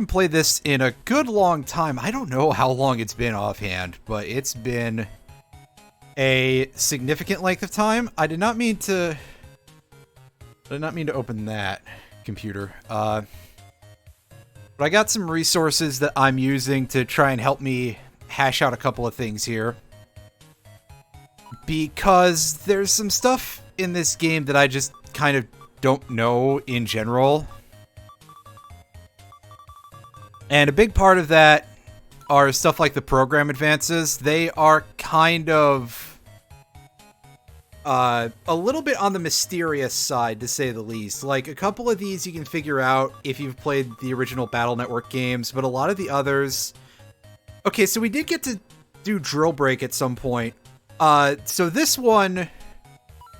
haven't played this in a good long time. I don't know how long it's been offhand, but it's been a significant length of time. I did not mean to open that computer. But I got some resources that I'm using to try and help me hash out a couple of things here. Because there's some stuff in this game that I just kind of don't know in general. And a big part of that are stuff like the program advances. They are kind of a little bit on the mysterious side, to say the least. Like, a couple of these you can figure out if you've played the original Battle Network games, but a lot of the others... Okay, so we did get to do Drill Break at some point. So this one,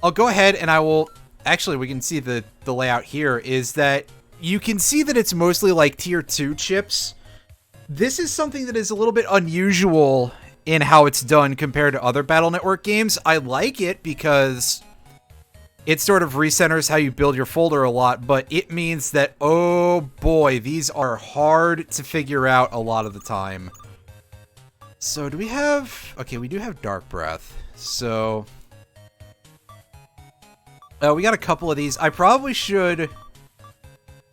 I'll go ahead and I will... Actually, we can see the layout here, is that you can see that it's mostly like tier 2 chips. This is something that is a little bit unusual in how it's done compared to other Battle Network games. I like it because it sort of recenters how you build your folder a lot, but it means that, oh boy, these are hard to figure out a lot of the time. So do we have... Okay, we do have Dark Breath. So... we got a couple of these. I probably should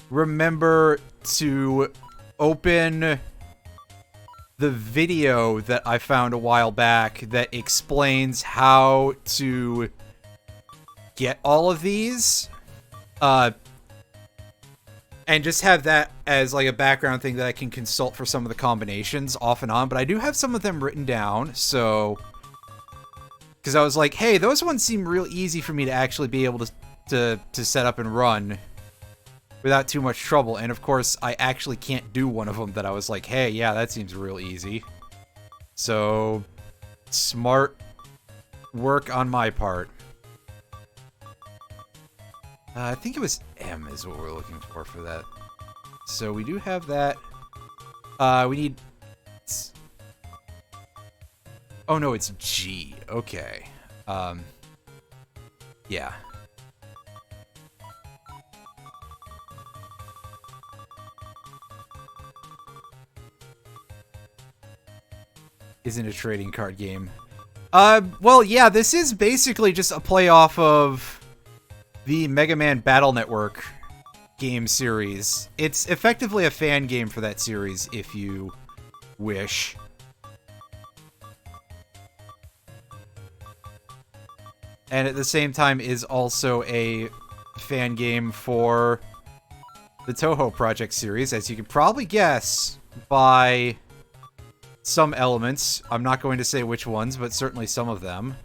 remember to open the video that I found a while back that explains how to get all of these. And just have that as like a background thing that I can consult for some of the combinations off and on. But I do have some of them written down, so... Because I was like, hey, those ones seem real easy for me to actually be able to set up and run without too much trouble. And of course, I actually can't do one of them that I was like, hey, yeah, that seems real easy. So, smart work on my part. I think it was M is what we're looking for that. So we do have that. We need... Oh no, it's G. Okay. Yeah. Isn't a trading card game. Well, yeah, this is basically just a play off of the Mega Man Battle Network game series. It's effectively a fan game for that series, if you wish. And at the same time is also a fan game for the Toho Project series, as you can probably guess by some elements. I'm not going to say which ones, but certainly some of them.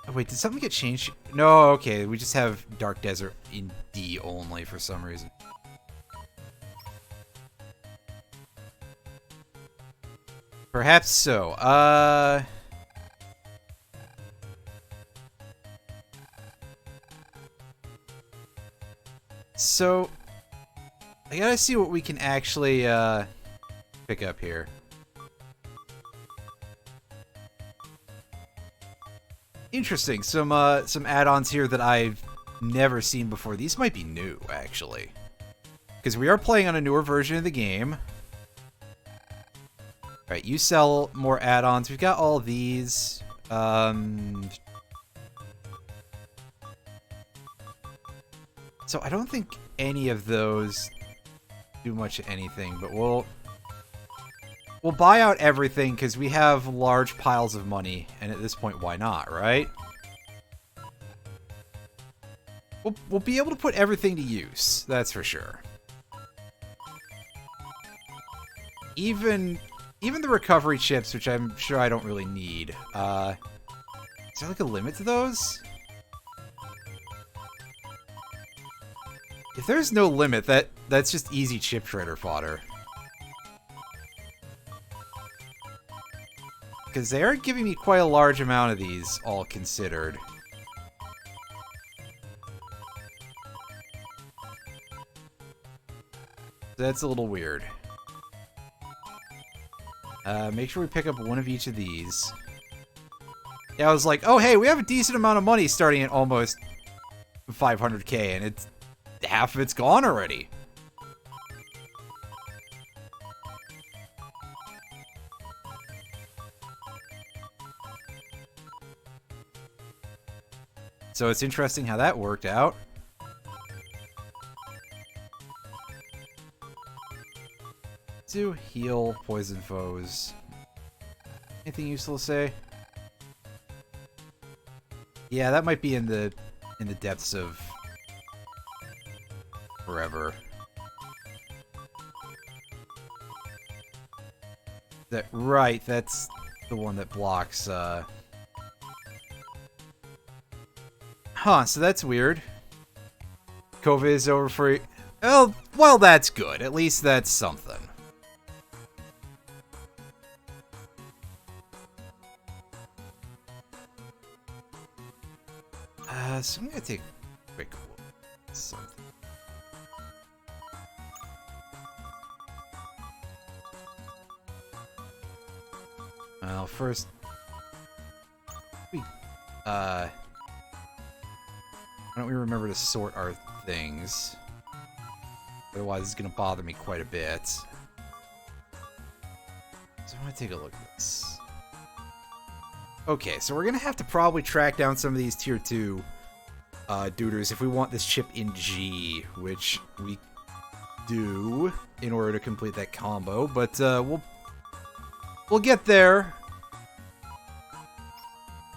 Oh, wait, did something get changed? No, okay, we just have Dark Desert in D only for some reason. Perhaps so. So, I gotta see what we can actually, pick up here. Interesting. Some add-ons here that I've never seen before. These might be new, actually. Because we are playing on a newer version of the game. Alright, you sell more add-ons. We've got all these. So I don't think any of those do much of anything, but we'll buy out everything because we have large piles of money, and at this point, why not, right? We'll be able to put everything to use, that's for sure. Even the recovery chips, which I'm sure I don't really need. Is there like a limit to those? If there's no limit, that's just easy chip shredder fodder. Because they are giving me quite a large amount of these, all considered. That's a little weird. Make sure we pick up one of each of these. Yeah, I was like, oh hey, we have a decent amount of money starting at almost 500k, and it's half of it's gone already. So it's interesting how that worked out. To heal poison foes. Anything useful to say? Yeah, that might be in the depths of forever. That right, that's the one that blocks Huh, so that's weird. COVID is over for... Oh, well, that's good. At least that's something. So I'm gonna take a quick look at something. Well, first... why don't we remember to sort our things? Otherwise, it's gonna bother me quite a bit. So I want to take a look at this. Okay, so we're gonna have to probably track down some of these tier 2 duders if we want this chip in G, which we do in order to complete that combo. But we'll get there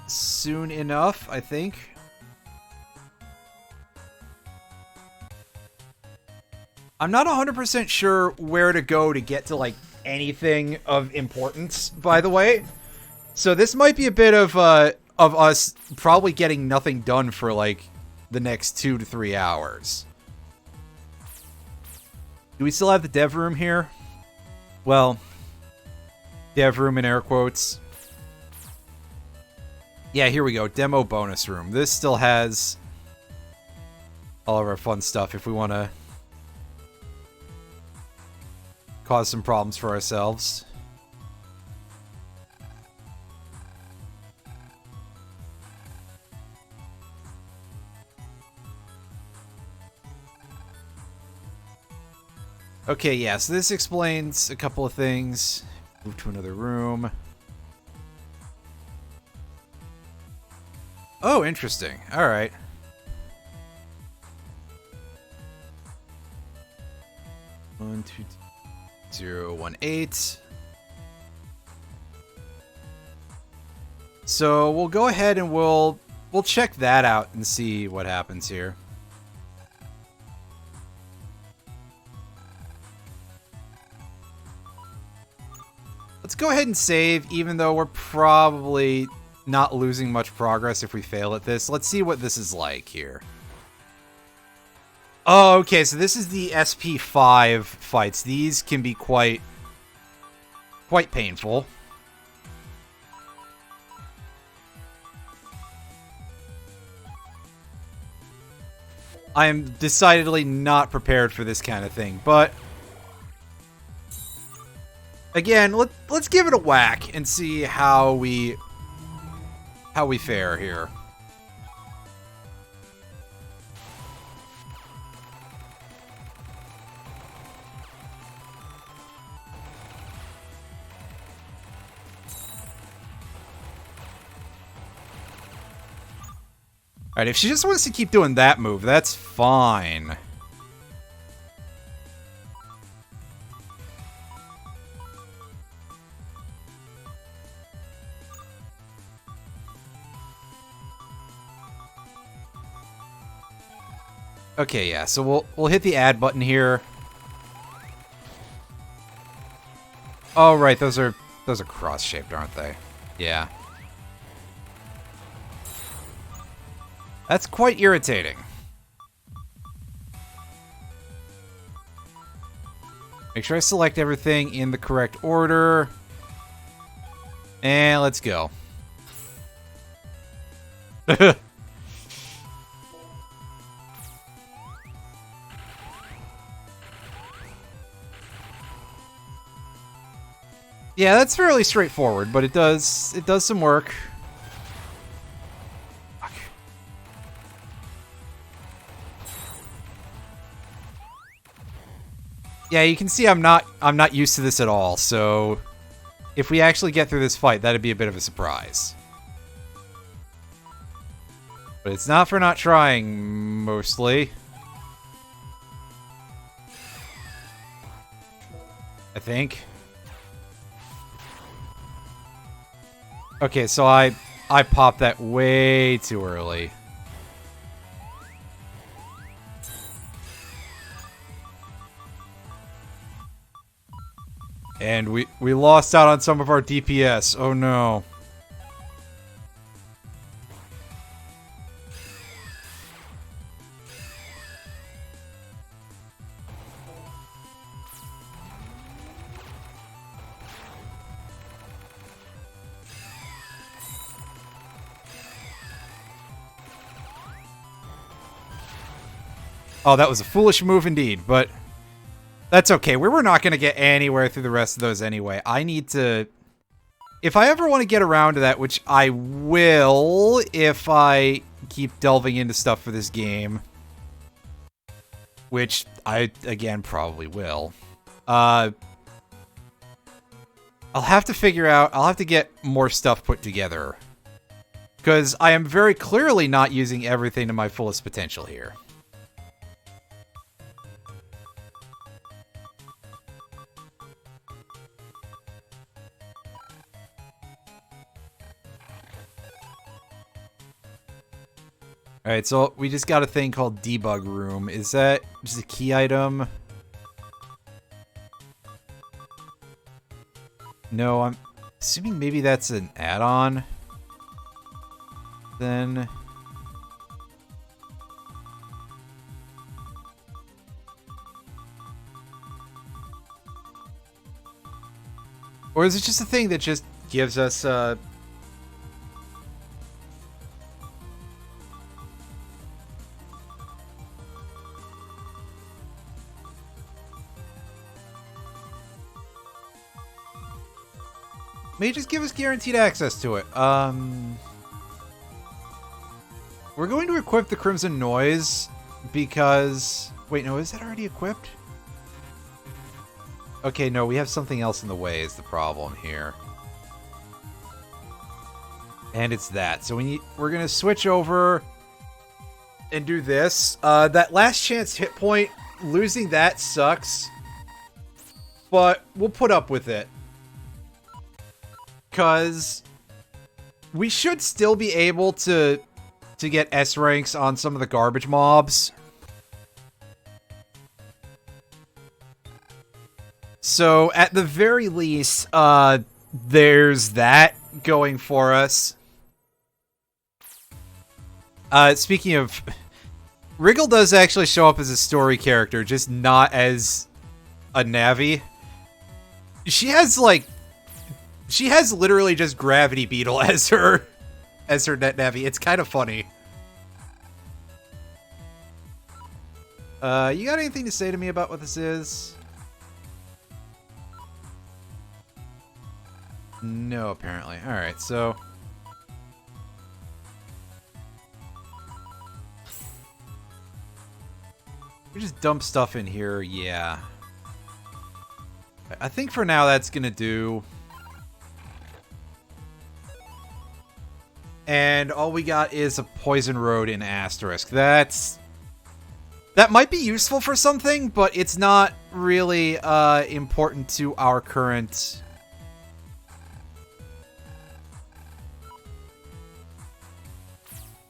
soon enough, I think. I'm not 100% sure where to go to get to, like, anything of importance, by the way. So this might be a bit of us probably getting nothing done for, like, the next 2 to 3 hours. Do we still have the dev room here? Well, dev room in air quotes. Yeah, here we go. Demo bonus room. This still has all of our fun stuff if we want to cause some problems for ourselves. Okay, yeah, so this explains a couple of things. Move to another room. Oh, interesting. Alright. One, two, 018. So we'll go ahead and we'll check that out and see what happens here. Let's go ahead and save, even though we're probably not losing much progress if we fail at this. Let's see what this is like here. Oh, okay, so this is the SP5 fights. These can be quite painful. I am decidedly not prepared for this kind of thing, but again, let's give it a whack and see how we fare here. Alright, if she just wants to keep doing that move, that's fine. Okay, yeah, so we'll hit the add button here. Oh, right, those are cross-shaped, aren't they? Yeah. That's quite irritating. Make sure I select everything in the correct order. And let's go. Yeah, that's fairly straightforward, but it does some work. Yeah, you can see I'm not used to this at all, so if we actually get through this fight, that'd be a bit of a surprise. But it's not for not trying, mostly. I think. Okay, so I popped that way too early. And we lost out on some of our DPS. Oh no. Oh, that was a foolish move indeed, but that's okay. We were not going to get anywhere through the rest of those anyway. I need to... If I ever want to get around to that, which I will if I keep delving into stuff for this game, which I, again, probably will, I'll have to figure out... I'll have to get more stuff put together. Because I am very clearly not using everything to my fullest potential here. Alright, so we just got a thing called Debug Room. Is that just a key item? No, I'm assuming maybe that's an add-on. Then... Or is it just a thing that just gives us, may just give us guaranteed access to it. We're going to equip the Crimson Noise because... Wait, no, is that already equipped? Okay, no, we have something else in the way is the problem here. And it's that. So we're going to switch over and do this. That last chance hit point, losing that sucks. But we'll put up with it. Because we should still be able to get S ranks on some of the garbage mobs. So at the very least, there's that going for us. Speaking of, Wriggle does actually show up as a story character, just not as a Navi. She has literally just Gravity Beetle as her net Navi. It's kind of funny. You got anything to say to me about what this is? No, apparently. Alright, so... we just dump stuff in here, yeah. I think for now that's gonna do. And all we got is a Poison Road in Asterisk. That might be useful for something, but it's not really important to our current...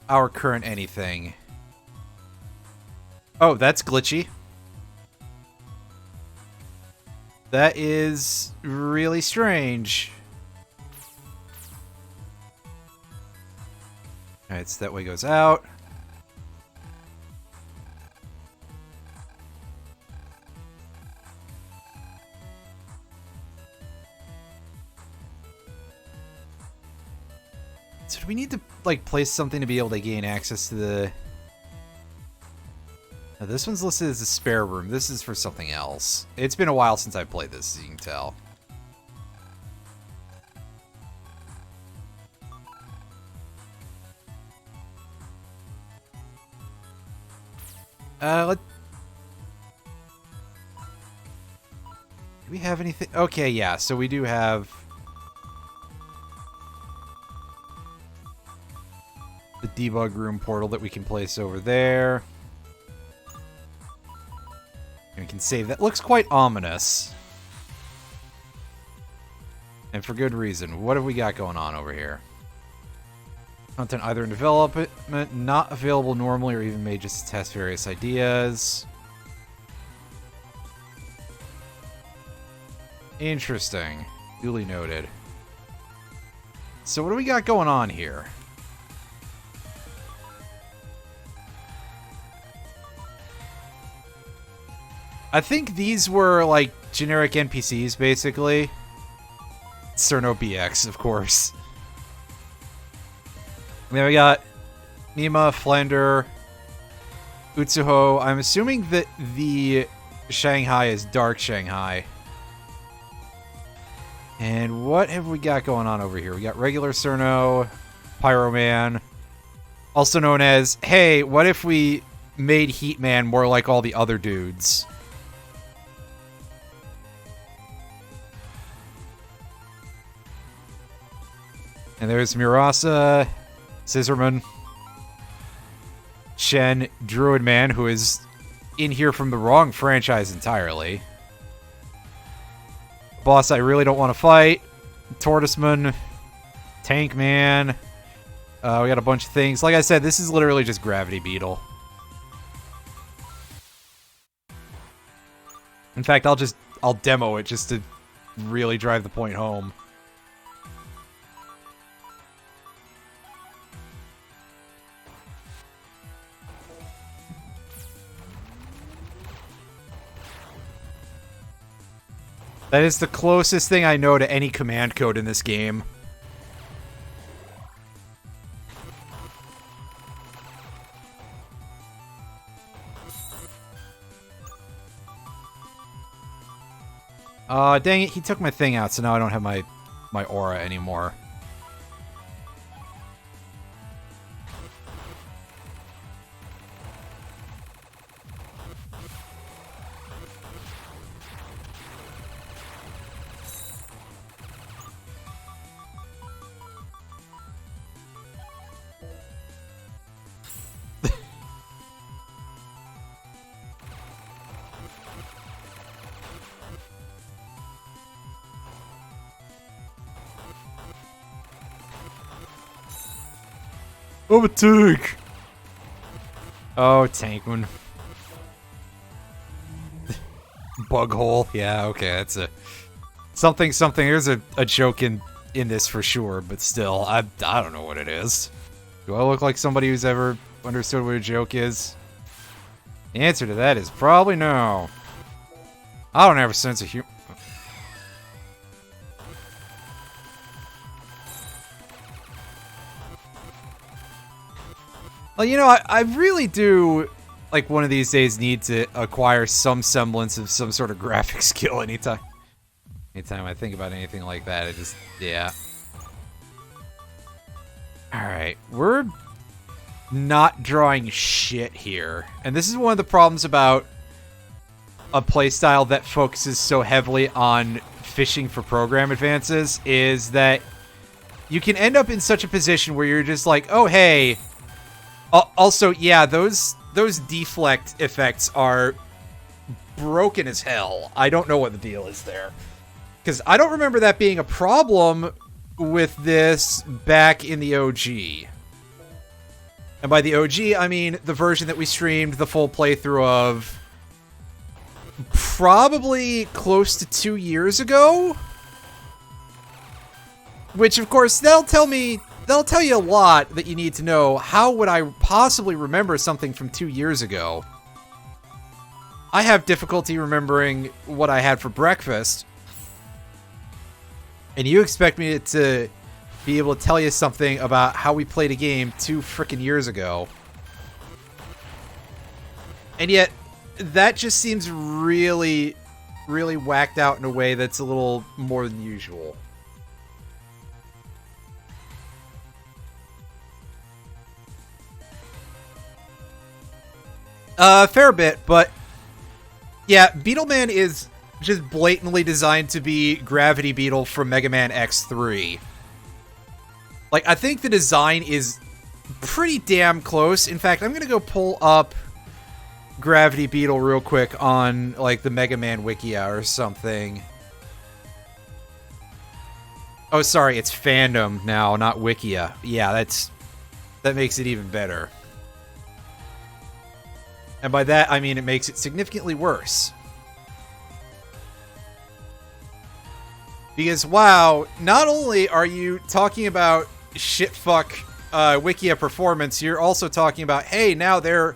anything. Oh, that's glitchy. That is really strange. Alright, so that way goes out. So do we need to, like, place something to be able to gain access to the... Now, this one's listed as a spare room. This is for something else. It's been a while since I played this, as you can tell. Do we have anything? Okay, yeah, so we do have... the debug room portal that we can place over there. And we can save. That looks quite ominous. And for good reason. What have we got going on over here? Content either in development, not available normally, or even made just to test various ideas. Interesting. Duly noted. So what do we got going on here? I think these were, like, generic NPCs, basically. Cerno.EXE, of course. And then we got Nima, Flander, Utsuho. I'm assuming that the Shanghai is Dark Shanghai. And what have we got going on over here? We got regular Cerno, Pyroman, also known as, hey, what if we made Heatman more like all the other dudes? And there's Murasa, Scissorman, Shen, Druid Man, who is in here from the wrong franchise entirely. Boss I really don't want to fight. Tortoiseman, Tank Man. We got a bunch of things. Like I said, this is literally just Gravity Beetle. In fact, I'll demo it just to really drive the point home. That is the closest thing I know to any command code in this game. Dang it, he took my thing out, so now I don't have my aura anymore. I'm a tank! Oh, Tankman. Bug hole. Yeah, okay, that's a... Something. There's a joke in this for sure, but still, I don't know what it is. Do I look like somebody who's ever understood what a joke is? The answer to that is probably no. I don't have a sense of humor. Well, you know, I really do, like, one of these days need to acquire some semblance of some sort of graphic skill anytime I think about anything like that. It just, yeah. Alright, we're not drawing shit here. And this is one of the problems about a playstyle that focuses so heavily on fishing for program advances, is that you can end up in such a position where you're just like, oh, hey... Also, yeah, those deflect effects are broken as hell. I don't know what the deal is there. Because I don't remember that being a problem with this back in the OG. And by the OG, I mean the version that we streamed the full playthrough of probably close to 2 years ago. Which, of course, they'll tell you a lot that you need to know. How would I possibly remember something from 2 years ago? I have difficulty remembering what I had for breakfast. And you expect me to be able to tell you something about how we played a game 2 frickin' years ago. And yet, that just seems really, really whacked out in a way that's a little more than usual. Fair bit, but yeah, Beetleman is just blatantly designed to be Gravity Beetle from Mega Man X3. Like, I think the design is pretty damn close. In fact, I'm gonna go pull up Gravity Beetle real quick on, like, the Mega Man Wikia or something. Oh, sorry, it's fandom now, not Wikia. Yeah, that makes it even better. And by that, I mean it makes it significantly worse. Because, wow, not only are you talking about shitfuck Wikia performance, you're also talking about, hey, now they've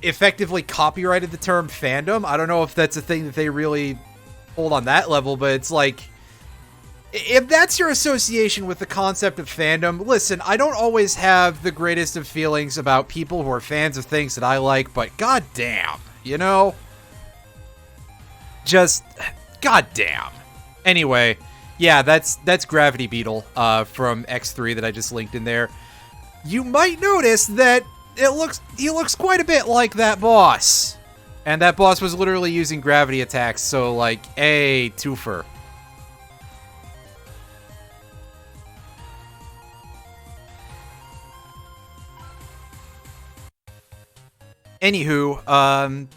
effectively copyrighted the term fandom. I don't know if that's a thing that they really hold on that level, but it's like, if that's your association with the concept of fandom, listen, I don't always have the greatest of feelings about people who are fans of things that I like, but goddamn, you know? Just, goddamn. Anyway, yeah, that's Gravity Beetle from X3 that I just linked in there. You might notice that he looks quite a bit like that boss. And that boss was literally using gravity attacks, so, like, a twofer. Anywho, I'm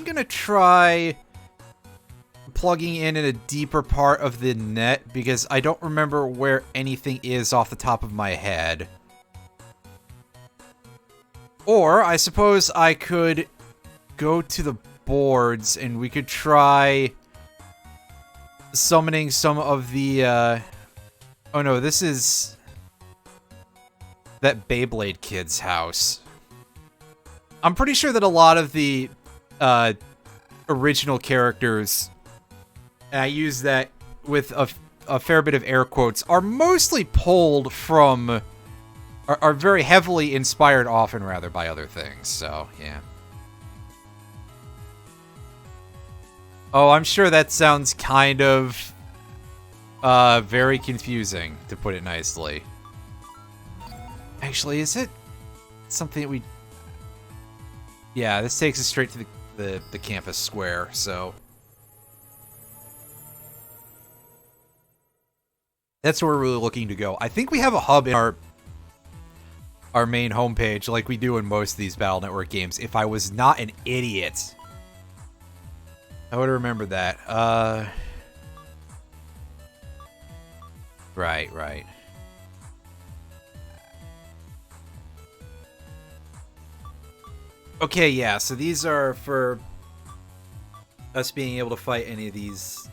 gonna try plugging in a deeper part of the net, because I don't remember where anything is off the top of my head. Or, I suppose I could go to the boards and we could try summoning some of the, oh no, this is that Beyblade kid's house. I'm pretty sure that a lot of the, original characters, and I use that with a fair bit of air quotes, are mostly pulled from, are very heavily inspired often, rather, by other things, so, yeah. Oh, I'm sure that sounds kind of, very confusing, to put it nicely. Actually, is it something that we... Yeah, this takes us straight to the campus square, so... That's where we're really looking to go. I think we have a hub in our main homepage, like we do in most of these Battle Network games. If I was not an idiot, I would remember that. Right. Okay, yeah, so these are for us being able to fight any of these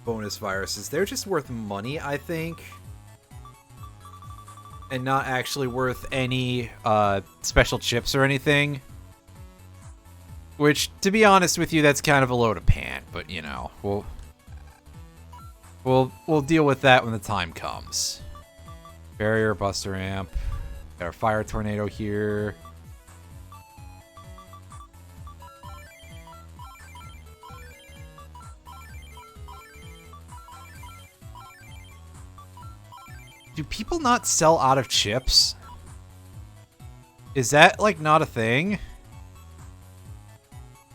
bonus viruses. They're just worth money, I think. And not actually worth any special chips or anything. Which, to be honest with you, that's kind of a load of pant, but you know, we'll deal with that when the time comes. Barrier, buster ramp. Got our fire tornado here. Do people not sell out of chips? Is that, like, not a thing?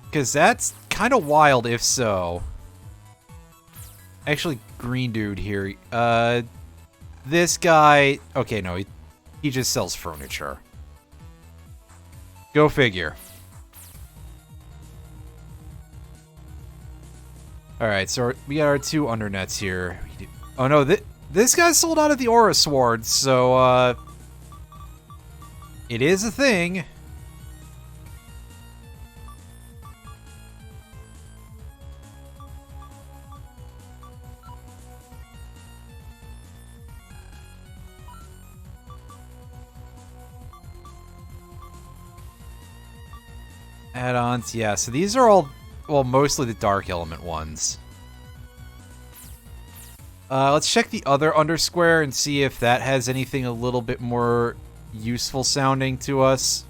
Because that's kind of wild if so. Actually, green dude here. This guy... Okay, no, he just sells furniture. Go figure. Alright, so we got our two undernets here. Oh no, this guy sold out of the Aura Sword, so, it is a thing. Add-ons, yeah, so these are all, well, mostly the Dark Element ones. Let's check the other undersquare and see if that has anything a little bit more useful sounding to us.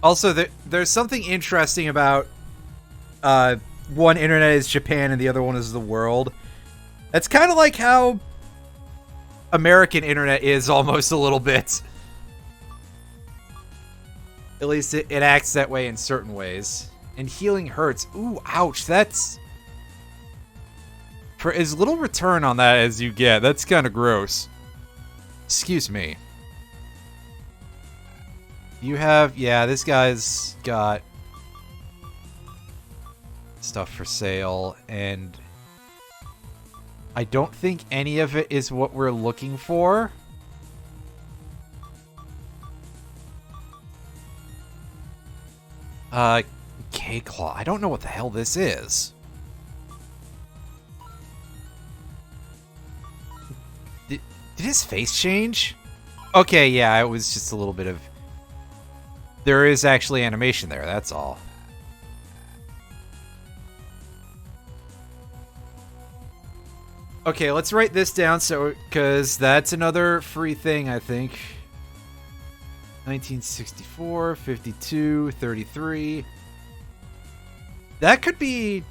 Also, there's something interesting about one internet is Japan and the other one is the world. That's kind of like how American internet is almost a little bit. At least it acts that way in certain ways. And healing hurts. Ooh, ouch. That's... For as little return on that as you get, that's kind of gross. Excuse me. You have... Yeah, this guy's got stuff for sale, and I don't think any of it is what we're looking for. K-Claw. I don't know what the hell this is. Did his face change? Okay, yeah, it was just a little bit of... There is actually animation there, that's all. Okay, let's write this down so because that's another free thing, I think. 1964, 52, 33. That could be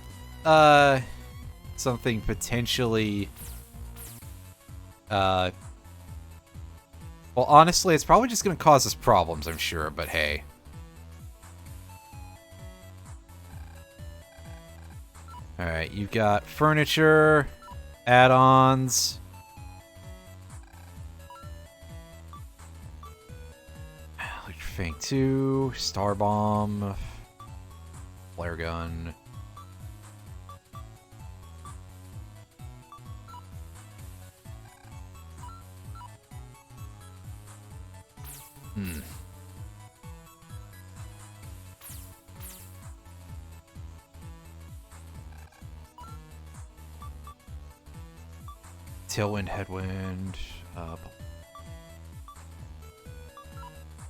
something potentially well, honestly, it's probably just going to cause us problems, I'm sure, but hey. Alright, you've got furniture, add-ons. Electric Fang 2, Star Bomb, flare gun. Tailwind, headwind.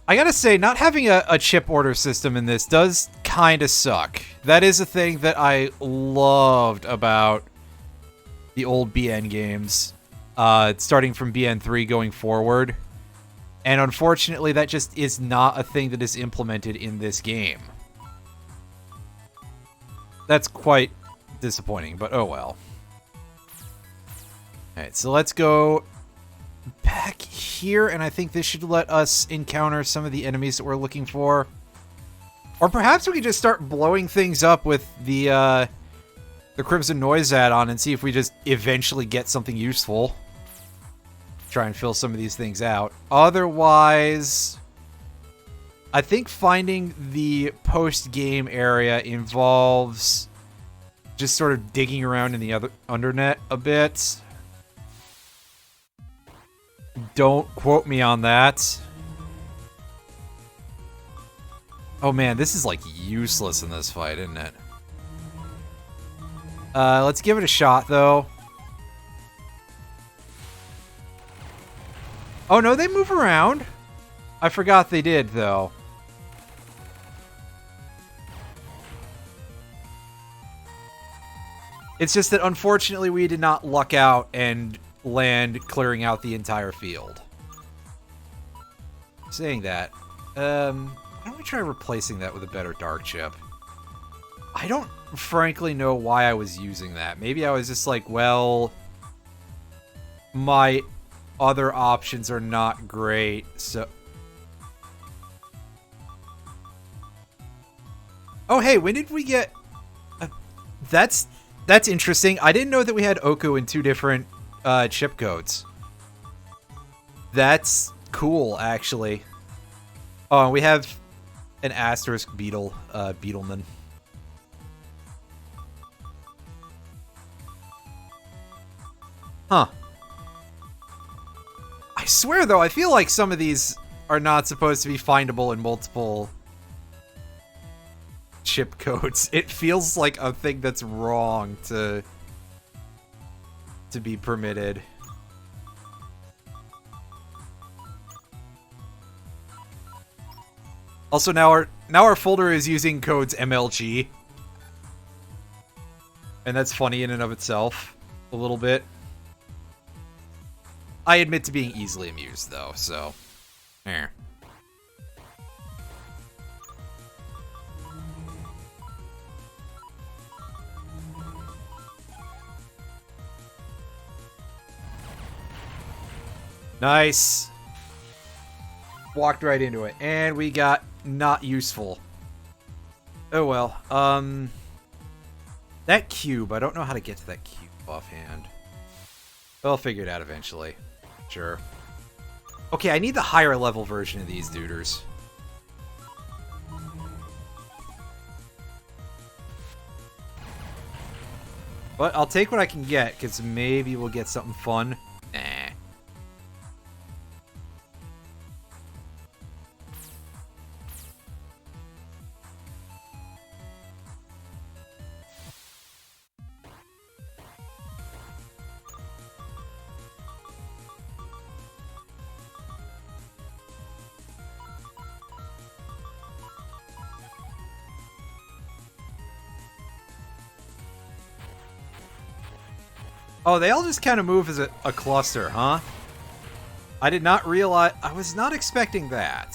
I gotta say, not having a chip order system in this does kind of suck. That is a thing that I loved about the old BN games, starting from BN 3 going forward. And unfortunately, that just is not a thing that is implemented in this game. That's quite disappointing, but oh well. Alright, so let's go back here, and I think this should let us encounter some of the enemies that we're looking for. Or perhaps we could just start blowing things up with the Crimson Noise add-on and see if we just eventually get something useful. Try and fill some of these things out. Otherwise, I think finding the post-game area involves just sort of digging around in the undernet a bit. Don't quote me on that. Oh man, this is like useless in this fight, isn't it? Let's give it a shot though. Oh no, they move around. I forgot they did though. It's just that unfortunately we did not luck out and land clearing out the entire field. Saying that, why don't we try replacing that with a better dark chip? I don't frankly know why I was using that. Maybe I was just like, well, my other options are not great, so... Oh, hey, when did we get... That's interesting. I didn't know that we had Oku in 2 different chip codes. That's cool, actually. Oh, we have an asterisk beetle, Beetleman. Huh. I swear, though, I feel like some of these are not supposed to be findable in multiple chip codes. It feels like a thing that's wrong to be permitted. Also, now our folder is using codes MLG. And that's funny in and of itself, a little bit. I admit to being easily amused, though, so... Eh. Nice. Walked right into it. And we got not useful. Oh well. That cube, I don't know how to get to that cube offhand. I'll figure it out eventually. Sure. Okay, I need the higher level version of these duders. But I'll take what I can get, because maybe we'll get something fun. Nah. Oh, they all just kind of move as a cluster, huh? I did not realize... I was not expecting that.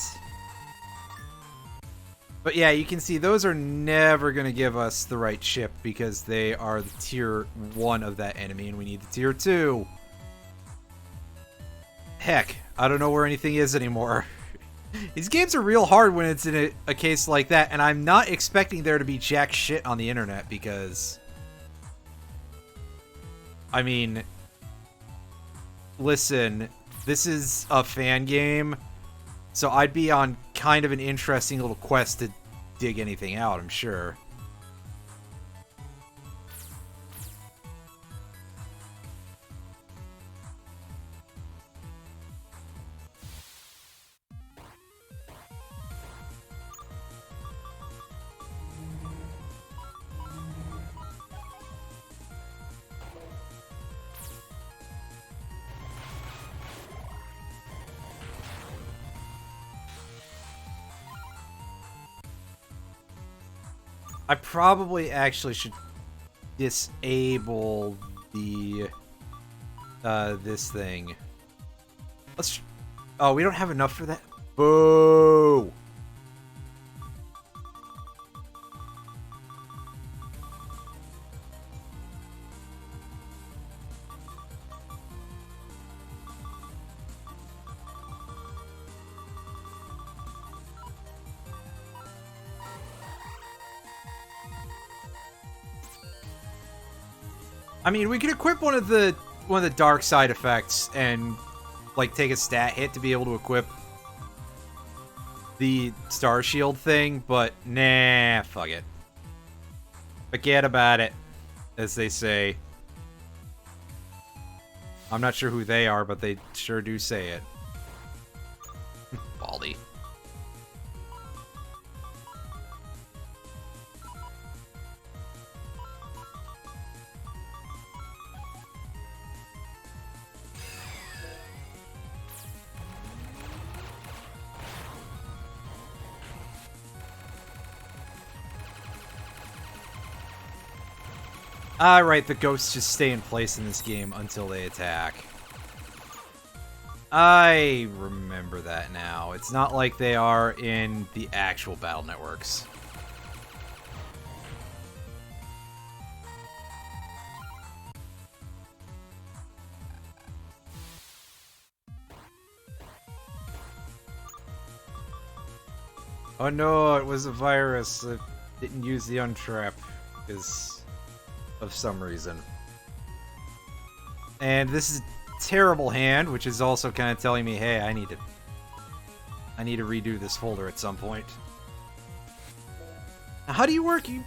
But yeah, you can see those are never going to give us the right chip because they are the tier 1 of that enemy, and we need the tier 2. Heck, I don't know where anything is anymore. These games are real hard when it's in a case like that, and I'm not expecting there to be jack shit on the internet because... I mean, listen, this is a fan game, so I'd be on kind of an interesting little quest to dig anything out, I'm sure. I probably actually should disable the this thing. Let's. Oh, we don't have enough for that. Boo! I mean, we could equip one of the dark side effects and like take a stat hit to be able to equip the Star Shield thing, but nah, fuck it. Forget about it, as they say. I'm not sure who they are, but they sure do say it. Baldy. Right, the ghosts just stay in place in this game until they attack. I remember that now. It's not like they are in the actual battle networks. Oh no, it was a virus. I didn't use the untrap because of some reason. And this is terrible hand, which is also kind of telling me, hey, I need to redo this folder at some point. Now, how do you work? You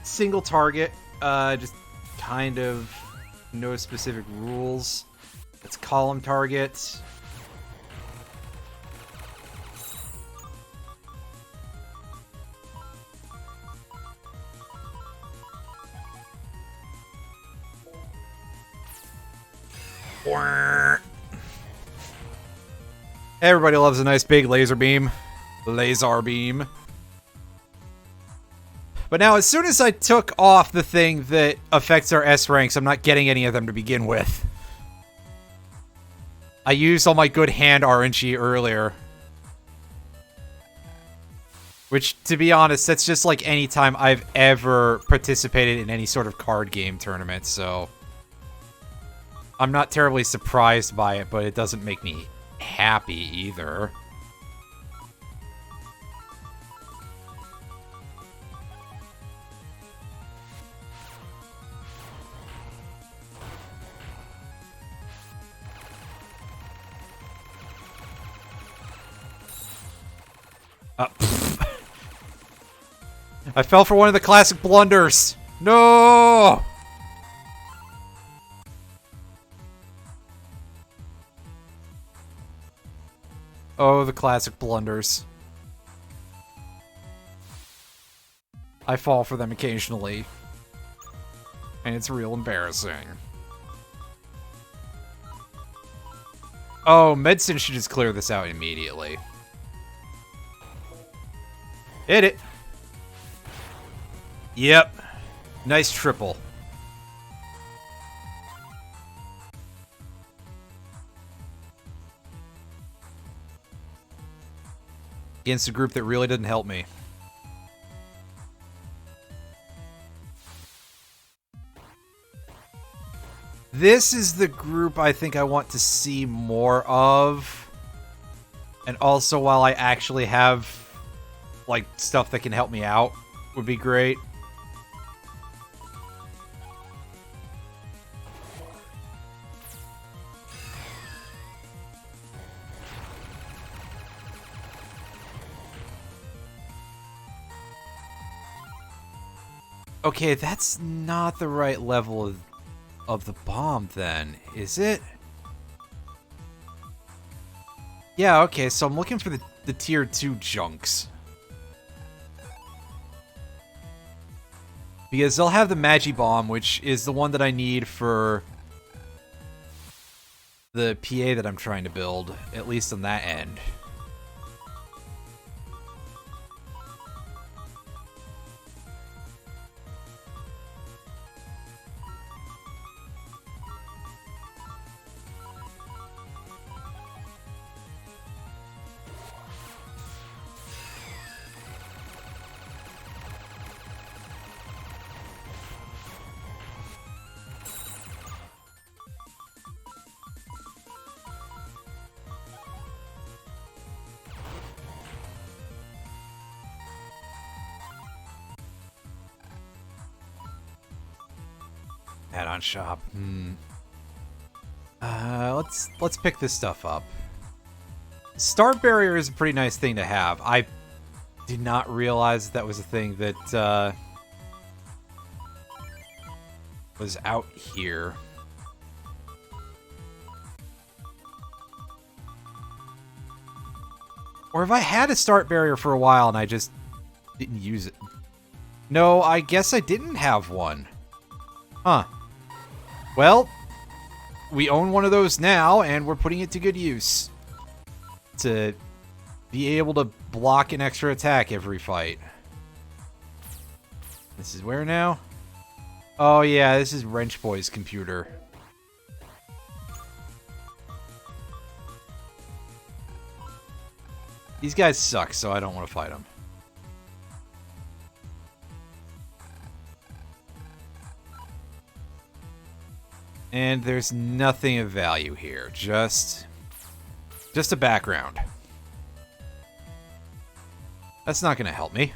single target, just kind of no specific rules. It's column target. Everybody loves a nice big laser beam. Laser beam. But now, as soon as I took off the thing that affects our S ranks, I'm not getting any of them to begin with. I used all my good hand RNG earlier. Which, to be honest, that's just like any time I've ever participated in any sort of card game tournament, so... I'm not terribly surprised by it, but it doesn't make me happy either. I fell for one of the classic blunders. No! Oh, the classic blunders. I fall for them occasionally. And it's real embarrassing. Oh, medicine should just clear this out immediately. Hit it. Yep. Nice triple. Against a group that really didn't help me. This is the group I think I want to see more of. And also while I actually have, like, stuff that can help me out would be great. Okay, that's not the right level of the bomb then, is it? Yeah, okay, so I'm looking for the tier 2 junks. Because they'll have the Magi Bomb, which is the one that I need for the PA that I'm trying to build, at least on that end. Add-on shop. Let's pick this stuff up. Start barrier is a pretty nice thing to have. I did not realize that was a thing that was out here. Or have I had a start barrier for a while and I just didn't use it? No, I guess I didn't have one. Huh. Well, we own one of those now, and we're putting it to good use. To be able to block an extra attack every fight. This is where now? Oh yeah, this is Wrench Boy's computer. These guys suck, so I don't want to fight them. And there's nothing of value here. Just a background. That's not going to help me.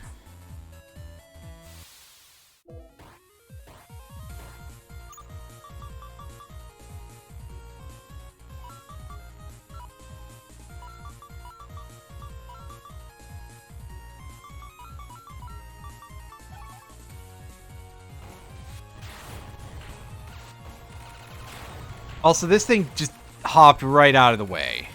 Also, this thing just hopped right out of the way.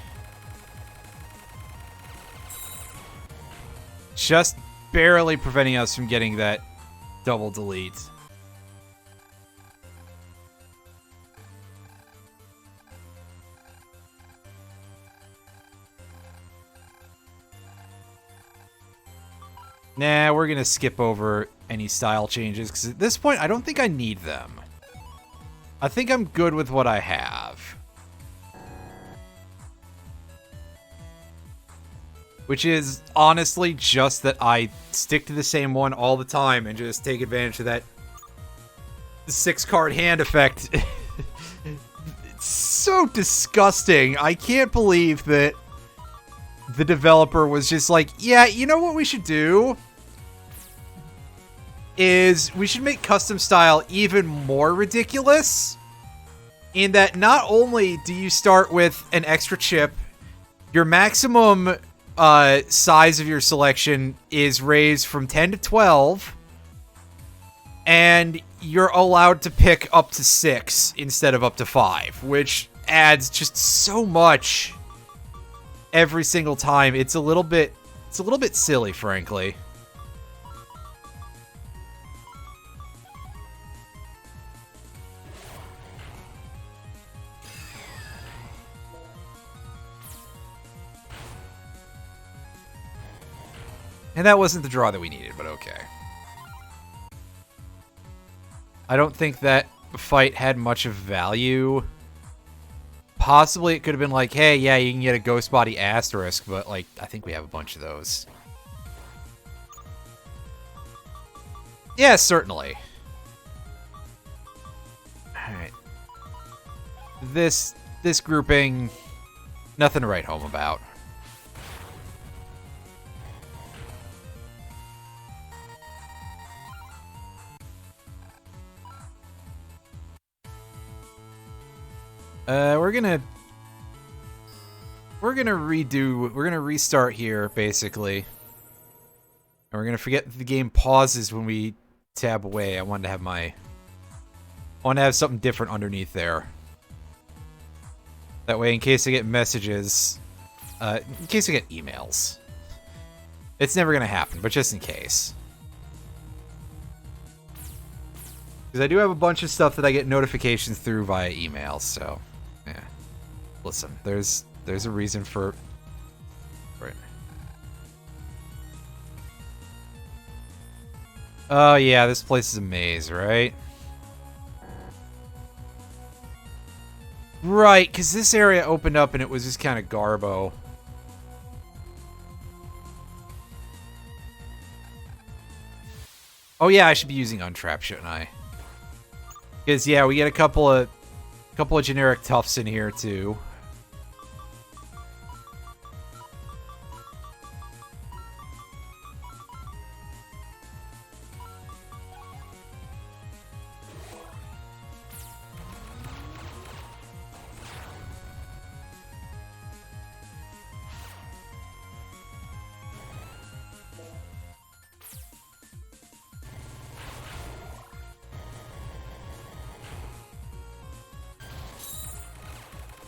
Just barely preventing us from getting that double delete. Nah, we're gonna skip over any style changes, because at this point, I don't think I need them. I think I'm good with what I have. Which is, honestly, just that I stick to the same one all the time and just take advantage of that 6-card hand effect. It's so disgusting. I can't believe that the developer was just like, yeah, you know what we should do? Is we should make custom style even more ridiculous, in that not only do you start with an extra chip, your maximum size of your selection is raised from 10 to 12, and you're allowed to pick up to 6 instead of up to 5, which adds just so much every single time. It's a little bit silly, frankly. And that wasn't the draw that we needed, but okay. I don't think that fight had much of value. Possibly it could have been like, hey, yeah, you can get a Ghost Body Asterisk, but, like, I think we have a bunch of those. Yeah, certainly. Alright. This grouping, nothing to write home about. We're gonna restart here, basically. And we're gonna forget that the game pauses when we tab away. I wanted to have something different underneath there. That way, in case I get messages, in case I get emails. It's never gonna happen, but just in case. Because I do have a bunch of stuff that I get notifications through via email, so... yeah. Listen, there's a reason for it. Oh yeah, this place is a maze, right? Right, because this area opened up and it was just kind of garbo. Oh yeah, I should be using Untrap, shouldn't I? Because yeah, we get a couple of generic toughs in here too.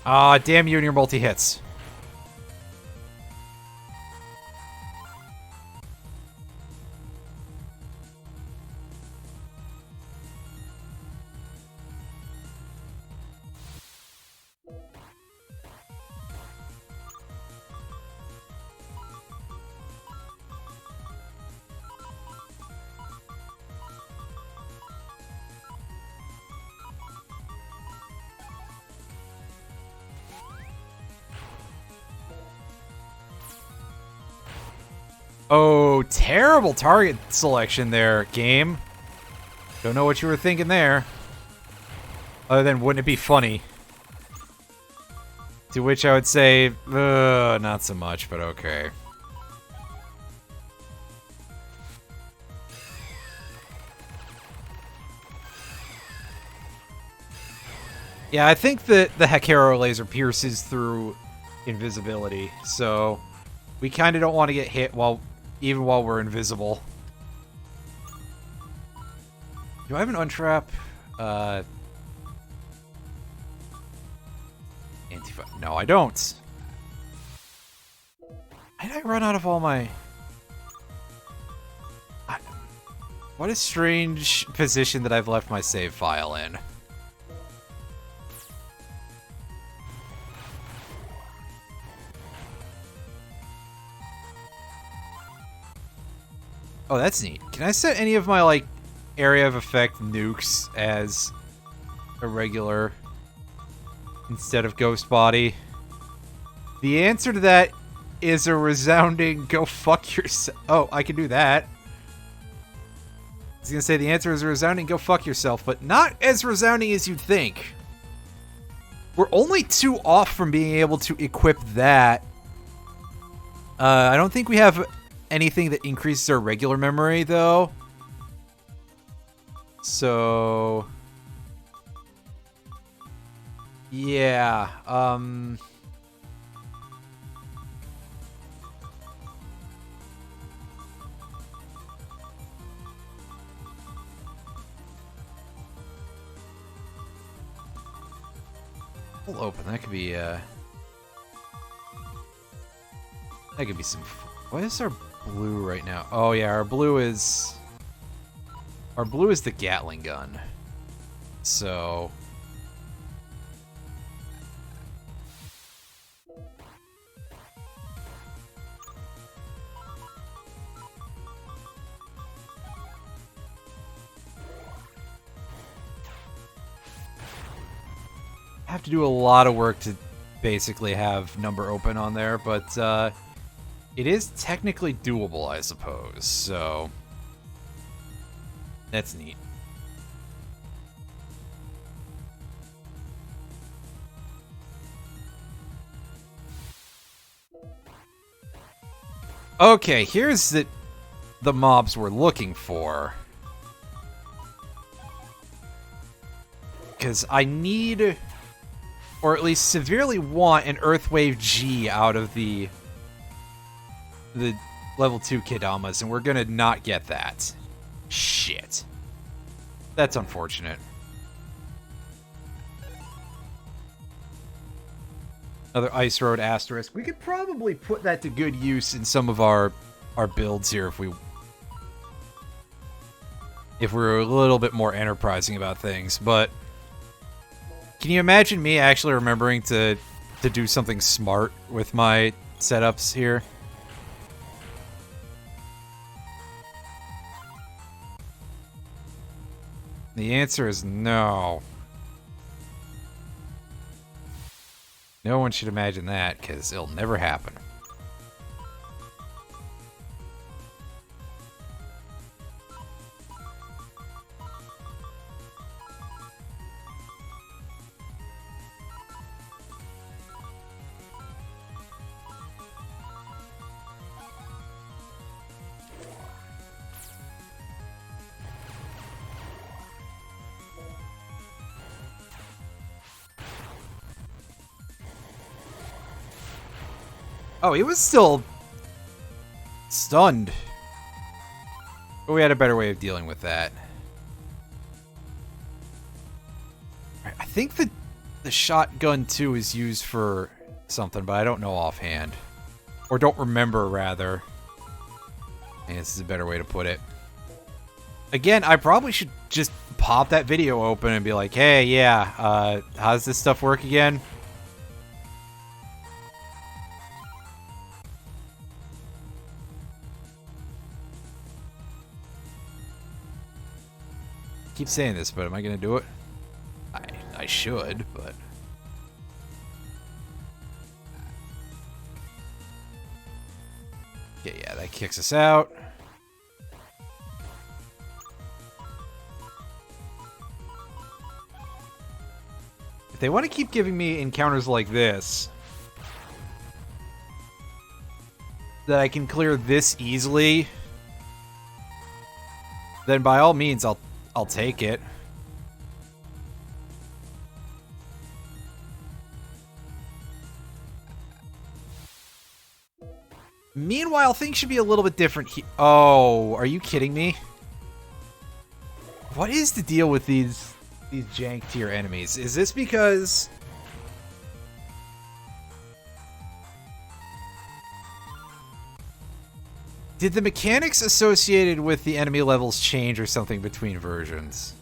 Ah, damn you and your multi-hits. Oh, terrible target selection there, game. Don't know what you were thinking there. Other than, wouldn't it be funny? To which I would say, not so much, but okay. Yeah, I think that the Heck-Hero laser pierces through invisibility, so we kind of don't want to get hit even while we're invisible. Do I have an Untrap? Antifa. No, I don't. Why did I run out of all my... What a strange position that I've left my save file in. Oh, that's neat. Can I set any of my, like, area of effect nukes as a regular instead of Ghost Body? The answer to that is a resounding go fuck yourself. Oh, I can do that. I was gonna say the answer is a resounding go fuck yourself, but not as resounding as you'd think. We're only 2 off from being able to equip that. I don't think we have anything that increases our regular memory, though. So... yeah, We'll open. That could be some. What is our blue right now? Oh yeah, our blue is the Gatling gun. So have to do a lot of work to basically have number open on there, but it is technically doable, I suppose. So that's neat. Okay, here's the mobs we're looking for. Because I need, or at least severely want, an Earthwave G out of the level 2 Kedamas, and we're gonna not get that. Shit. That's unfortunate. Another Ice Road Asterisk. We could probably put that to good use in some of our builds here if we're a little bit more enterprising about things, but can you imagine me actually remembering to do something smart with my setups here? The answer is no. No one should imagine that, because it'll never happen. Oh, he was still stunned. But we had a better way of dealing with that. I think the shotgun too is used for something, but I don't know offhand. Or don't remember, rather. I think this is a better way to put it. Again, I probably should just pop that video open and be like, hey, yeah, how does this stuff work again? I keep saying this, but am I gonna do it? I should, but okay, yeah, that kicks us out. If they want to keep giving me encounters like this, that I can clear this easily, then by all means I'll take it. Meanwhile, things should be a little bit different here. Oh, are you kidding me? What is the deal with these jank tier enemies? Is this because did the mechanics associated with the enemy levels change or something between versions?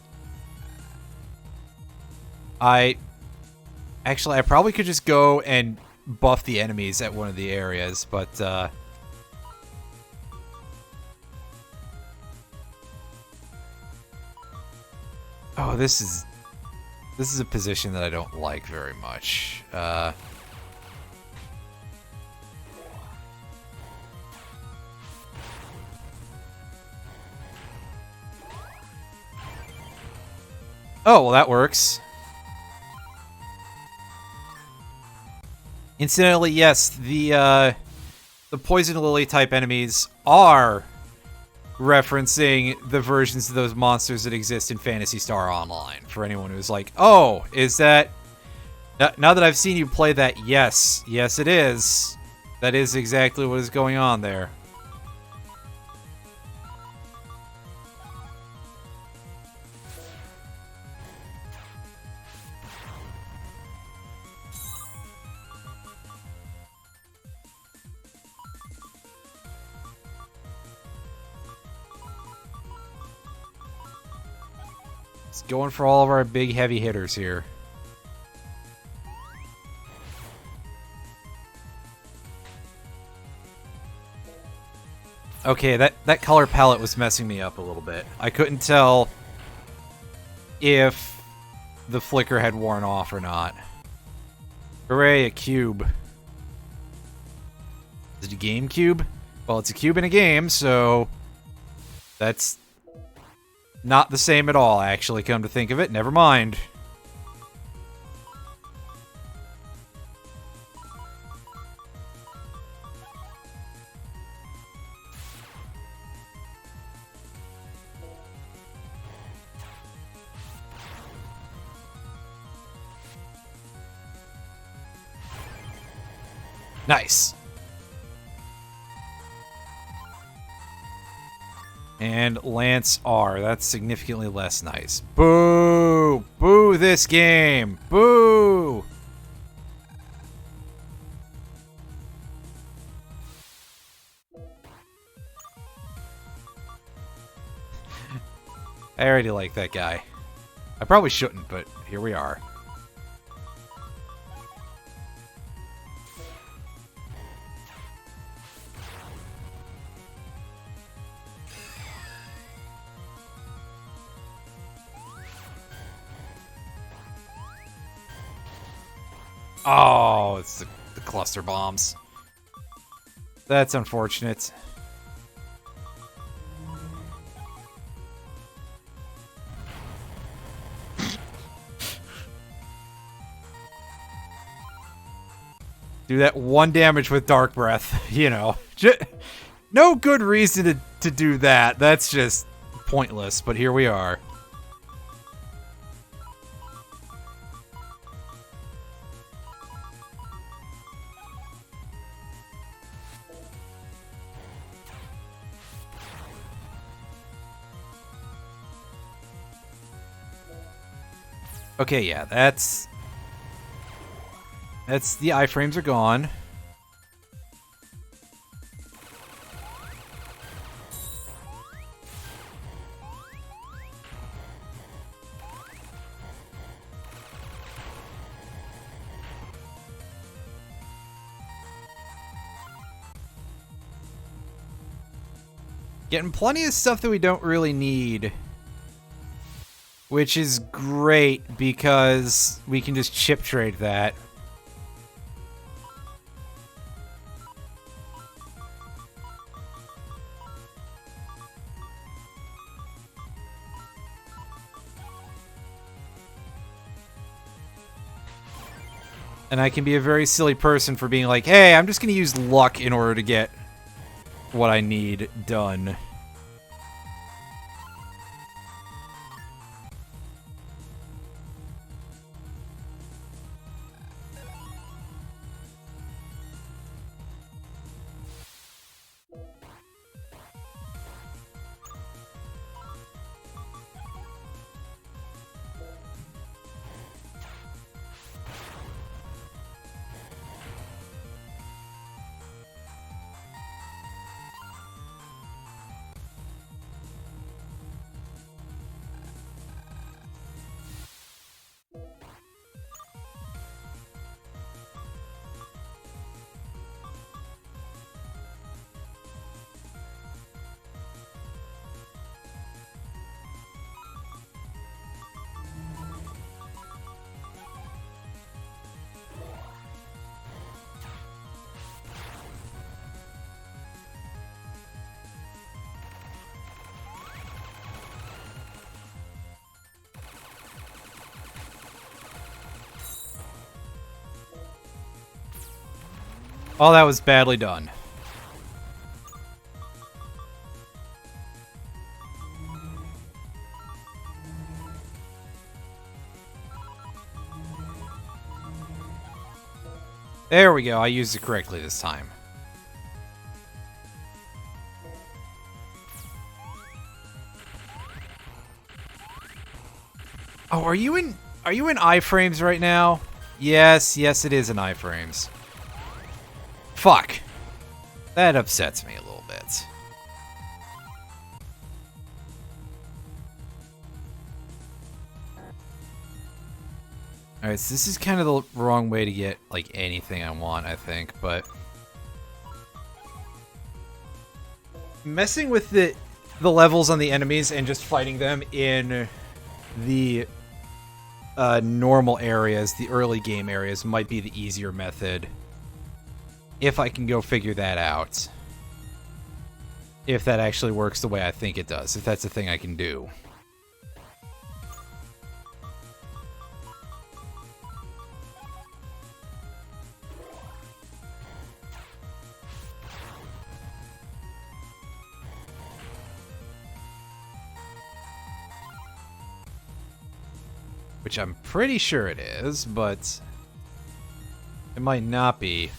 Actually, I probably could just go and buff the enemies at one of the areas, but oh, this is a position that I don't like very much. Oh, well, that works. Incidentally, yes, the Poison Lily type enemies are referencing the versions of those monsters that exist in Phantasy Star Online. For anyone who's like, oh, is that... Now that I've seen you play that, yes, it is. That is exactly what is going on there. Just going for all of our big heavy hitters here. Okay, that color palette was messing me up a little bit. I couldn't tell if the flicker had worn off or not. Hooray, a cube. Is it a game cube? Well, it's a cube in a game, so that's not the same at all, actually, come to think of it. Never mind. Nice. And Lance R. That's significantly less nice. Boo! Boo this game! Boo! I already like that guy. I probably shouldn't, but here we are. Oh, it's the cluster bombs. That's unfortunate. Do that 1 damage with Dark Breath, you know. No good reason to do that. That's just pointless, but here we are. Okay, yeah, that's the iframes are gone. Getting plenty of stuff that we don't really need. Which is great, because we can just chip trade that. And I can be a very silly person for being like, hey, I'm just going to use luck in order to get what I need done. Oh, that was badly done. There we go, I used it correctly this time. Oh, are you in iframes right now? Yes, it is in iframes. Fuck. That upsets me a little bit. Alright, so this is kind of the wrong way to get, like, anything I want, I think, but... messing with the levels on the enemies and just fighting them in the normal areas, the early game areas, might be the easier method. If I can go figure that out. If that actually works the way I think it does. If that's a thing I can do. Which I'm pretty sure it is, but it might not be.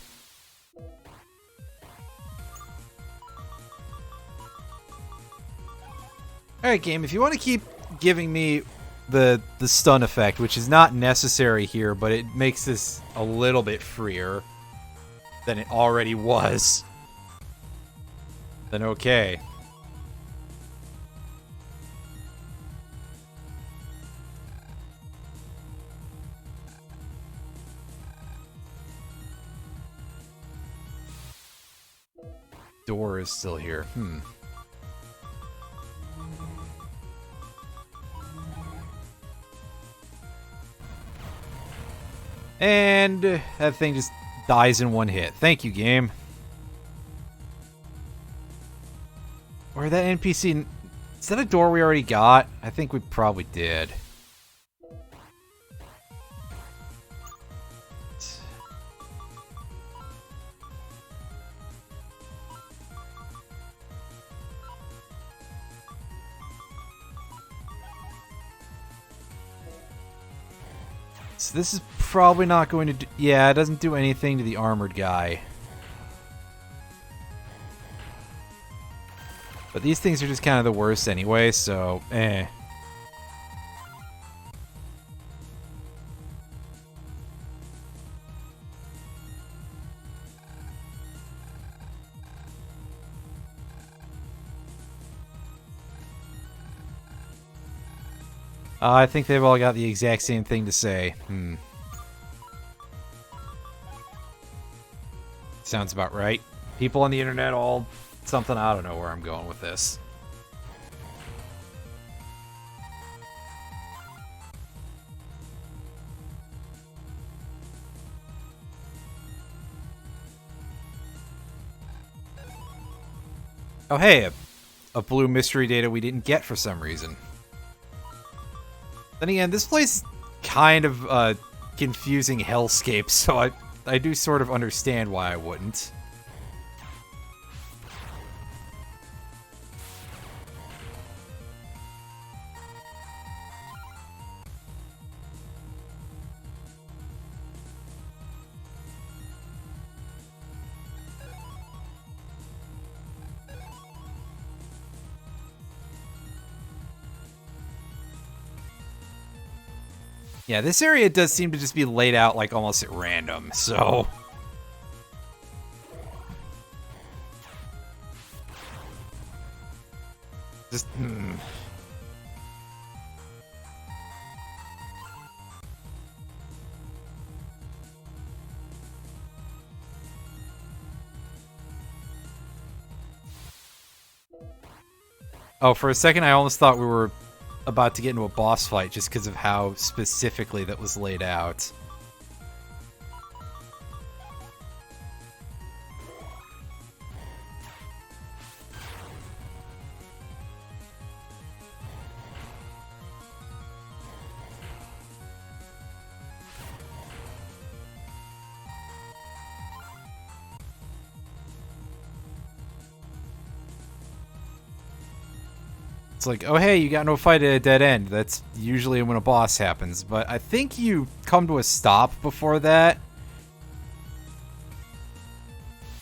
Alright, game, if you want to keep giving me the stun effect, which is not necessary here, but it makes this a little bit freer than it already was, then okay. Door is still here. And that thing just dies in one hit. Thank you, game. Or that NPC... is that a door we already got? I think we probably did. So this is probably not going to do... yeah, it doesn't do anything to the armored guy. But these things are just kind of the worst anyway, so eh. I think they've all got the exact same thing to say. Sounds about right. People on the internet all something. I don't know where I'm going with this. Oh, hey, a blue mystery data we didn't get for some reason. Then again, this place is kind of a confusing hellscape, so I do sort of understand why I wouldn't. Yeah, this area does seem to just be laid out like almost at random, so... just... Oh, for a second I almost thought we were about to get into a boss fight just because of how specifically that was laid out. It's like, oh hey, you got no fight at a dead end. That's usually when a boss happens, but I think you come to a stop before that.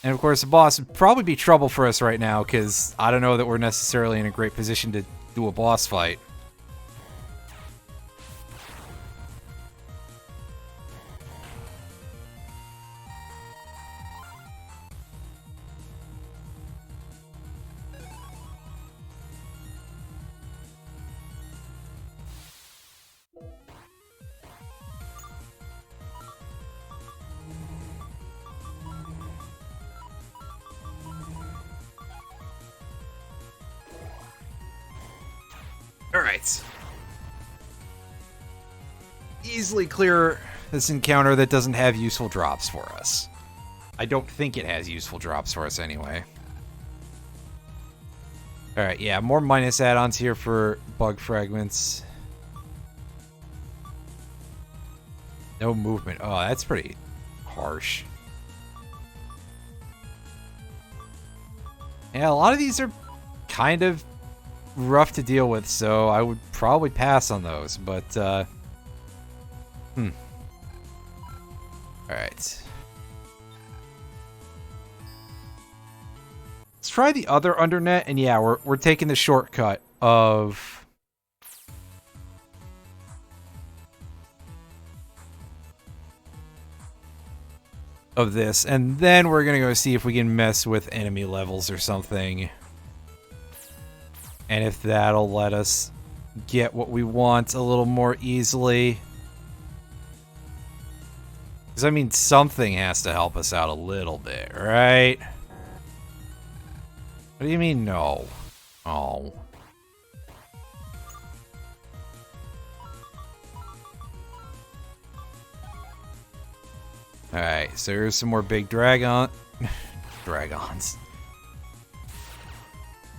And of course, the boss would probably be trouble for us right now, because I don't know that we're necessarily in a great position to do a boss fight. Alright. Easily clear this encounter that doesn't have useful drops for us. I don't think it has useful drops for us anyway. Alright, yeah, more minus add-ons here for bug fragments. No movement. Oh, that's pretty harsh. Yeah, a lot of these are kind of rough to deal with, so I would probably pass on those, but, Alright. Let's try the other undernet, and yeah, we're taking the shortcut of this, and then we're gonna go see if we can mess with enemy levels or something. And if that'll let us get what we want a little more easily. Because, I mean, something has to help us out a little bit, right? What do you mean, no? Oh. Alright, so here's some more big dragons.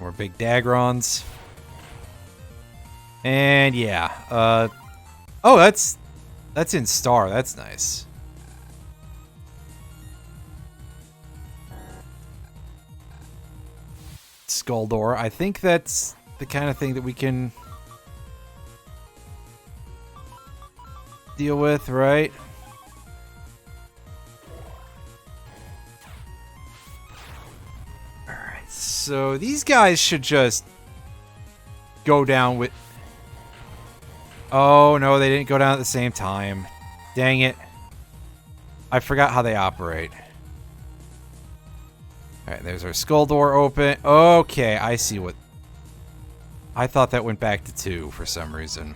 More big dagrons. And yeah, oh, that's in star. That's nice. Skull door. I think that's the kind of thing that we can deal with, right? Alright, so these guys should just go down with... Oh, no, they didn't go down at the same time. Dang it. I forgot how they operate. Alright, there's our skull door open. Okay, I see what... I thought that went back to 2 for some reason.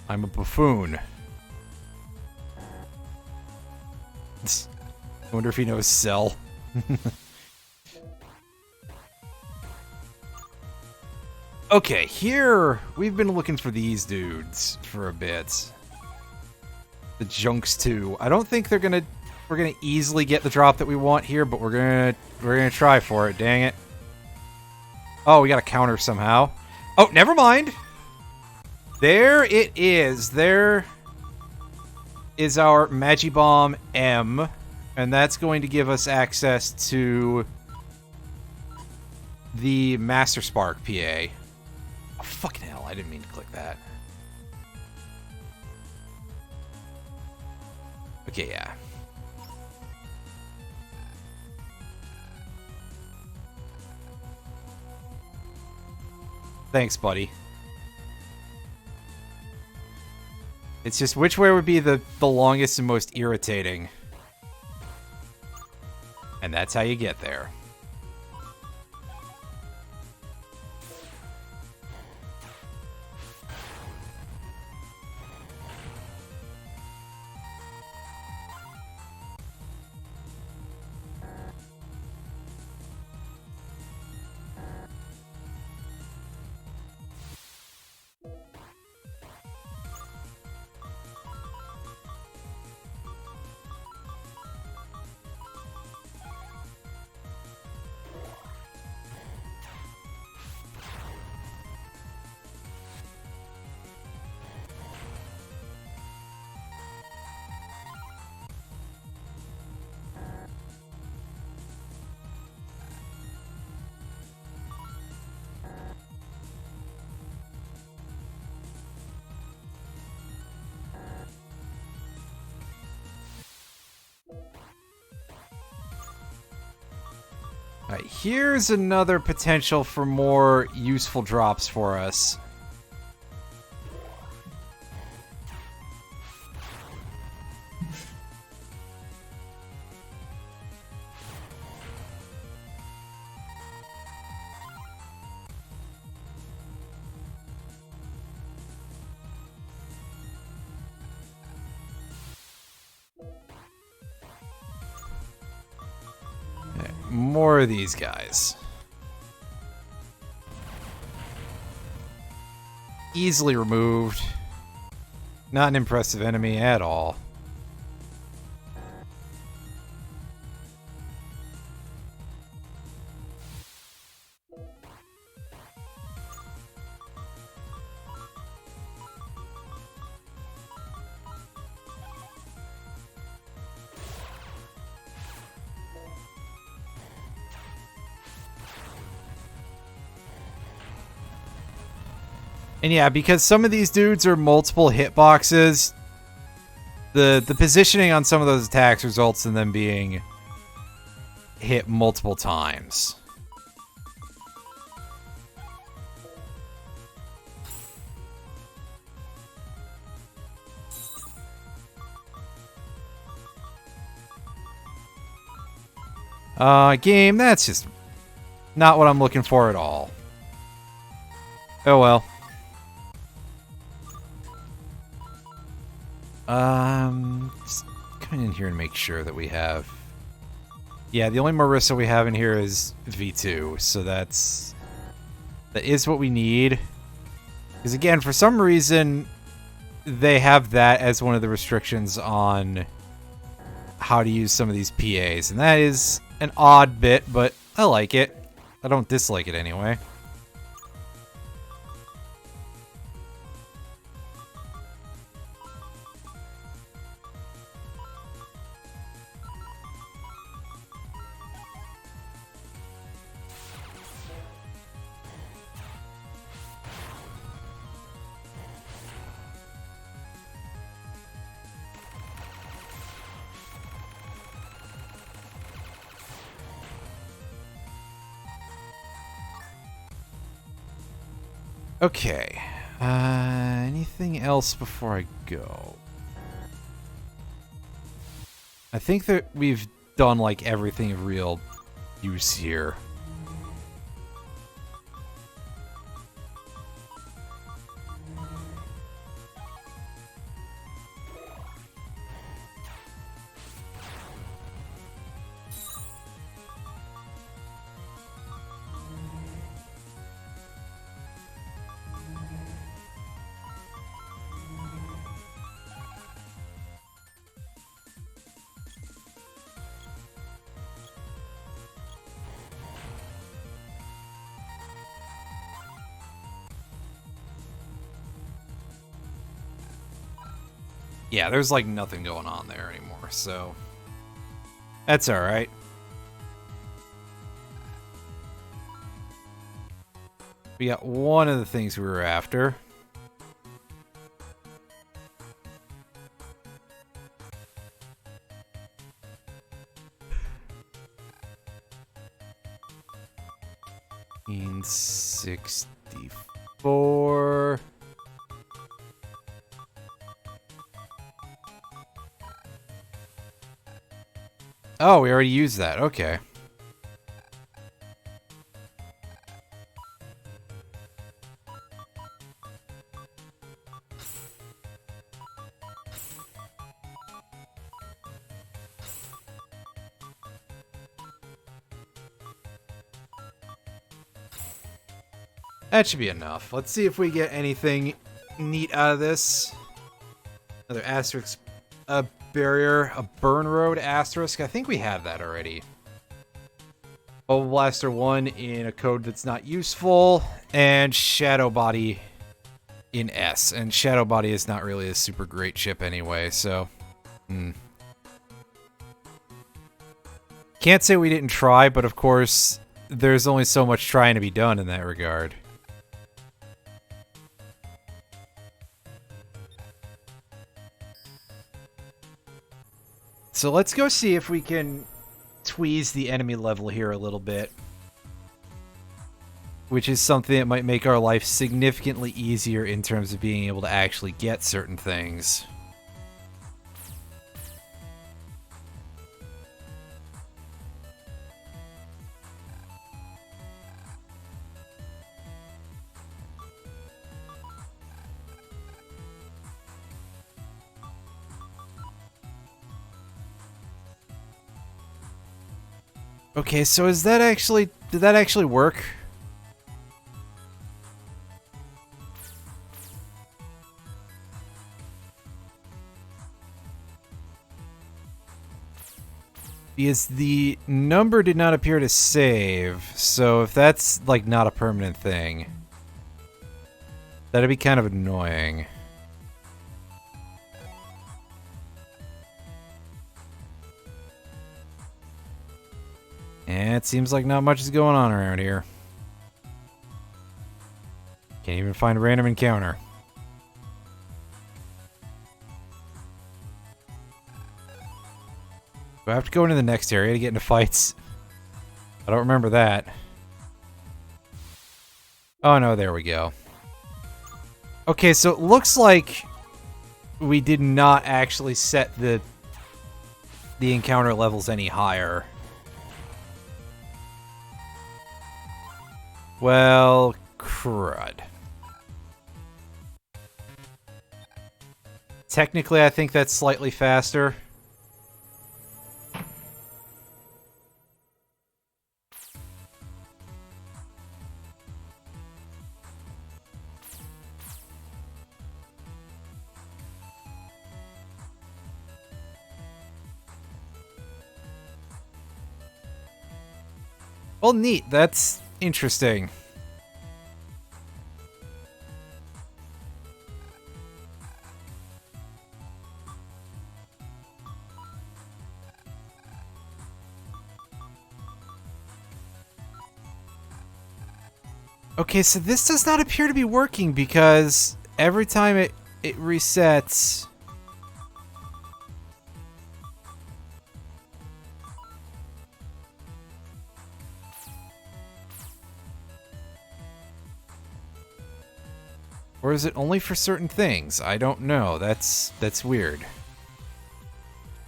I'm a buffoon. I wonder if he knows Cell. Okay, here we've been looking for these dudes for a bit. The Junks too. I don't think we're gonna easily get the drop that we want here, but we're gonna try for it. Dang it! Oh, we got to counter somehow. Oh, never mind. There it is. There is our Magibomb M, and that's going to give us access to the Master Spark PA. Oh, fucking hell! I didn't mean to click that. Okay, yeah. Thanks, buddy. It's just which way would be the longest and most irritating. And that's how you get there. Alright, here's another potential for more useful drops for us. More of these guys. Easily removed. Not an impressive enemy at all. And yeah, because some of these dudes are multiple hitboxes, the positioning on some of those attacks results in them being hit multiple times. Game, that's just not what I'm looking for at all. Oh well. Just come in here and make sure that we have... Yeah, the only Marissa we have in here is V2, so that is what we need. Because again, for some reason, they have that as one of the restrictions on how to use some of these PAs, and that is an odd bit, but I like it. I don't dislike it anyway. Okay. Anything else before I go? I think that we've done, like, everything of real use here. Yeah, there's like nothing going on there anymore, so that's all right. We got one of the things we were after. In 64. Oh, we already used that. Okay. That should be enough. Let's see if we get anything neat out of this. Another asterisk barrier, a burn road asterisk. I think we have that already. Bubble Blaster 1 in a code that's not useful, and Shadow Body in S. And Shadow Body is not really a super great chip anyway, so... Can't say we didn't try, but of course, there's only so much trying to be done in that regard. So let's go see if we can tweeze the enemy level here a little bit. Which is something that might make our life significantly easier in terms of being able to actually get certain things. Okay, so is that actually... Did that actually work? Because the number did not appear to save, so if that's, like, not a permanent thing, that'd be kind of annoying. And it seems like not much is going on around here. Can't even find a random encounter. Do I have to go into the next area to get into fights? I don't remember that. Oh no, there we go. Okay, so it looks like we did not actually set the encounter levels any higher. Well, crud. Technically, I think that's slightly faster. Well, neat. That's interesting. Okay, so this does not appear to be working because every time it resets... Or is it only for certain things? I don't know. That's weird.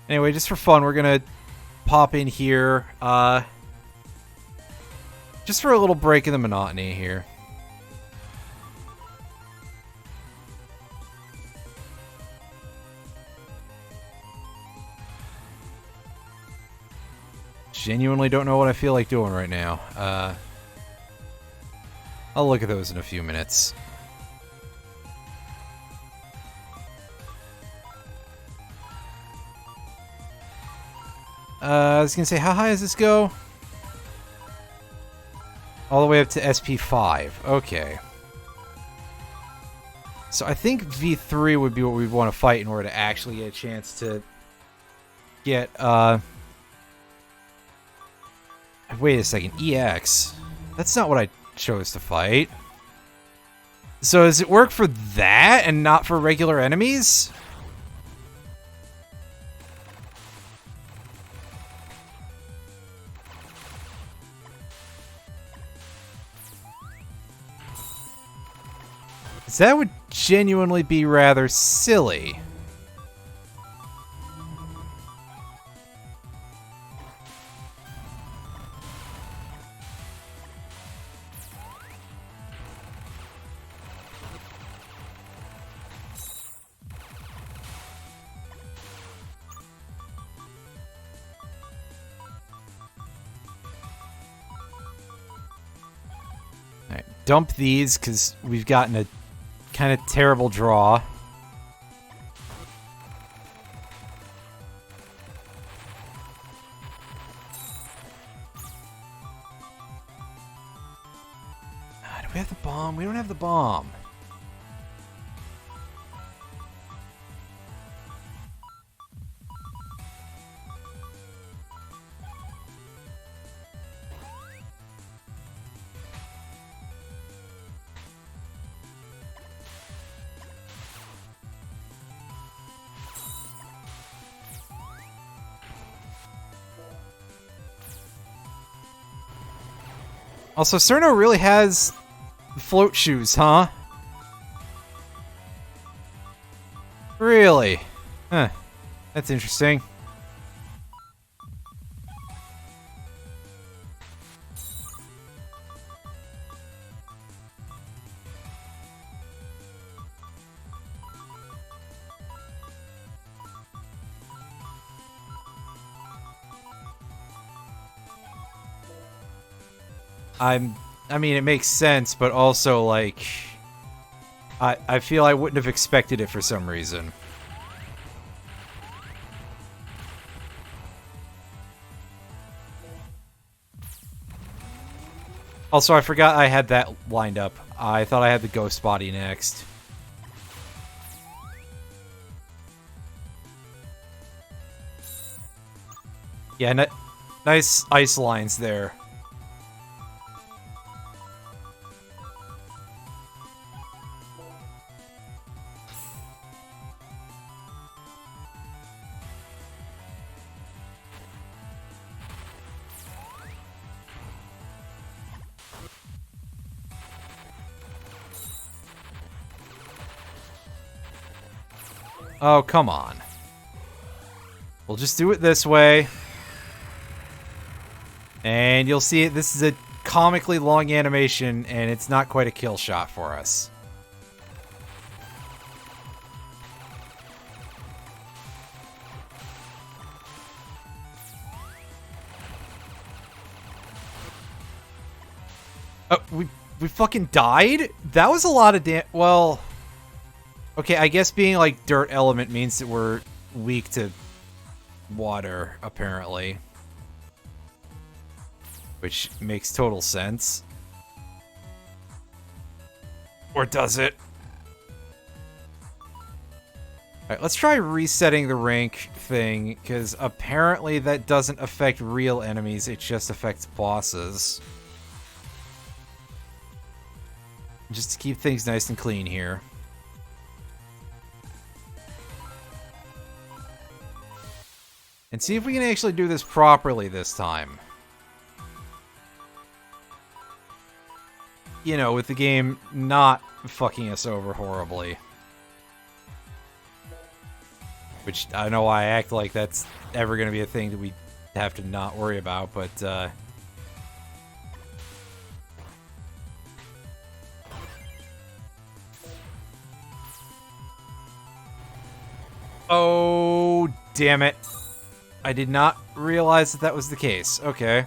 Anyway, just for fun, we're gonna pop in here. Just for a little break in the monotony here. Genuinely don't know what I feel like doing right now. I'll look at those in a few minutes. I was gonna say, how high does this go? All the way up to SP5. Okay. So I think V3 would be what we'd want to fight in order to actually get a chance to get, Wait a second, EX. That's not what I chose to fight. So does it work for that and not for regular enemies? That would genuinely be rather silly. Alright, dump these because we've gotten a kind of terrible draw. Do we have the bomb? We don't have the bomb. Also, Cerno really has float shoes, huh? Really? Huh. That's interesting. I mean, it makes sense, but also, like, I feel I wouldn't have expected it for some reason. Also, I forgot I had that lined up. I thought I had the ghost body next. Yeah, nice ice lines there. Oh, come on. We'll just do it this way. And you'll see it. This is a comically long animation, and it's not quite a kill shot for us. Oh, we fucking died? That was a lot of well... Okay, I guess being, like, dirt element means that we're weak to water, apparently. Which makes total sense. Or does it? Alright, let's try resetting the rank thing, because apparently that doesn't affect real enemies, it just affects bosses. Just to keep things nice and clean here. And see if we can actually do this properly this time. You know, with the game not fucking us over horribly. Which, I know I act like that's ever going to be a thing that we have to not worry about, but, Oh, damn it. I did not realize that that was the case. Okay.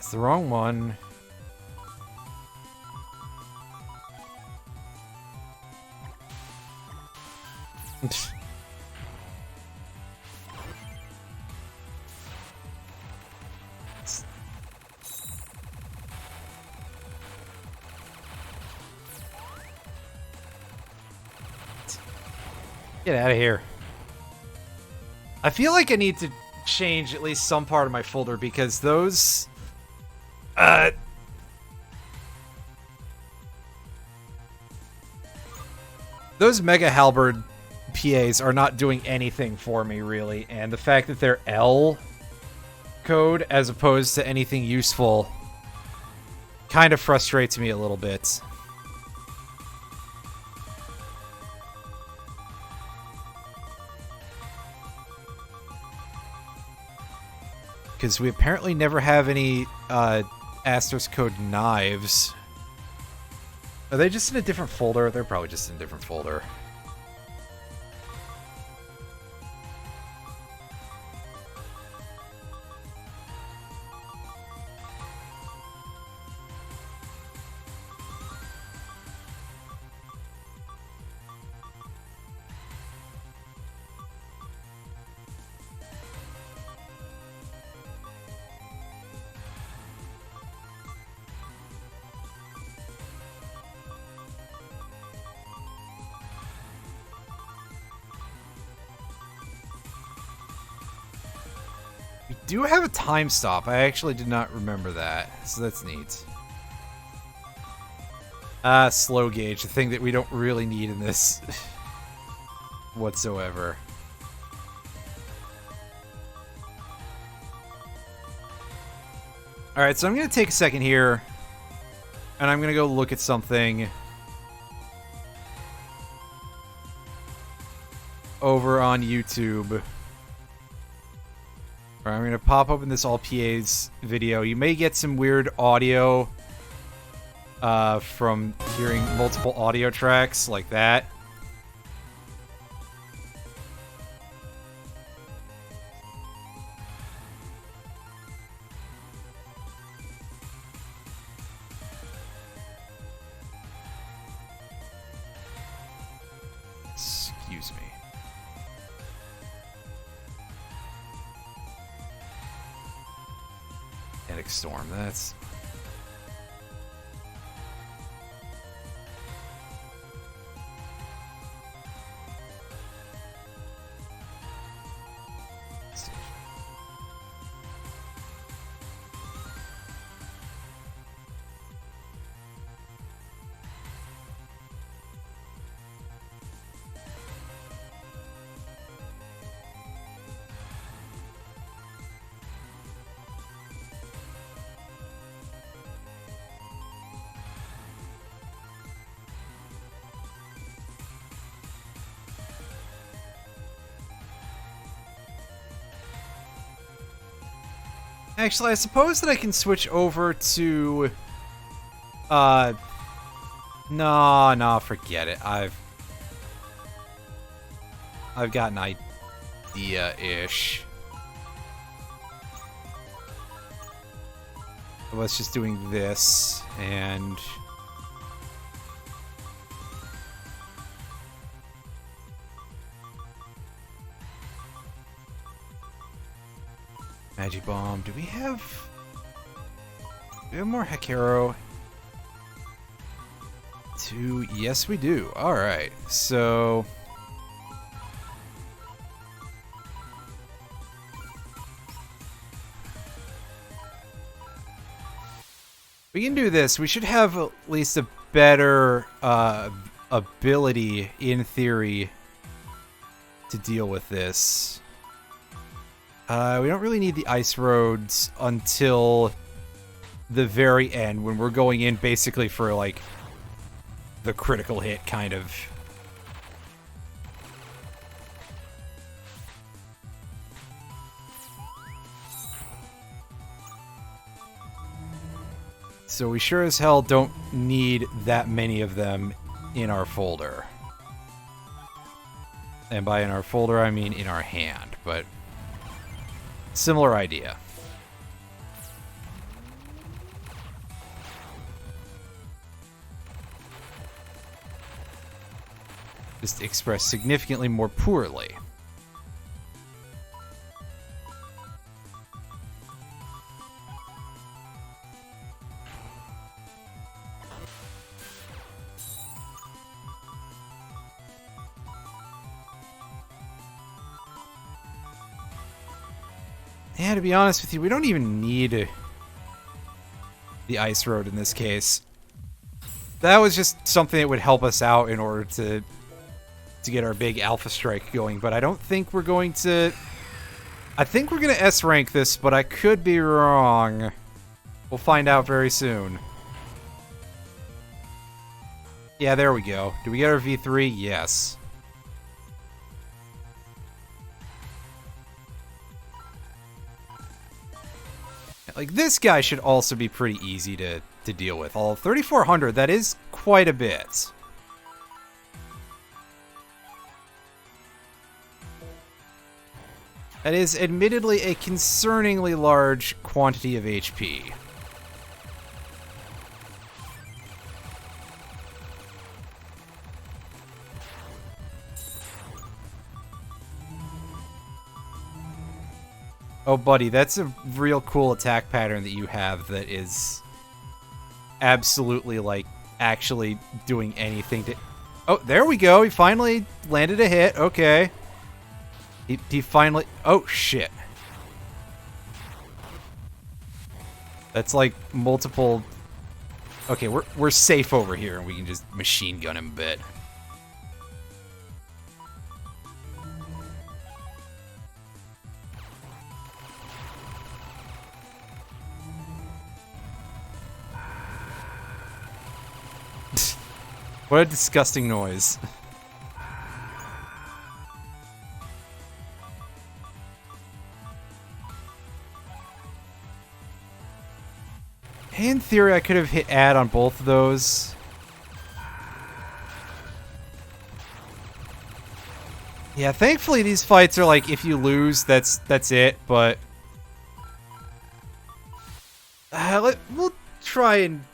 That's the wrong one. Get out of here. I feel like I need to change at least some part of my folder because those... those Mega Halberd PAs are not doing anything for me, really, and the fact that they're L code as opposed to anything useful kind of frustrates me a little bit. Because we apparently never have any asterisk code knives. Are they just in a different folder? They're probably just in a different folder. We do have a time stop. I actually did not remember that, so that's neat. Slow gauge, the thing that we don't really need in this whatsoever. Alright, so I'm going to take a second here, and I'm going to go look at something over on YouTube. I'm going to pop open this All PAs video. You may get some weird audio from hearing multiple audio tracks like that. Excuse me. Kinetic Storm, that's... Actually, I suppose that I can switch over to... No, forget it. I've got an idea-ish. I was just doing this, and... Magic Bomb. Do we have more Heck Arrow? 2. Yes, we do. Alright, so... we can do this. We should have at least a better ability, in theory, to deal with this. We don't really need the ice roads until the very end, when we're going in basically for, like, the critical hit, kind of. So we sure as hell don't need that many of them in our folder. And by in our folder, I mean in our hand, but... similar idea. Just expressed significantly more poorly. Yeah, to be honest with you, we don't even need the ice road in this case. That was just something that would help us out in order to get our big alpha strike going, but I don't think we're going to... I think we're going to S rank this, but I could be wrong. We'll find out very soon. Yeah, there we go. Do we get our V3? Yes. Like, this guy should also be pretty easy to deal with. All 3,400, that is quite a bit. That is admittedly a concerningly large quantity of HP. Oh, buddy, that's a real cool attack pattern that you have that is absolutely, like, actually doing anything to... Oh, there we go. He finally landed a hit. Okay. He finally... Oh, shit. That's, like, multiple... Okay, we're safe over here, and we can just machine gun him a bit. What a disgusting noise. In theory, I could have hit add on both of those. Yeah, thankfully these fights are like, if you lose, that's it, but... we'll try and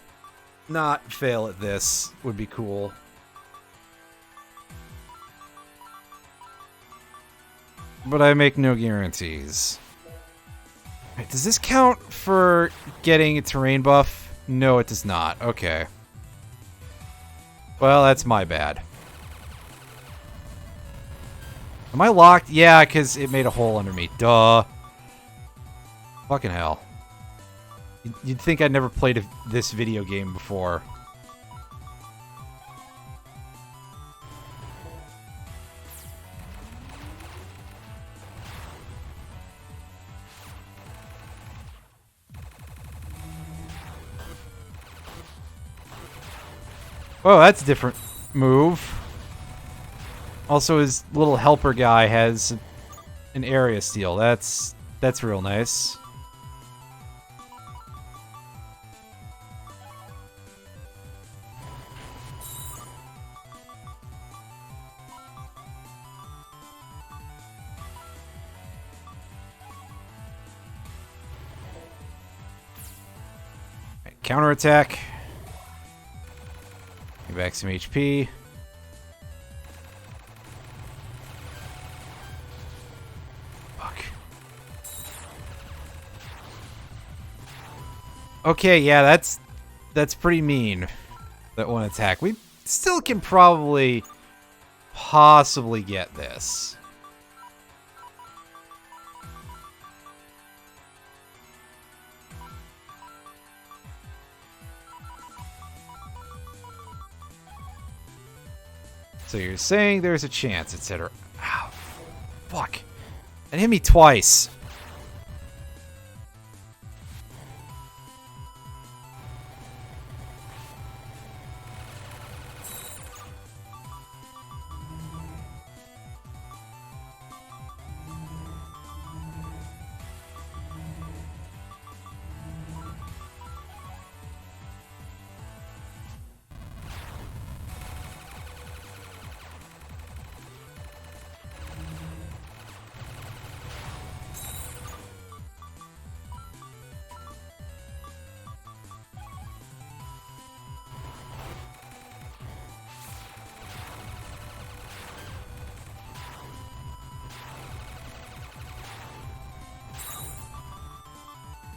not fail at this. Would be cool. But I make no guarantees. Right, does this count for getting a terrain buff? No, it does not. Okay. Well, that's my bad. Am I locked? Yeah, because it made a hole under me. Duh. Fucking hell. You'd think I'd never played this video game before. Oh, that's a different move. Also, his little helper guy has an area steal. That's real nice. Right, counterattack. Get back some HP. Okay, yeah, that's pretty mean. That one attack. We still can probably possibly get this. So you're saying there's a chance, etc. Ow. Fuck. It hit me twice.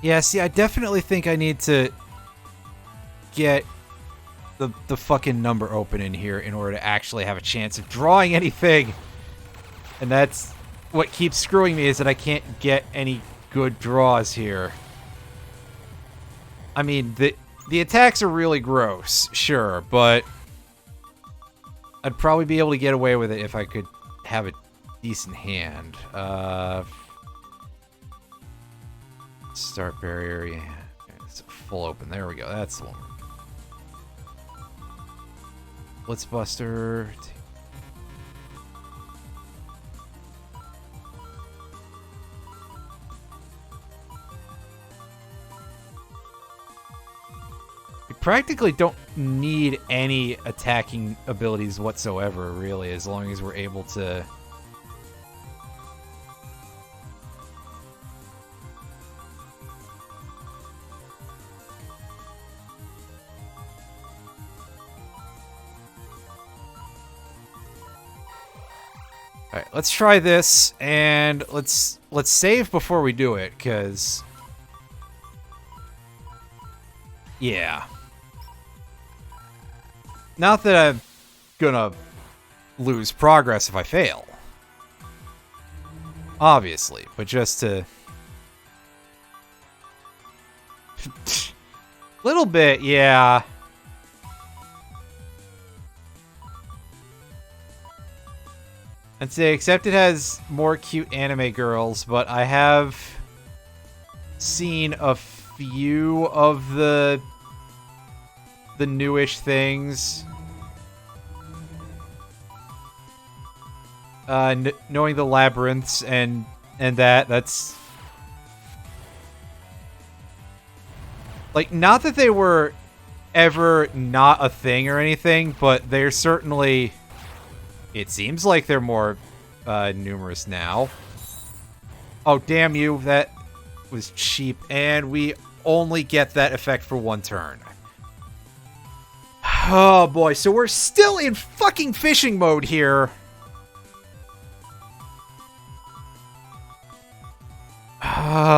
Yeah, see, I definitely think I need to get the fucking number open in here in order to actually have a chance of drawing anything. And that's what keeps screwing me, is that I can't get any good draws here. I mean, the attacks are really gross, sure, but I'd probably be able to get away with it if I could have a decent hand. Start barrier, yeah. It's full open. There we go. That's the one. Blitzbuster. You practically don't need any attacking abilities whatsoever, really, as long as we're able to... Alright, let's try this, and let's save before we do it, because... Yeah. Not that I'm gonna lose progress if I fail. Obviously, but just to... Little bit, yeah. I'd say, except it has more cute anime girls, but I have seen a few of the newish things. Knowing the labyrinths and that's... Like, not that they were ever not a thing or anything, but they're certainly... It seems like they're more numerous now. Oh, damn you. That was cheap. And we only get that effect for one turn. Oh, boy. So we're still in fucking fishing mode here. Oh,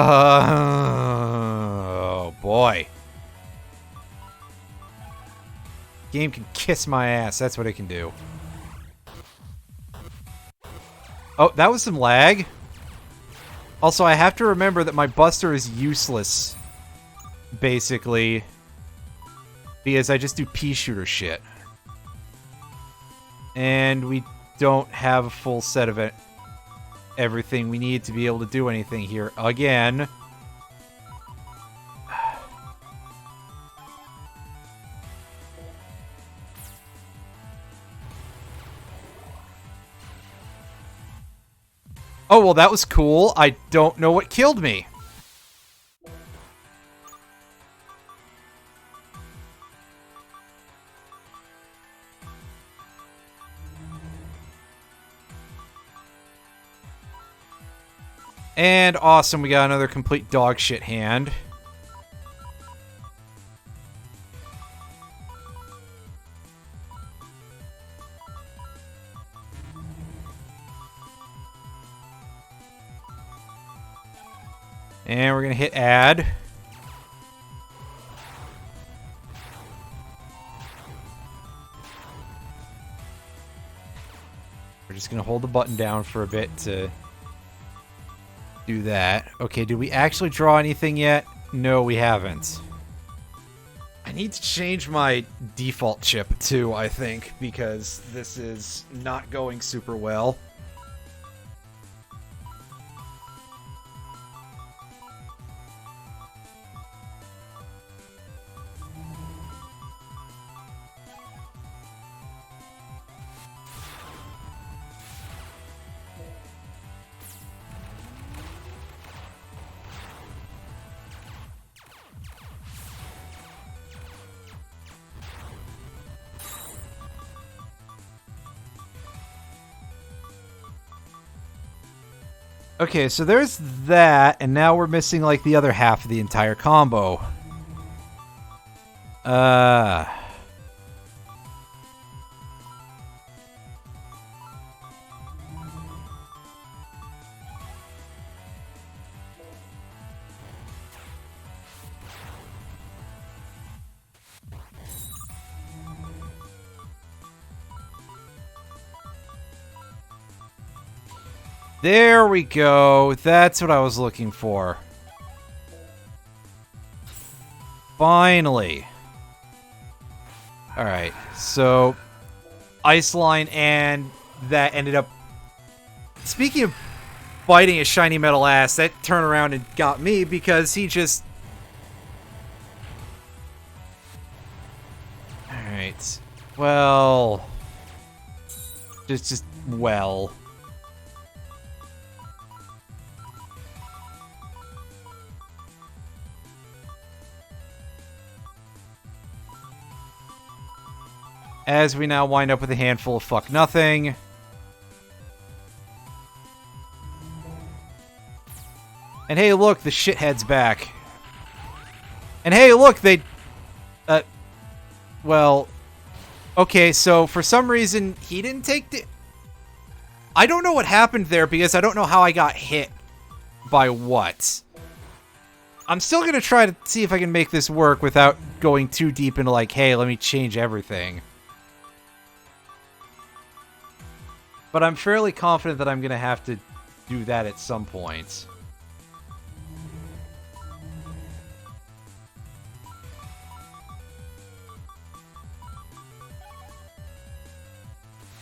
boy. Game can kiss my ass. That's what it can do. Oh, that was some lag. Also, I have to remember that my Buster is useless, basically, because I just do pea shooter shit. And we don't have a full set of everything we need to be able to do anything here again. Oh, well, that was cool. I don't know what killed me. And awesome, we got another complete dog shit hand. And we're going to hit add. We're just going to hold the button down for a bit to do that. Okay, did we actually draw anything yet? No, we haven't. I need to change my default chip too, I think, because this is not going super well. Okay, so there's that, and now we're missing, like, the other half of the entire combo. There we go. That's what I was looking for. Finally. Alright, so Ice Line, and that ended up... Speaking of biting a shiny metal ass, that turned around and got me because he just... Alright. Well... Well... As we now wind up with a handful of fuck nothing. And hey, look, the shithead's back. And hey, look, they... well... Okay, so for some reason, he didn't take the... I don't know what happened there because I don't know how I got hit by what. I'm still gonna try to see if I can make this work without going too deep into like, hey, let me change everything. But I'm fairly confident that I'm going to have to do that at some point.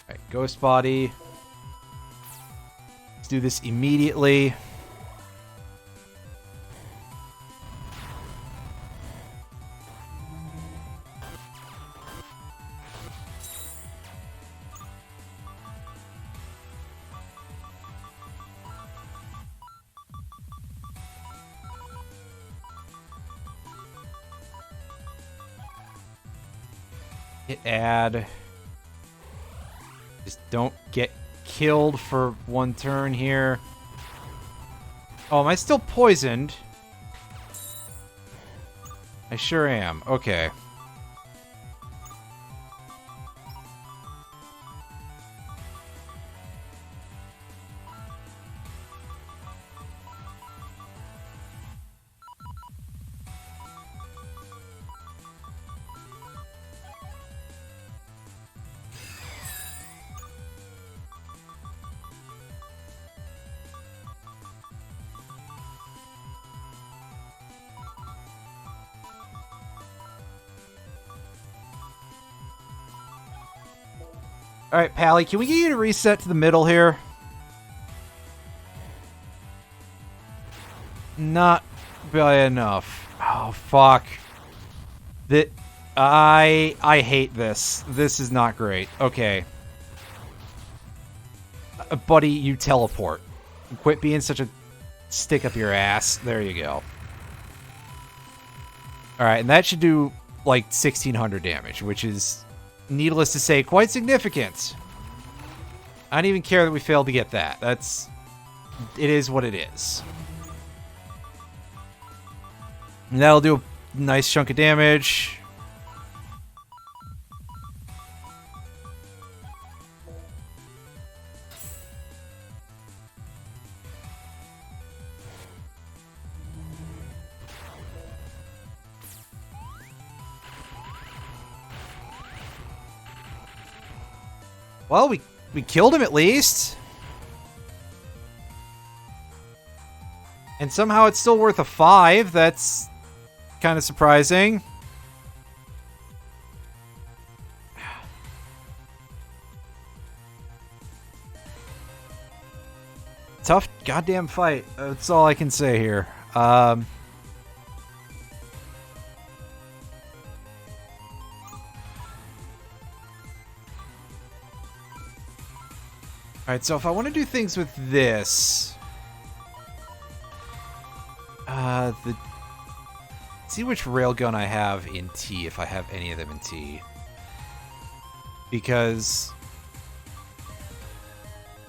Alright, Ghost Body. Let's do this immediately. Hit add. Just don't get killed for one turn here. Oh, am I still poisoned? I sure am. Okay. Alright, Pally, can we get you to reset to the middle here? Not by enough. Oh, fuck. I hate this. This is not great. Okay. Buddy, you teleport. Quit being such a stick up your ass. There you go. Alright, and that should do, like, 1,600 damage, which is, needless to say, quite significant. I don't even care that we failed to get that. It is what it is. And that'll do a nice chunk of damage. Well, we killed him at least. And somehow it's still worth a 5. That's kind of surprising. Tough goddamn fight. That's all I can say here. Alright, so if I want to do things with this... see which railgun I have in T, if I have any of them in T. Because...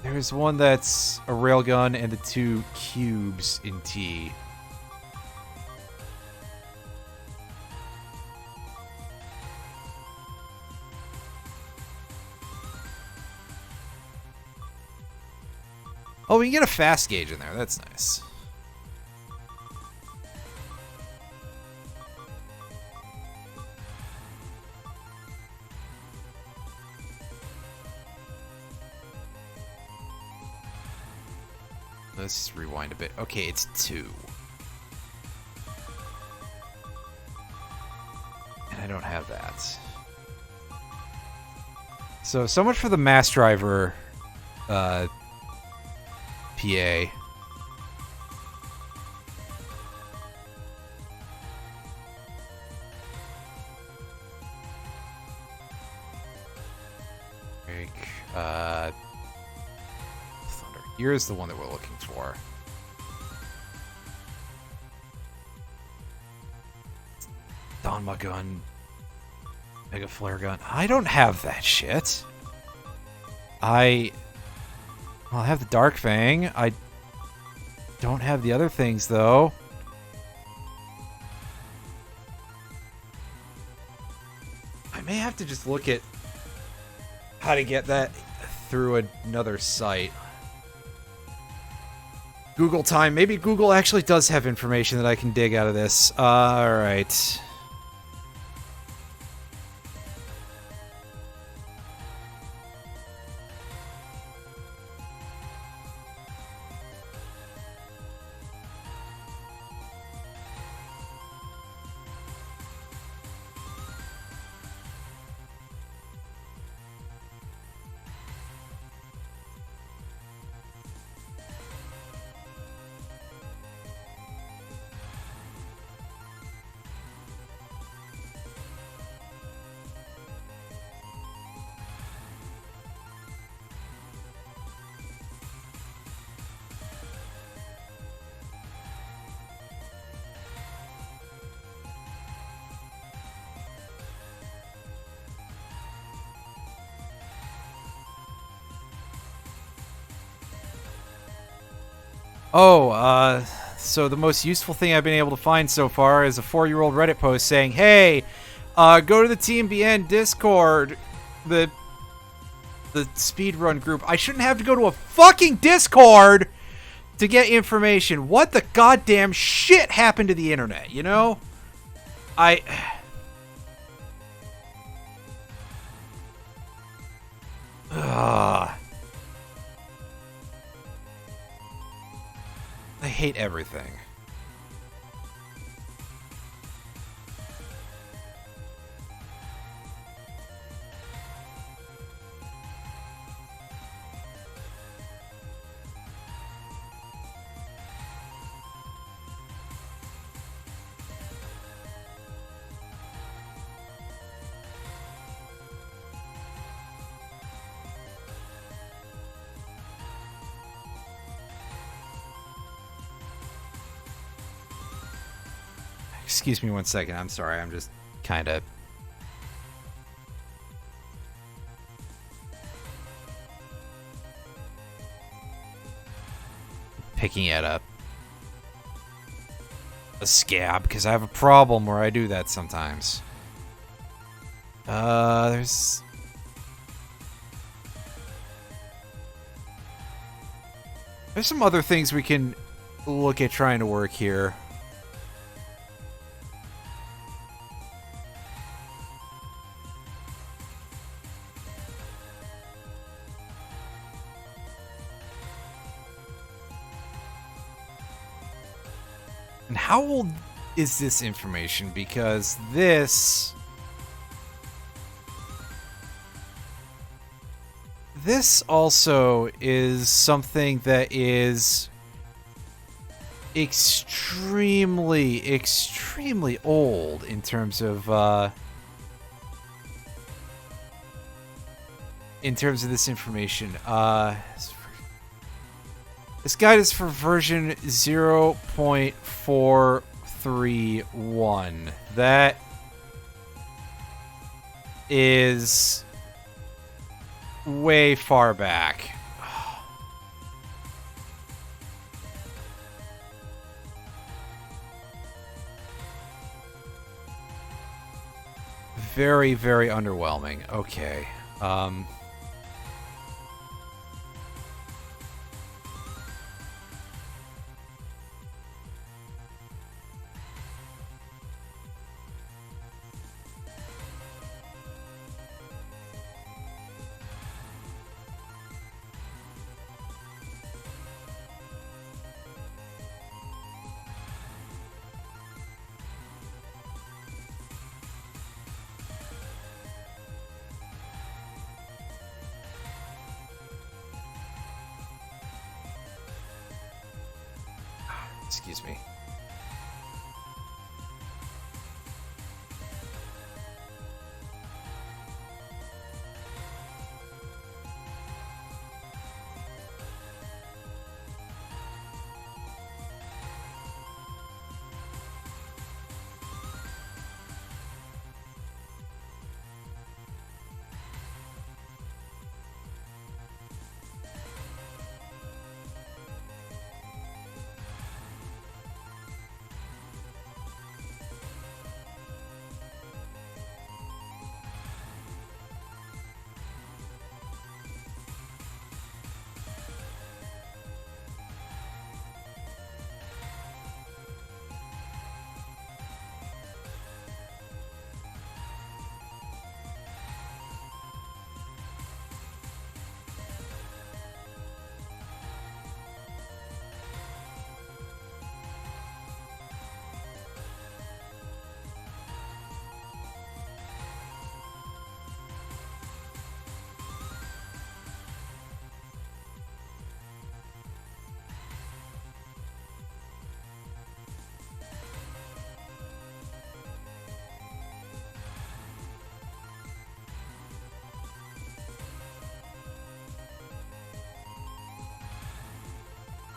there's one that's a railgun and the 2 cubes in T. Oh, we can get a fast gauge in there. That's nice. Let's just rewind a bit. Okay, it's 2. And I don't have that. So much for the mass driver PA. Thunder. Here's the one that we're looking for. Donma gun. Mega flare gun. I don't have that shit. I'll have the Dark Fang. I don't have the other things, though. I may have to just look at how to get that through another site. Google time. Maybe Google actually does have information that I can dig out of this. Alright. So the most useful thing I've been able to find so far is a 4-year-old Reddit post saying, hey, go to the TMBN Discord, the speedrun group. I shouldn't have to go to a fucking Discord to get information. What the goddamn shit happened to the internet, you know? I hate everything. Excuse me 1 second. I'm sorry. I'm just kind of... picking it up. A scab, because I have a problem where I do that sometimes. There's some other things we can look at trying to work here. And how old is this information? Because this also is something that is extremely, extremely old in terms of this information. This guide is for version 0.431. That is way far back. Very, very underwhelming. Okay. Excuse me.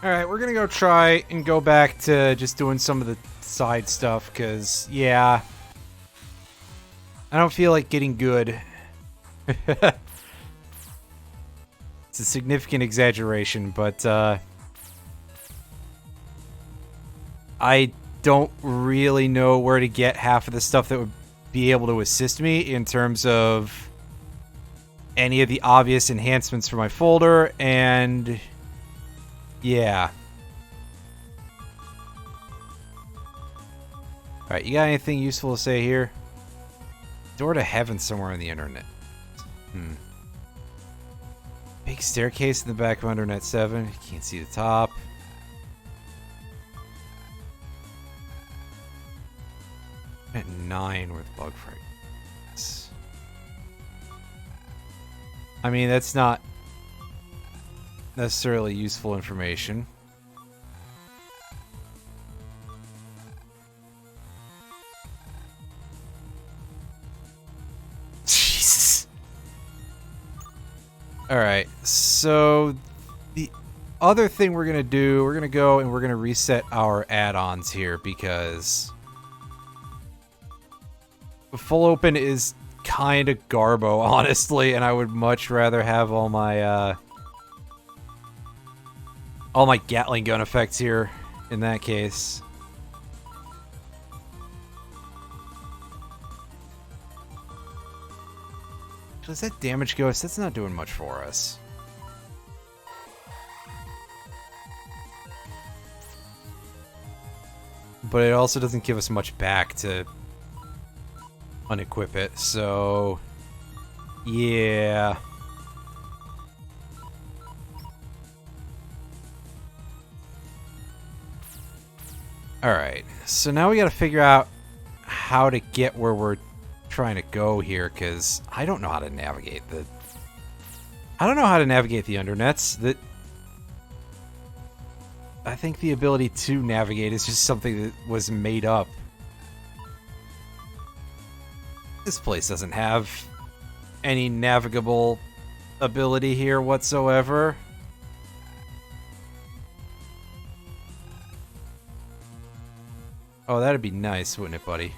Alright, we're gonna go try and go back to just doing some of the side stuff, because, yeah, I don't feel like getting good. It's a significant exaggeration, but, I don't really know where to get half of the stuff that would be able to assist me in terms of any of the obvious enhancements for my folder, and yeah. Alright, you got anything useful to say here? Door to heaven somewhere on the internet. Big staircase in the back of Undernet 7. You can't see the top. At 9 with bug fragments. I mean, that's not necessarily useful information. Jesus. Alright, so the other thing we're going to do, we're going to go and we're going to reset our add-ons here because full open is kind of garbo, honestly, and I would much rather have all my Gatling gun effects here in that case. Does that damage ghost? That's not doing much for us. But it also doesn't give us much back to unequip it, so yeah. Alright, so now we gotta figure out how to get where we're trying to go here, because I don't know how to navigate the undernets. I think the ability to navigate is just something that was made up. This place doesn't have any navigable ability here whatsoever. Oh, that'd be nice, wouldn't it, buddy?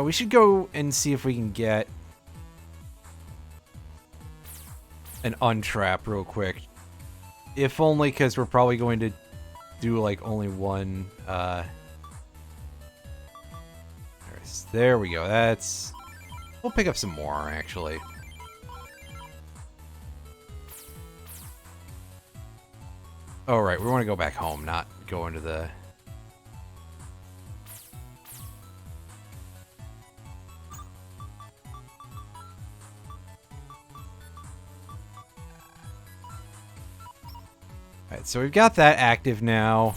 We should go and see if we can get an untrap real quick. If only because we're probably going to do, like, only one, there we go. That's... We'll pick up some more, actually. Oh, right. We want to go back home, not go into the... Alright, so we've got that active now.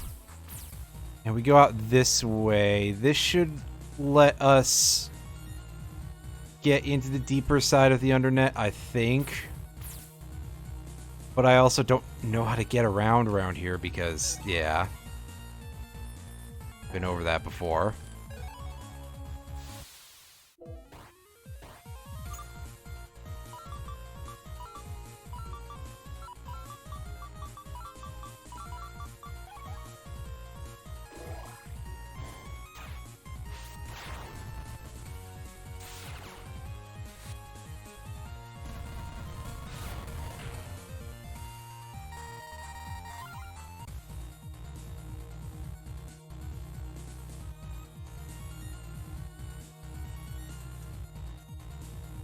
And we go out this way. This should let us get into the deeper side of the undernet, I think. But I also don't know how to get around here because, yeah. Been over that before.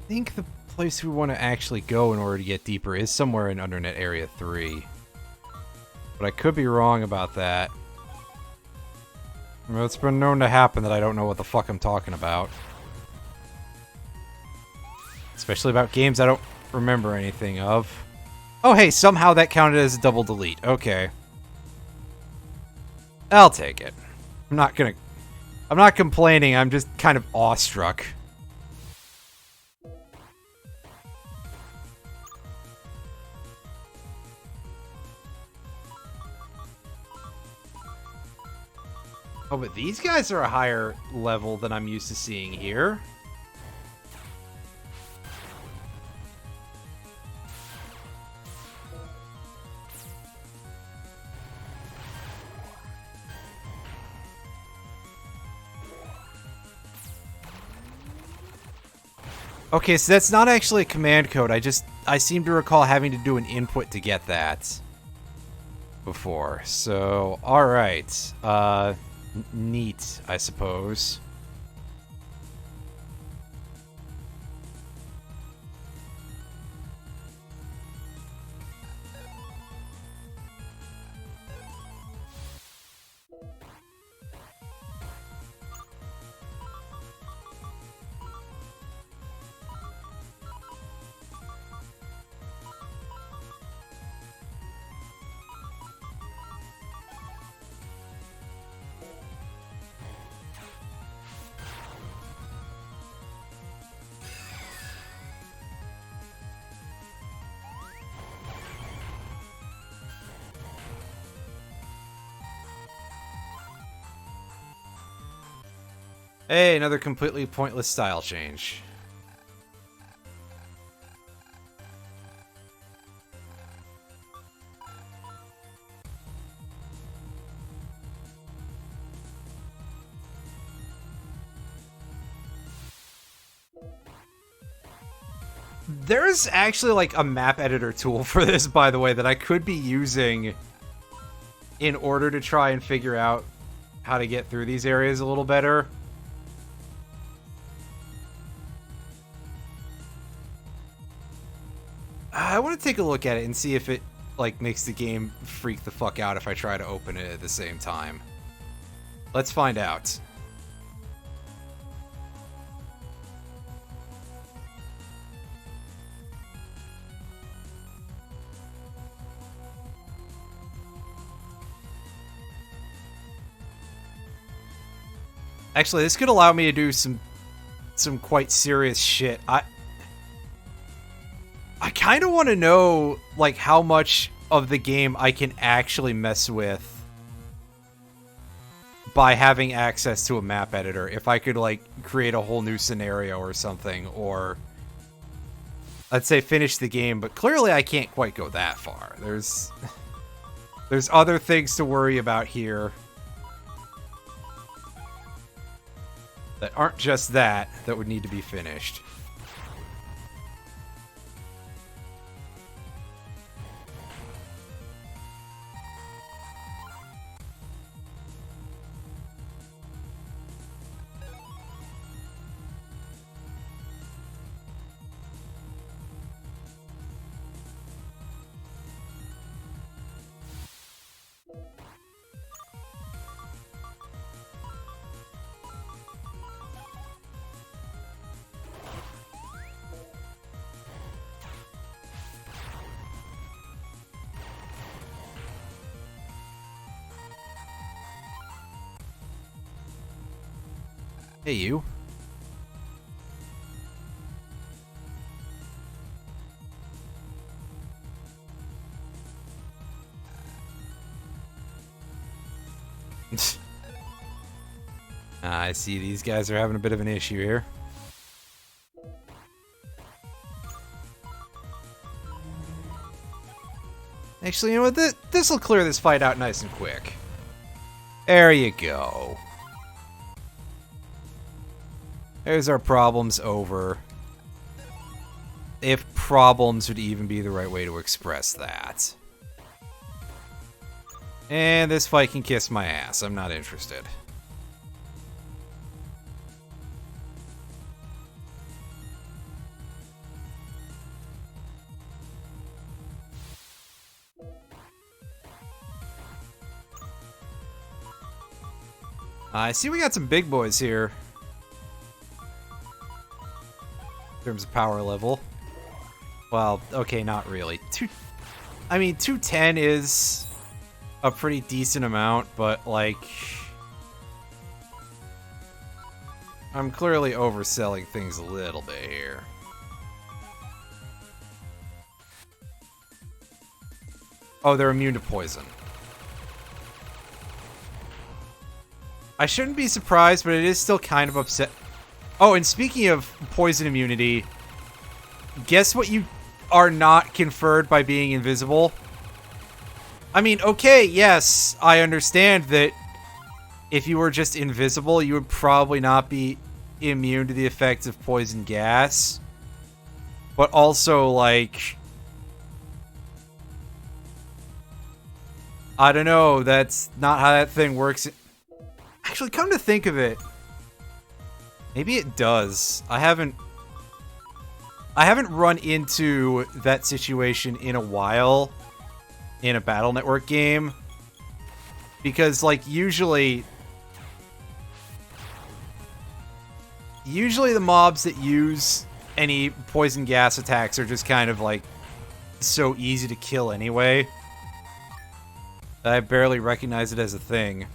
I think the place we want to actually go in order to get deeper is somewhere in Undernet Area 3. But I could be wrong about that. Well, it's been known to happen that I don't know what the fuck I'm talking about. Especially about games I don't remember anything of. Oh hey, somehow that counted as a double delete. Okay. I'll take it. I'm not complaining, I'm just kind of awestruck. Oh, but these guys are a higher level than I'm used to seeing here. Okay, so that's not actually a command code. I seem to recall having to do an input to get that. before. So, alright. Neat, I suppose. Hey, another completely pointless style change. There's actually like a map editor tool for this, by the way, that I could be using in order to try and figure out how to get through these areas a little better. I want to take a look at it and see if it like makes the game freak the fuck out if I try to open it at the same time. Let's find out. Actually, this could allow me to do some quite serious shit. I kind of want to know like how much of the game I can actually mess with by having access to a map editor. If I could like create a whole new scenario or something, or let's say finish the game, but clearly I can't quite go that far. There's other things to worry about here that aren't just that would need to be finished. Hey, you. I see these guys are having a bit of an issue here. Actually, you know what? This will clear this fight out nice and quick. There you go. There's our problems over. If problems would even be the right way to express that. And this fight can kiss my ass. I'm not interested. I see we got some big boys here. In terms of power level. Well, okay, not really. 210 is a pretty decent amount, but, like... I'm clearly overselling things a little bit here. Oh, they're immune to poison. I shouldn't be surprised, but it is still kind of upset. Oh, and speaking of poison immunity, guess what you are not conferred by being invisible? I mean, okay, yes, I understand that if you were just invisible, you would probably not be immune to the effects of poison gas. But also, like... I don't know. That's not how that thing works. Actually, come to think of it, maybe it does. I haven't run into that situation in a while in a Battle Network game. Because, like, usually the mobs that use any poison gas attacks are just kind of, like, so easy to kill anyway that I barely recognize it as a thing.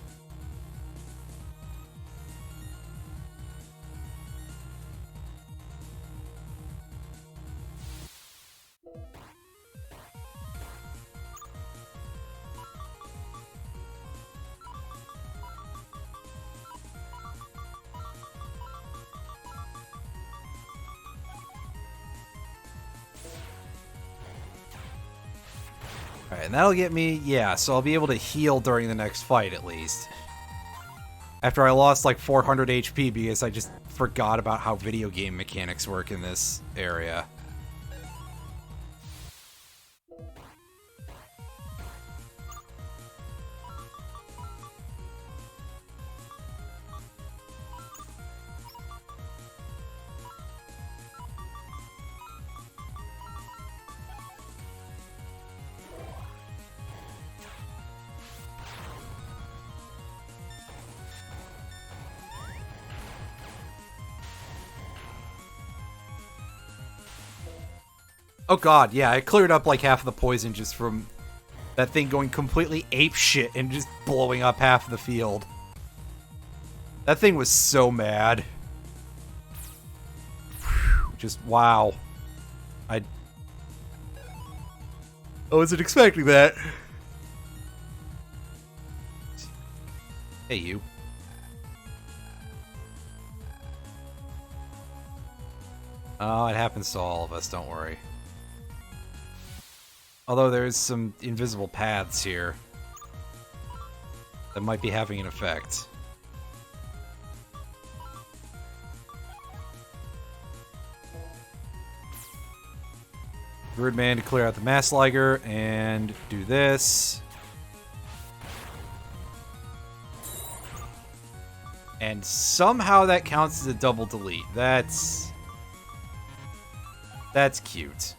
Alright, and that'll get me, yeah, so I'll be able to heal during the next fight, at least. After I lost, like, 400 HP because I just forgot about how video game mechanics work in this area. Oh god, yeah, I cleared up like half of the poison just from that thing going completely apeshit and just blowing up half of the field. That thing was so mad. Just, wow. I wasn't expecting that. Hey, you. Oh, it happens to all of us, don't worry. Although there's some invisible paths here that might be having an effect. Gridman to clear out the Mass Liger and do this. And somehow that counts as a double delete. That's cute.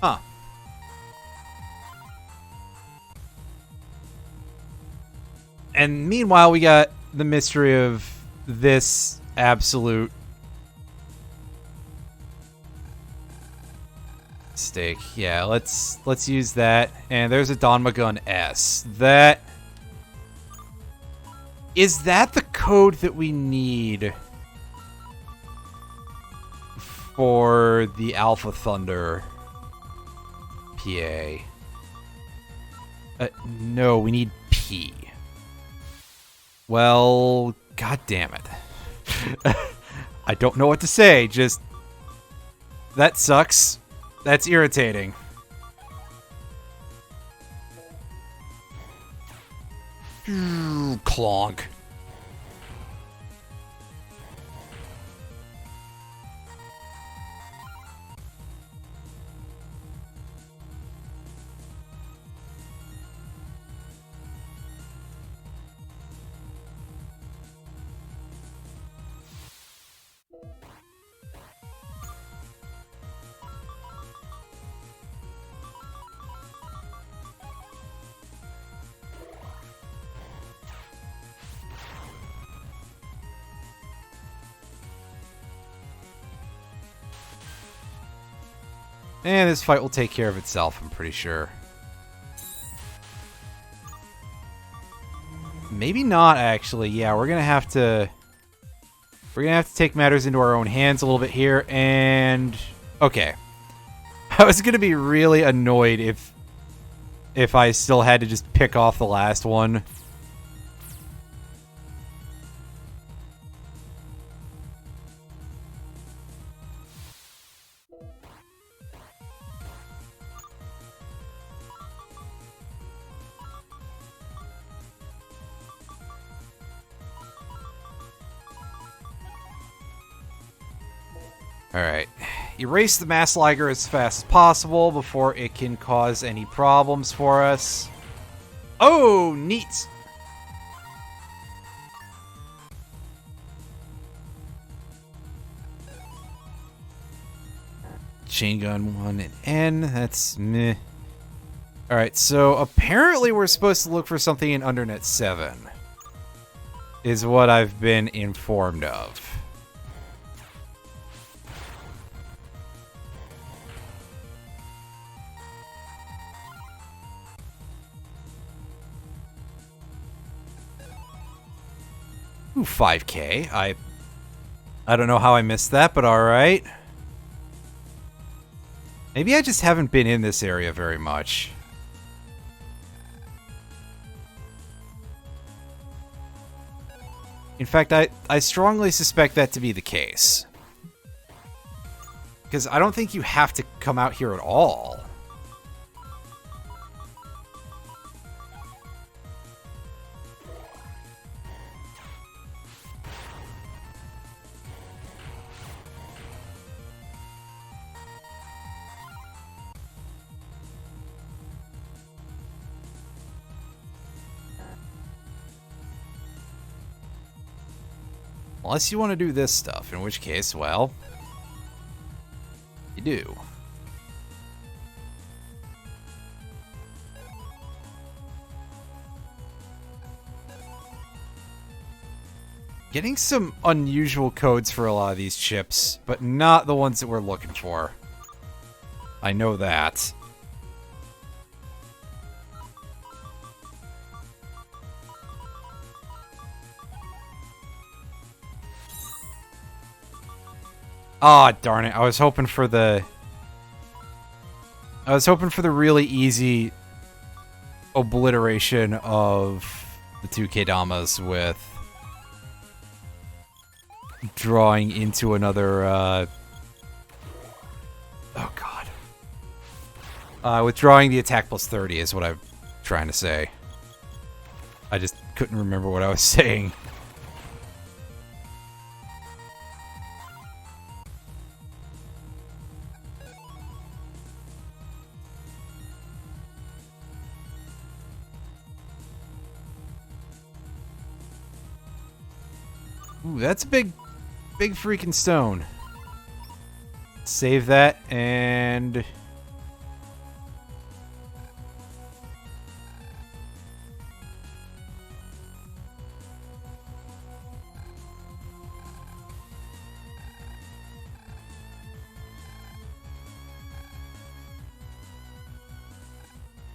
Huh. And meanwhile, we got the mystery of this absolute stake. Yeah, let's use that. And there's a Donmagun S. Is that the code that we need for the Alpha Thunder PA? No, we need P. Well, god damn it. I don't know what to say, just that sucks. That's irritating. Clonk. And this fight will take care of itself, I'm pretty sure. Maybe not, actually. Yeah, we're gonna have to take matters into our own hands a little bit here, and okay. I was gonna be really annoyed if I still had to just pick off the last one. Alright. erase the mass liger as fast as possible before it can cause any problems for us. Oh, neat! Chain gun 1 and N, that's meh. Alright, so apparently we're supposed to look for something in Undernet 7. Is what I've been informed of. Ooh, 5K. I don't know how I missed that, but alright. Maybe I just haven't been in this area very much. In fact, I strongly suspect that to be the case. Because I don't think you have to come out here at all. Unless you want to do this stuff, in which case, well, you do. Getting some unusual codes for a lot of these chips, but not the ones that we're looking for. I know that. Ah, oh, darn it. I was hoping for the really easy obliteration of the 2K Damas with drawing into another oh god. Withdrawing the attack plus 30 is what I'm trying to say. I just couldn't remember what I was saying. Ooh, that's a big freaking stone. Save that and...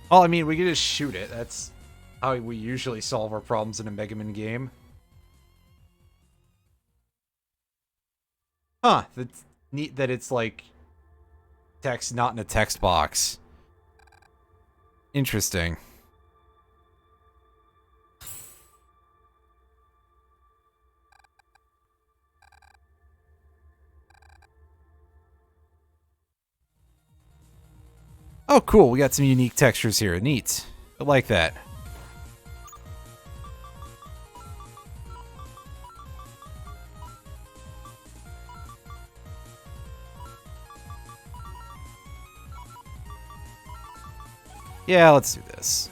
Well, I mean, we can just shoot it. That's how we usually solve our problems in a Mega Man game. Huh, that's neat that it's like text not in a text box. Interesting. Oh, cool. We got some unique textures here. Neat. I like that. Yeah, let's do this.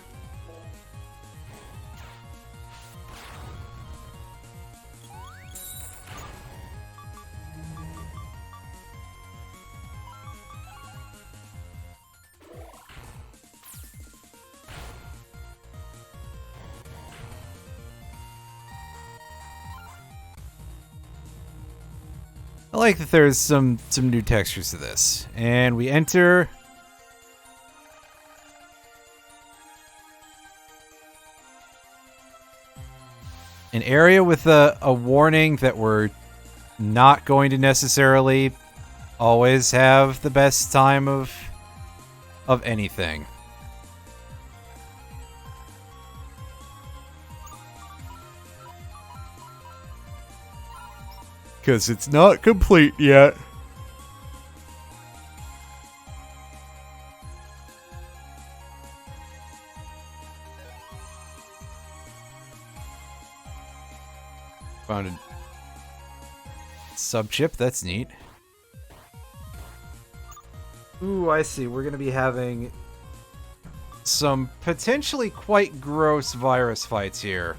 I like that there's some new textures to this. And we enter... an area with a warning that we're not going to necessarily always have the best time of anything. Because it's not complete yet. Found a sub chip, that's neat. Ooh, I see. We're going to be having some potentially quite gross virus fights here.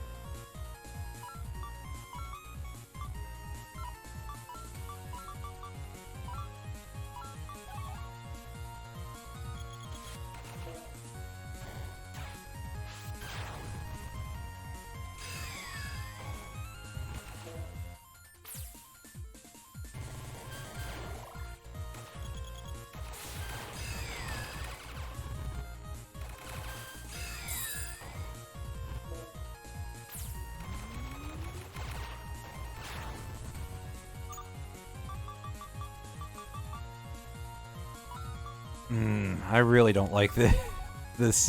I really don't like this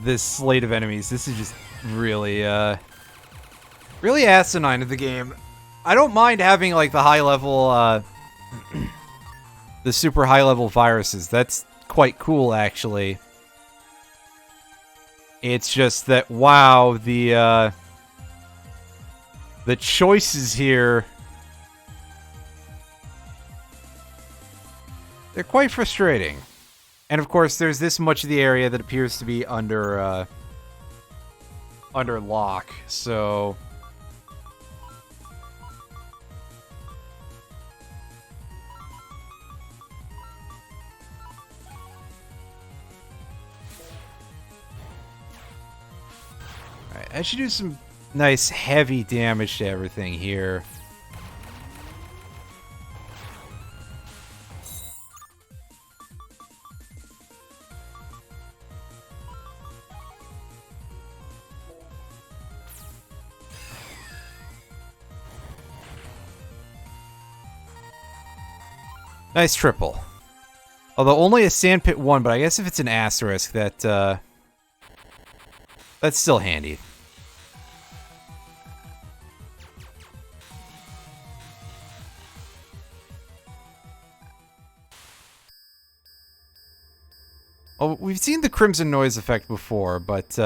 this slate of enemies. This is just really really asinine of the game. I don't mind having like the high level the super high level viruses. That's quite cool actually. It's just that wow, the choices here, they're quite frustrating. And of course, there's this much of the area that appears to be under lock, so alright, I should do some nice heavy damage to everything here. Nice triple. Although only a sandpit 1, but I guess if it's an asterisk, that's still handy. Oh, we've seen the Crimson Noise effect before, but,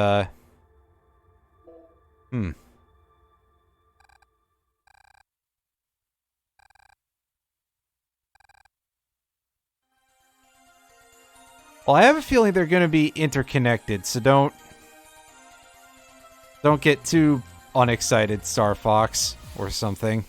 Well, I have a feeling they're going to be interconnected, so don't get too unexcited, Star Fox, or something.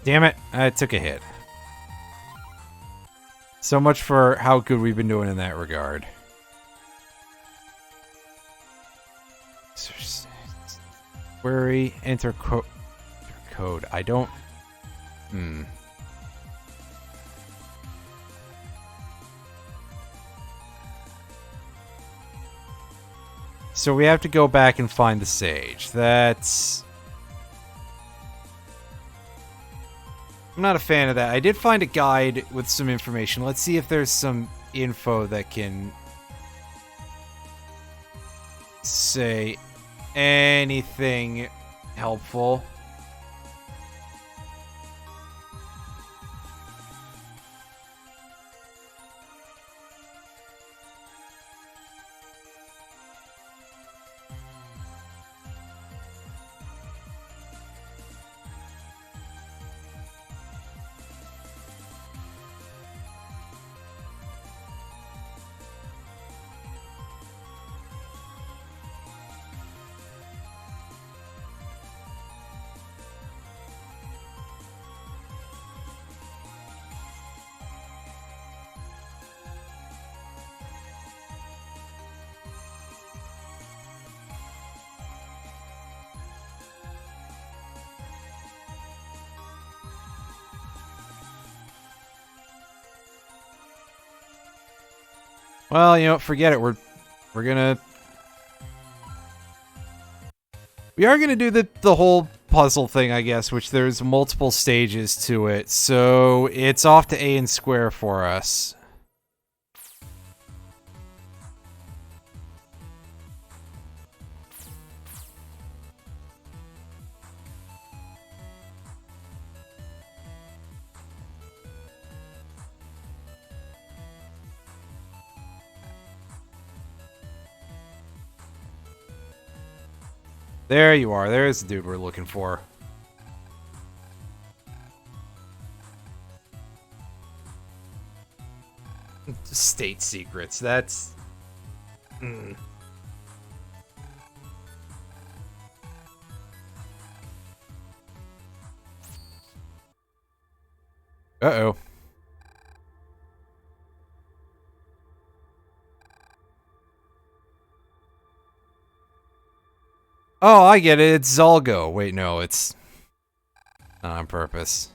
Damn it, I took a hit. So much for how good we've been doing in that regard. Query, enter code. I don't... So we have to go back and find the sage. That's... I'm not a fan of that. I did find a guide with some information. Let's see if there's some info that can say anything helpful. Well, you know, forget it. We are gonna do the whole puzzle thing, I guess, which there's multiple stages to it. So it's off to A and square for us. There you are. There's the dude we're looking for. State secrets. That's... Uh-oh. Oh, I get it. It's Zalgo. Wait, no, it's not on purpose.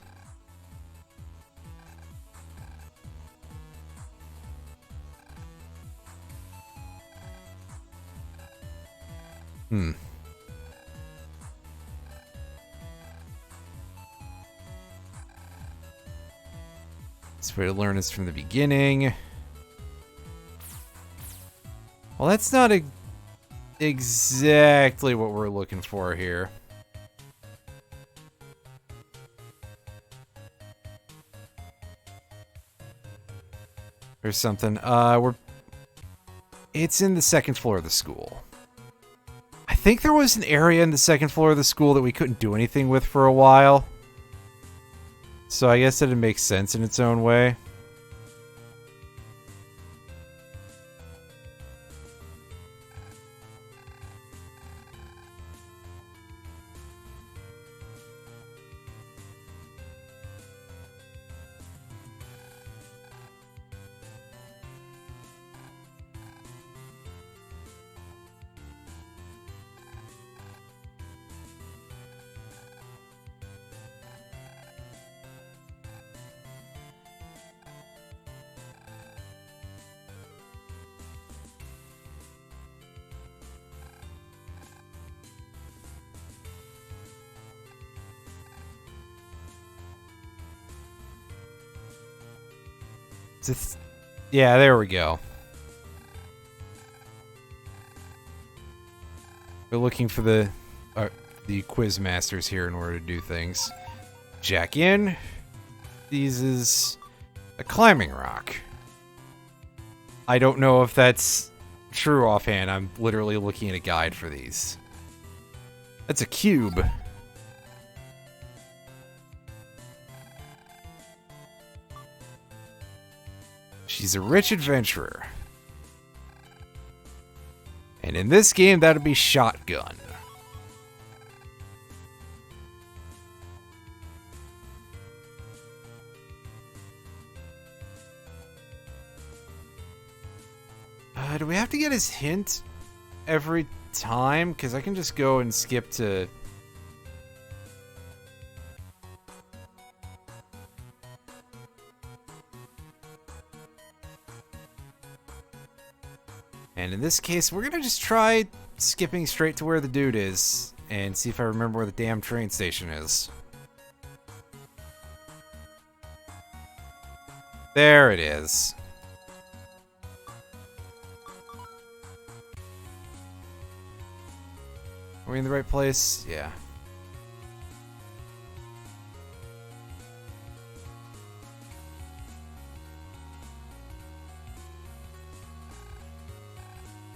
This way to learn is from the beginning. Well, that's not exactly what we're looking for here. There's something. It's in the second floor of the school. I think there was an area in the second floor of the school that we couldn't do anything with for a while. So I guess that it makes sense in its own way. Yeah, there we go. We're looking for the quiz masters here in order to do things. Jack in. These is a climbing rock. I don't know if that's true offhand. I'm literally looking at a guide for these. That's a cube. She's a rich adventurer. And in this game, that'd be shotgun. Do we have to get his hint every time? Because I can just go and skip to... And in this case, we're gonna just try skipping straight to where the dude is and see if I remember where the damn train station is. There it is. Are we in the right place? Yeah.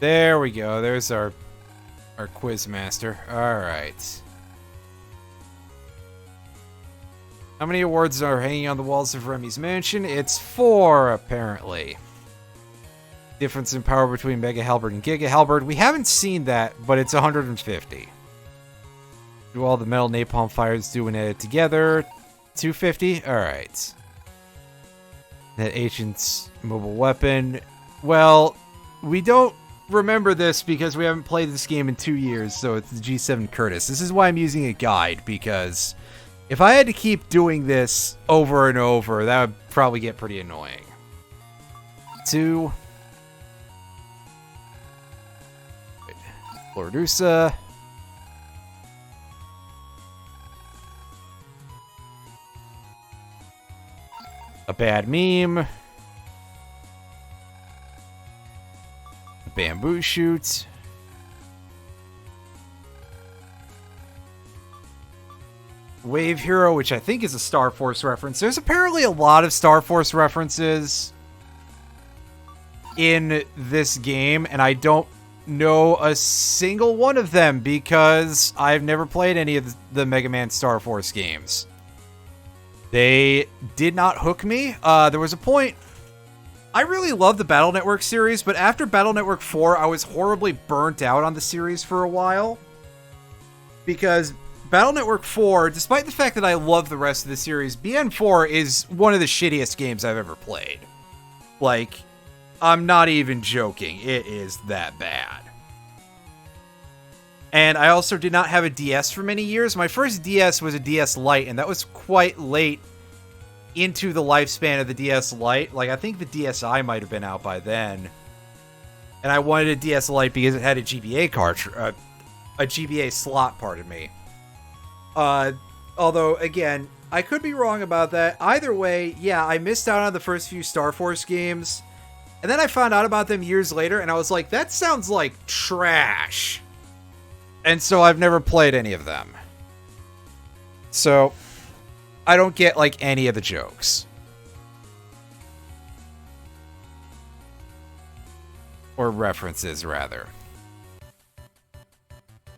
There we go. There's our quiz master. All right. How many awards are hanging on the walls of Remy's mansion? It's 4, apparently. Difference in power between Mega Halberd and Giga Halberd. We haven't seen that, but it's 150. Do all the metal napalm fires do when added together? 250? All right. That ancient mobile weapon. Well, we don't remember this because we haven't played this game in 2 years, so it's the G7 Curtis. This is why I'm using a guide, because if I had to keep doing this over and over, that would probably get pretty annoying. 2. Lordusa. A bad meme. A bamboo shoot. Wave Hero, which I think is a Star Force reference. There's apparently a lot of Star Force references in this game, and I don't know a single one of them because I've never played any of the Mega Man Star Force games. They did not hook me. There was a point... I really love the Battle Network series, but after Battle Network 4, I was horribly burnt out on the series for a while. Because Battle Network 4, despite the fact that I love the rest of the series, BN4 is one of the shittiest games I've ever played. Like, I'm not even joking. It is that bad. And I also did not have a DS for many years. My first DS was a DS Lite, and that was quite late into the lifespan of the DS Lite. Like, I think the DSi might have been out by then. And I wanted a DS Lite because it had a GBA cartridge, a GBA slot, pardon me. Although, again, I could be wrong about that. Either way, yeah, I missed out on the first few Star Force games. And then I found out about them years later, and I was like, that sounds like trash. And so I've never played any of them. So I don't get, like, any of the jokes. Or references, rather.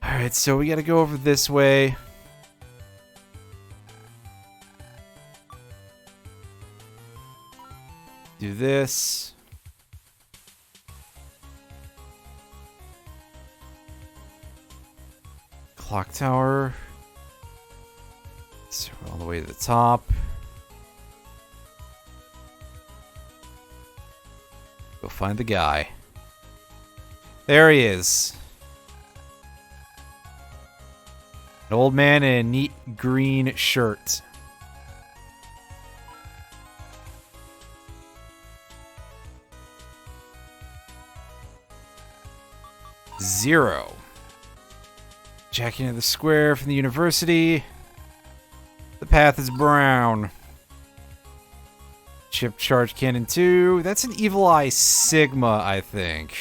Alright, so we gotta go over this way. Do this. Clock tower. So we're all the way to the top. Go find the guy. There he is. An old man in a neat green shirt. Zero. Jacking into the square from the university. The path is brown. Chip charge cannon 2. That's an Evil Eye Sigma, I think.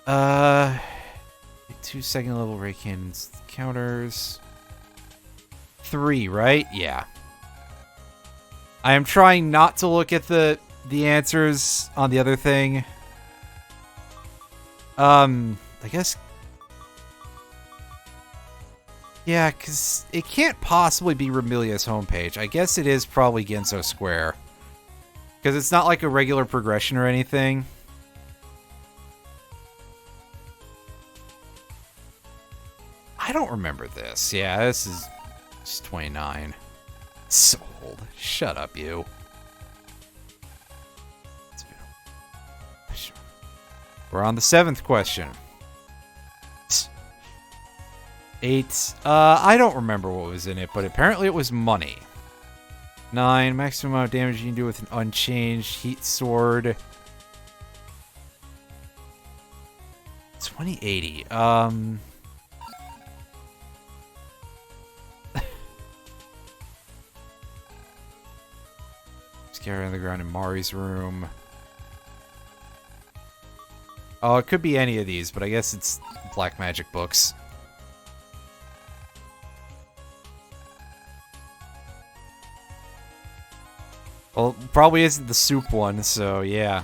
2 second level ray cannons counters. 3, right? Yeah. I am trying not to look at the answers on the other thing. I guess. Yeah, because it can't possibly be Remilia's homepage. I guess it is probably Genso Square. Because it's not like a regular progression or anything. I don't remember this. Yeah, this is just 29. So old. Shut up, you. We're on the 7th question. 8. I don't remember what was in it, but apparently it was money. 9. Maximum amount of damage you can do with an unchanged heat sword. 2080. Scary on the ground in Mari's room. Oh, it could be any of these, but I guess it's black magic books. Well, probably isn't the soup one, so yeah.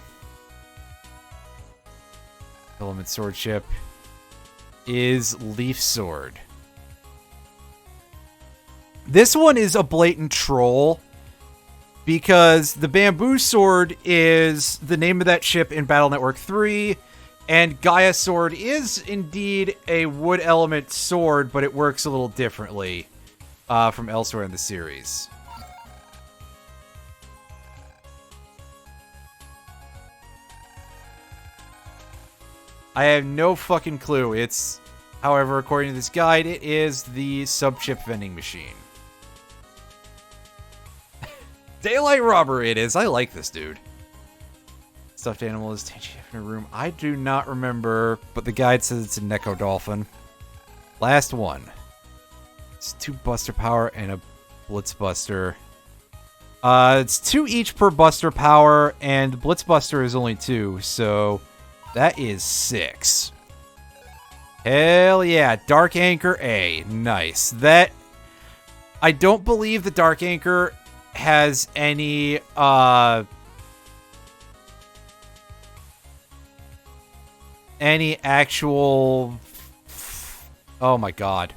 Element sword chip is Leaf Sword. This one is a blatant troll because the Bamboo Sword is the name of that ship in Battle Network 3, and Gaia Sword is indeed a wood element sword, but it works a little differently from elsewhere in the series. I have no fucking clue. It's, however, according to this guide, it is the sub-chip vending machine. Daylight robbery it is. I like this dude. Stuffed animal is in a room. I do not remember, but the guide says it's a Neko Dolphin. Last one. It's 2 Buster Power and a Blitz Buster. It's 2 each per buster power, and Blitz Buster is only 2, so that is 6. Hell yeah, Dark Anchor A. Nice. That... I don't believe the Dark Anchor has any, actual... Oh my god.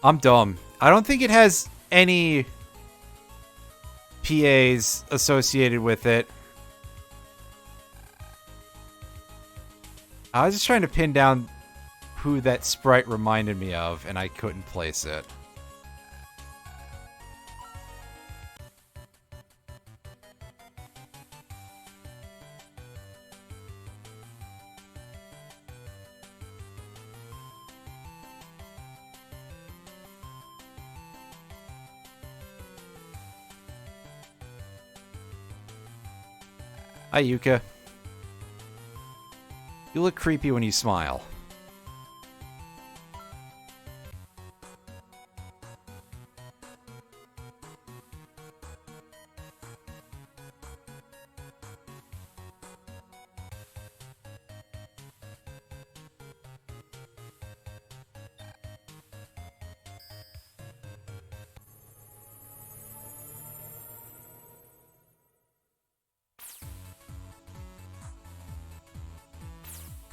I'm dumb. I don't think it has any PAs associated with it. I was just trying to pin down who that sprite reminded me of, and I couldn't place it. Hi, Yuka. You look creepy when you smile.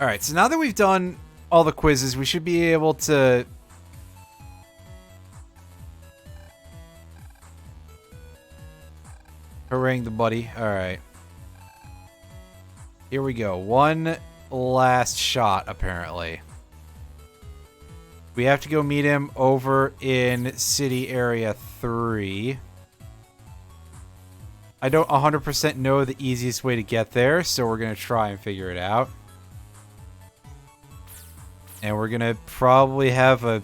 Alright, so now that we've done all the quizzes, we should be able to... harangue the buddy. Alright. Here we go. One last shot, apparently. We have to go meet him over in City Area 3. I don't 100% know the easiest way to get there, so we're going to try and figure it out. And we're gonna probably have a...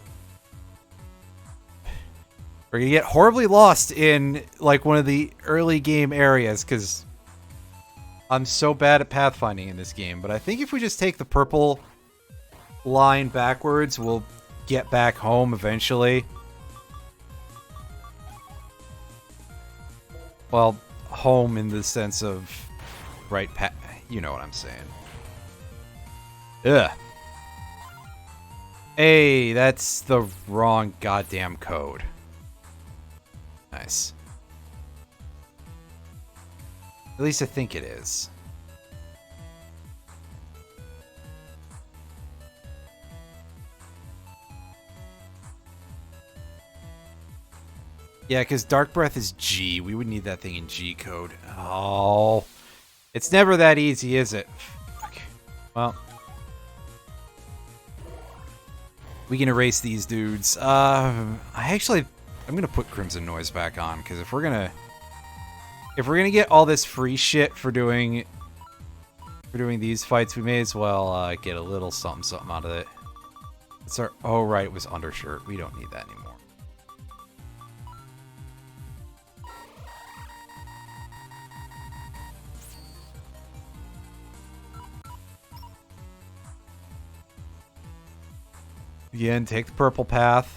We're gonna get horribly lost in, like, one of the early game areas, because I'm so bad at pathfinding in this game. But I think if we just take the purple line backwards, we'll get back home eventually. Well, home in the sense of right path. You know what I'm saying. Ugh. Hey, that's the wrong goddamn code. Nice. At least I think it is. Yeah, because Dark Breath is G. We would need that thing in G code. Oh. It's never that easy, is it? Fuck. Well... we can erase these dudes. I'm gonna put Crimson Noise back on, because if we're gonna get all this free shit for doing these fights, we may as well get a little something out of it. It's our... oh right, it was undershirt. We don't need that anymore. Again, take the purple path.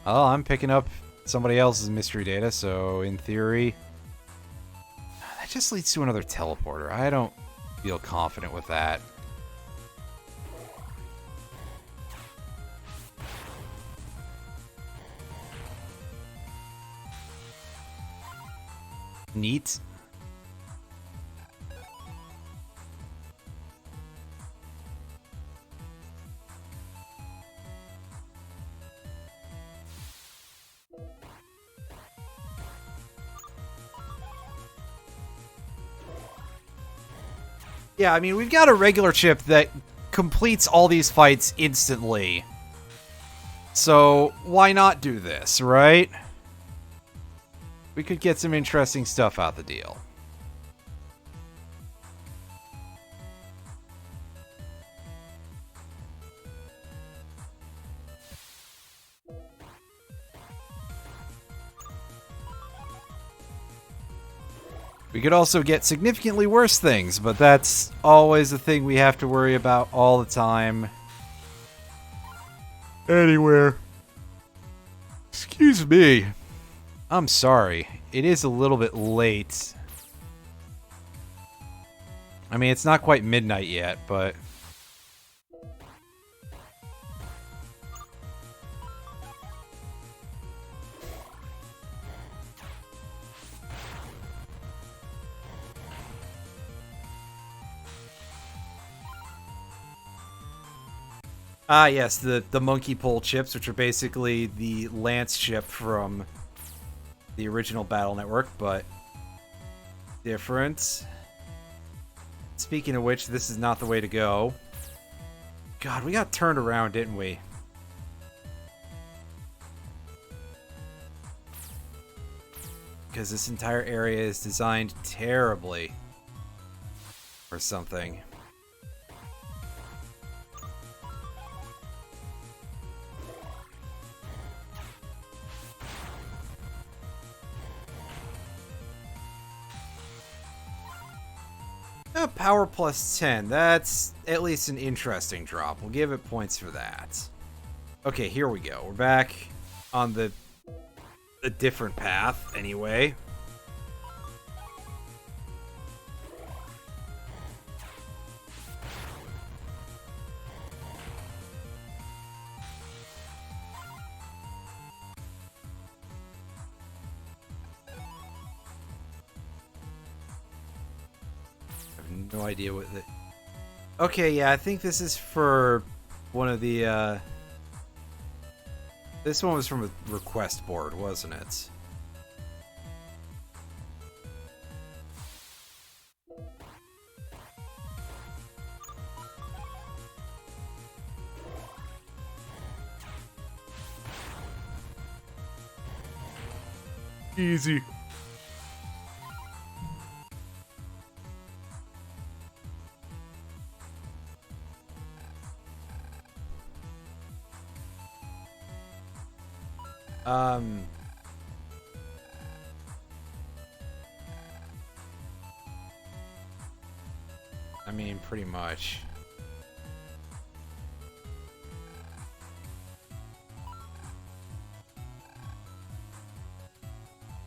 Oh, I'm picking up somebody else's mystery data, so in theory... that just leads to another teleporter. I don't feel confident with that. Neat. Yeah, I mean, we've got a regular chip that completes all these fights instantly. So, why not do this, right? We could get some interesting stuff out the deal. We could also get significantly worse things, but that's always the thing we have to worry about all the time. Anywhere. Excuse me. I'm sorry. It is a little bit late. I mean, it's not quite midnight yet, but... Ah, yes, the monkey pole chips, which are basically the Lance chip from the original Battle Network, but different. Speaking of which, this is not the way to go. God, we got turned around, didn't we? Because this entire area is designed terribly. Or something. Power plus 10. That's at least an interesting drop. We'll give it points for that. Okay, here we go. We're back on the different path, anyway. No idea what the... Okay, yeah, I think this is for one of the, This one was from a request board, wasn't it? Easy. I mean, pretty much.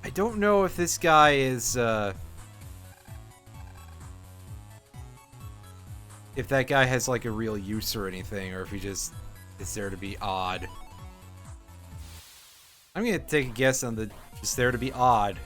I don't know if this guy is, if that guy has, like, a real use or anything, or if he just is there to be odd. I'm gonna take a guess on the just there to be odd.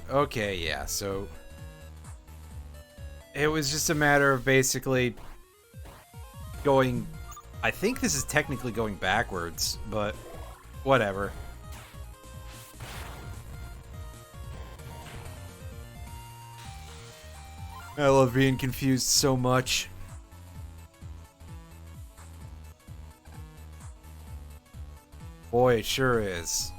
Okay, yeah, so it was just a matter of basically going... I think this is technically going backwards, but whatever. I love being confused so much. Boy, it sure is.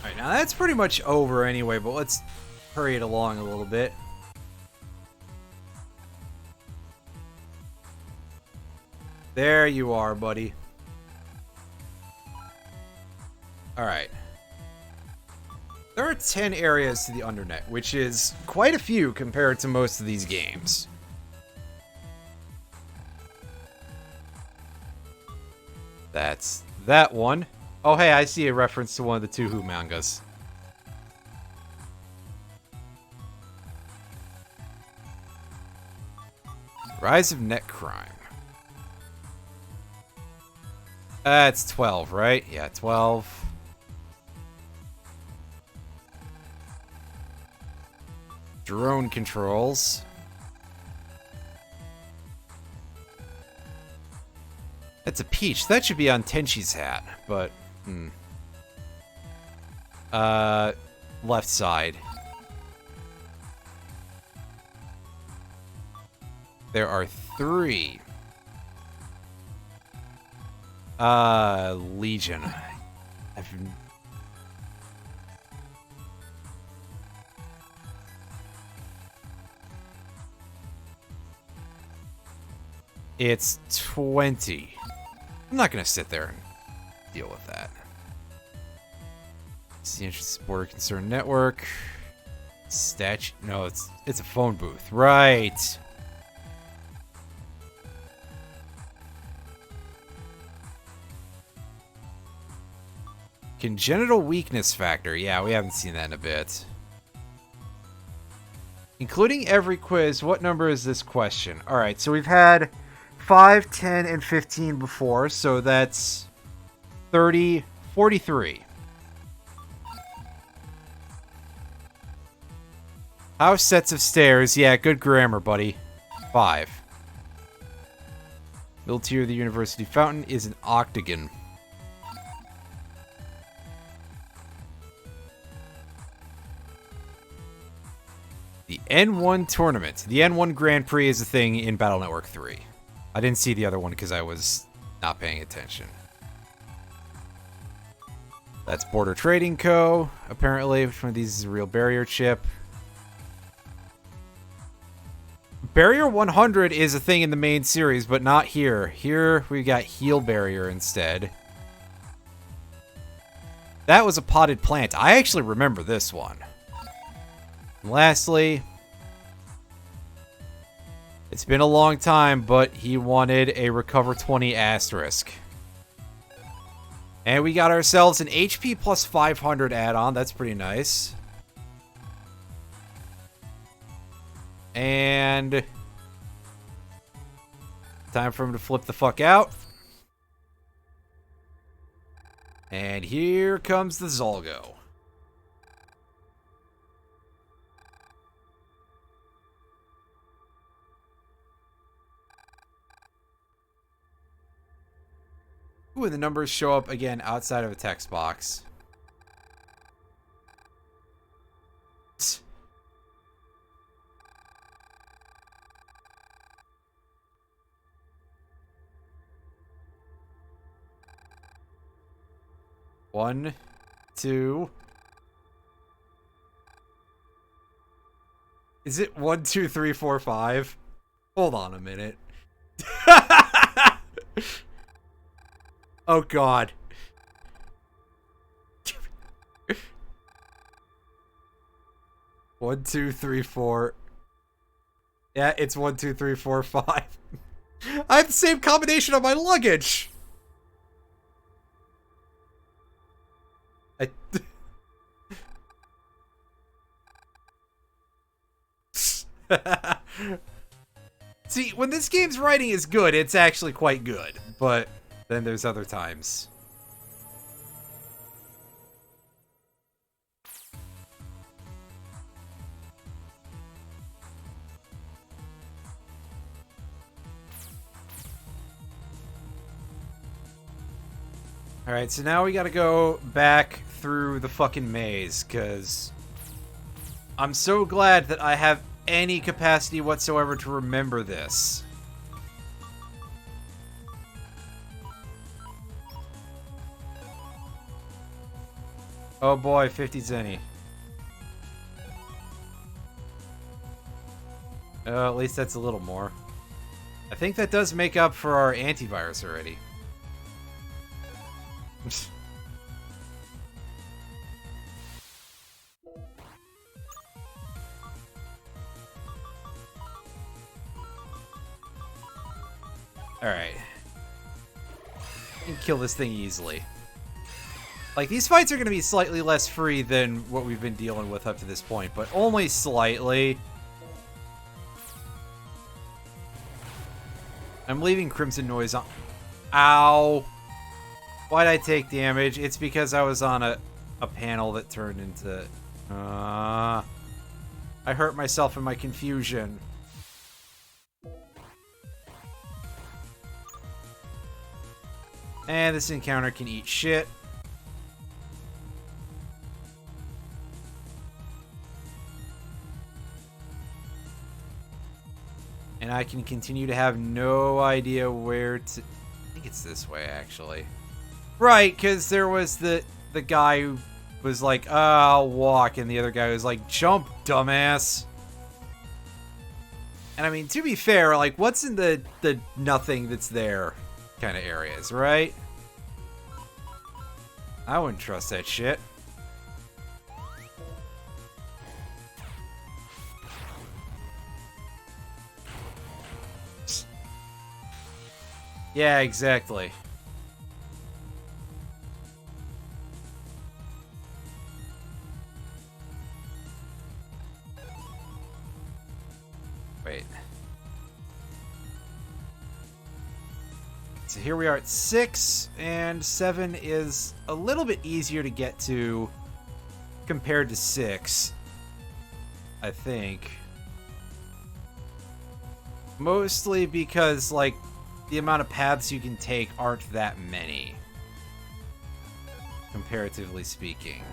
Alright, now that's pretty much over anyway, but let's hurry it along a little bit. There you are, buddy. Alright. There are 10 areas to the Undernet, which is quite a few compared to most of these games. That's that one. Oh, hey, I see a reference to one of the Two Who mangas. Rise of Net Crime. It's 12, right? Yeah, 12. Drone controls. That's a peach. That should be on Tenchi's hat, but... left side. There are 3. Legion. It's 20. I'm not gonna sit there and deal with that. It's the Interest Border Concern Network. Statue. No, it's a phone booth. Right. Congenital weakness factor. Yeah, we haven't seen that in a bit. Including every quiz, what number is this question? Alright, so we've had 5, 10, and 15 before, so that's 30, 43. House sets of stairs. Yeah, good grammar, buddy. 5. Middle tier of the university fountain is an octagon. The N1 tournament. The N1 Grand Prix is a thing in Battle Network 3. I didn't see the other one because I was not paying attention. That's Border Trading Co. Apparently, which one of these is a real barrier chip? Barrier 100 is a thing in the main series, but not here. Here, we got Heal Barrier instead. That was a potted plant. I actually remember this one. And lastly, it's been a long time, but he wanted a Recover 20 asterisk. And we got ourselves an HP plus 500 add-on. That's pretty nice. And time for him to flip the fuck out. And here comes the Zolgo. Ooh, and the numbers show up again outside of a text box. One, 2. Is it 1, 2, 3, 4, 5? Hold on a minute. Oh God. One, 2, 3, 4. Yeah, it's 1, 2, 3, 4, 5. I have the same combination on my luggage. See, when this game's writing is good, it's actually quite good. But then there's other times. Alright, so now we gotta go back through the fucking maze, because I'm so glad that I have any capacity whatsoever to remember this. Oh boy, 50 zenny. At least that's a little more. I think that does make up for our antivirus already. Alright. You can kill this thing easily. Like, these fights are going to be slightly less free than what we've been dealing with up to this point, but only slightly. I'm leaving Crimson Noise on. Ow! Why'd I take damage? It's because I was on a panel that turned into... I hurt myself in my confusion. And this encounter can eat shit. And I can continue to have no idea where to... I think it's this way, actually. Right, because there was the guy who was like, I'll walk, and the other guy was like, jump, dumbass. And I mean, to be fair, like, what's in the nothing that's there kind of areas, right? I wouldn't trust that shit. Yeah, exactly. Wait. So here we are at 6, and 7 is a little bit easier to get to compared to 6, I think. Mostly because, like, the amount of paths you can take aren't that many, comparatively speaking.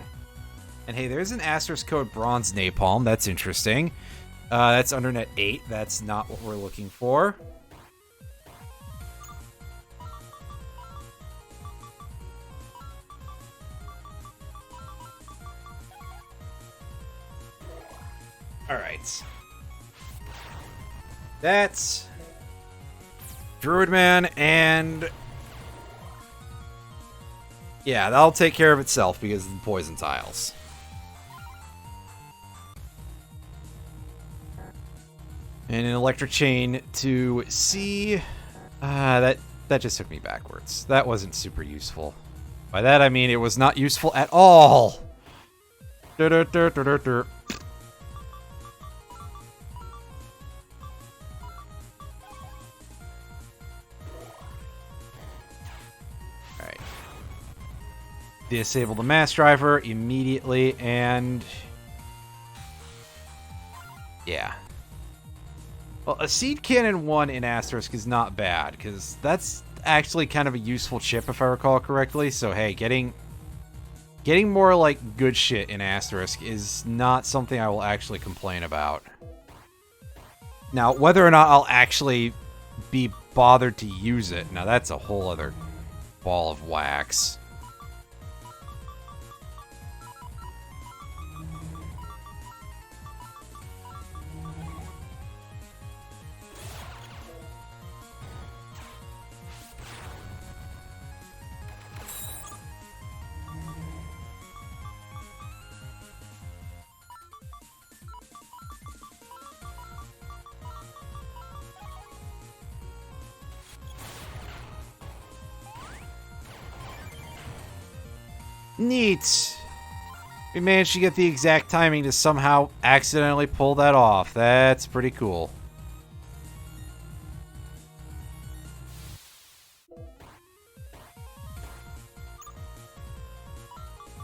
And hey, there's an asterisk code bronze napalm. That's interesting. That's under net 8. That's not what we're looking for. Alright. That's Druidman, and yeah, that'll take care of itself because of the poison tiles. And an electric chain to C. That just took me backwards. That wasn't super useful. By that I mean it was not useful at all. Disable the mass driver immediately, and yeah. Well, a seed cannon 1 in asterisk is not bad, because that's actually kind of a useful chip if I recall correctly. So hey, getting more like good shit in asterisk is not something I will actually complain about. Now, whether or not I'll actually be bothered to use it, now that's a whole other ball of wax. Neat. We managed to get the exact timing to somehow accidentally pull that off. That's pretty cool.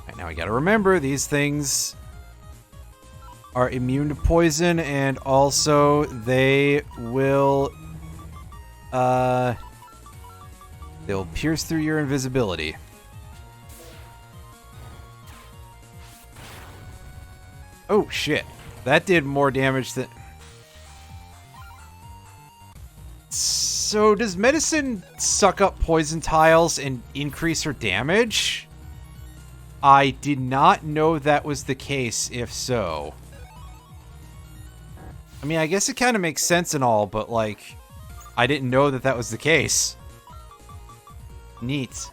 Right, now we gotta remember, these things are immune to poison, and also they will they'll pierce through your invisibility. Oh, shit. That did more damage than... So, does medicine suck up poison tiles and increase her damage? I did not know that was the case, if so. I mean, I guess it kind of makes sense and all, but, like, I didn't know that that was the case. Neat.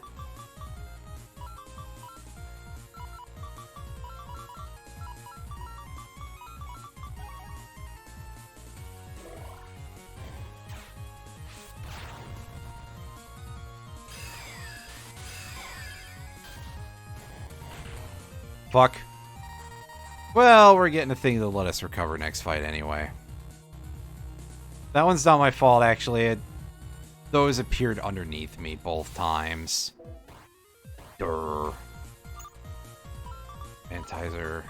Fuck. Well, we're getting a thing to let us recover next fight anyway. That one's not my fault, actually. Those appeared underneath me both times. Durr. Antizer.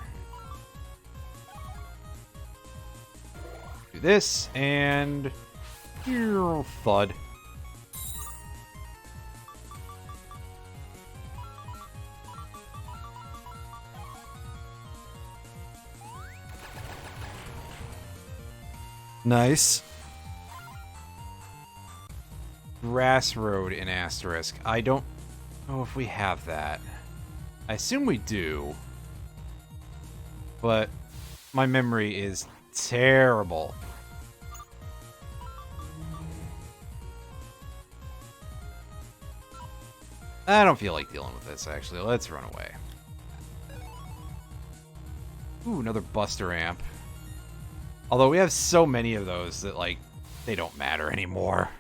Do this, and... thud. Nice. grass road in Asterisk. I don't know if we have that. I assume we do. But my memory is terrible. I don't feel like dealing with this, actually. Let's run away. Ooh, another Buster Amp. Although we have so many of those that, like, they don't matter anymore.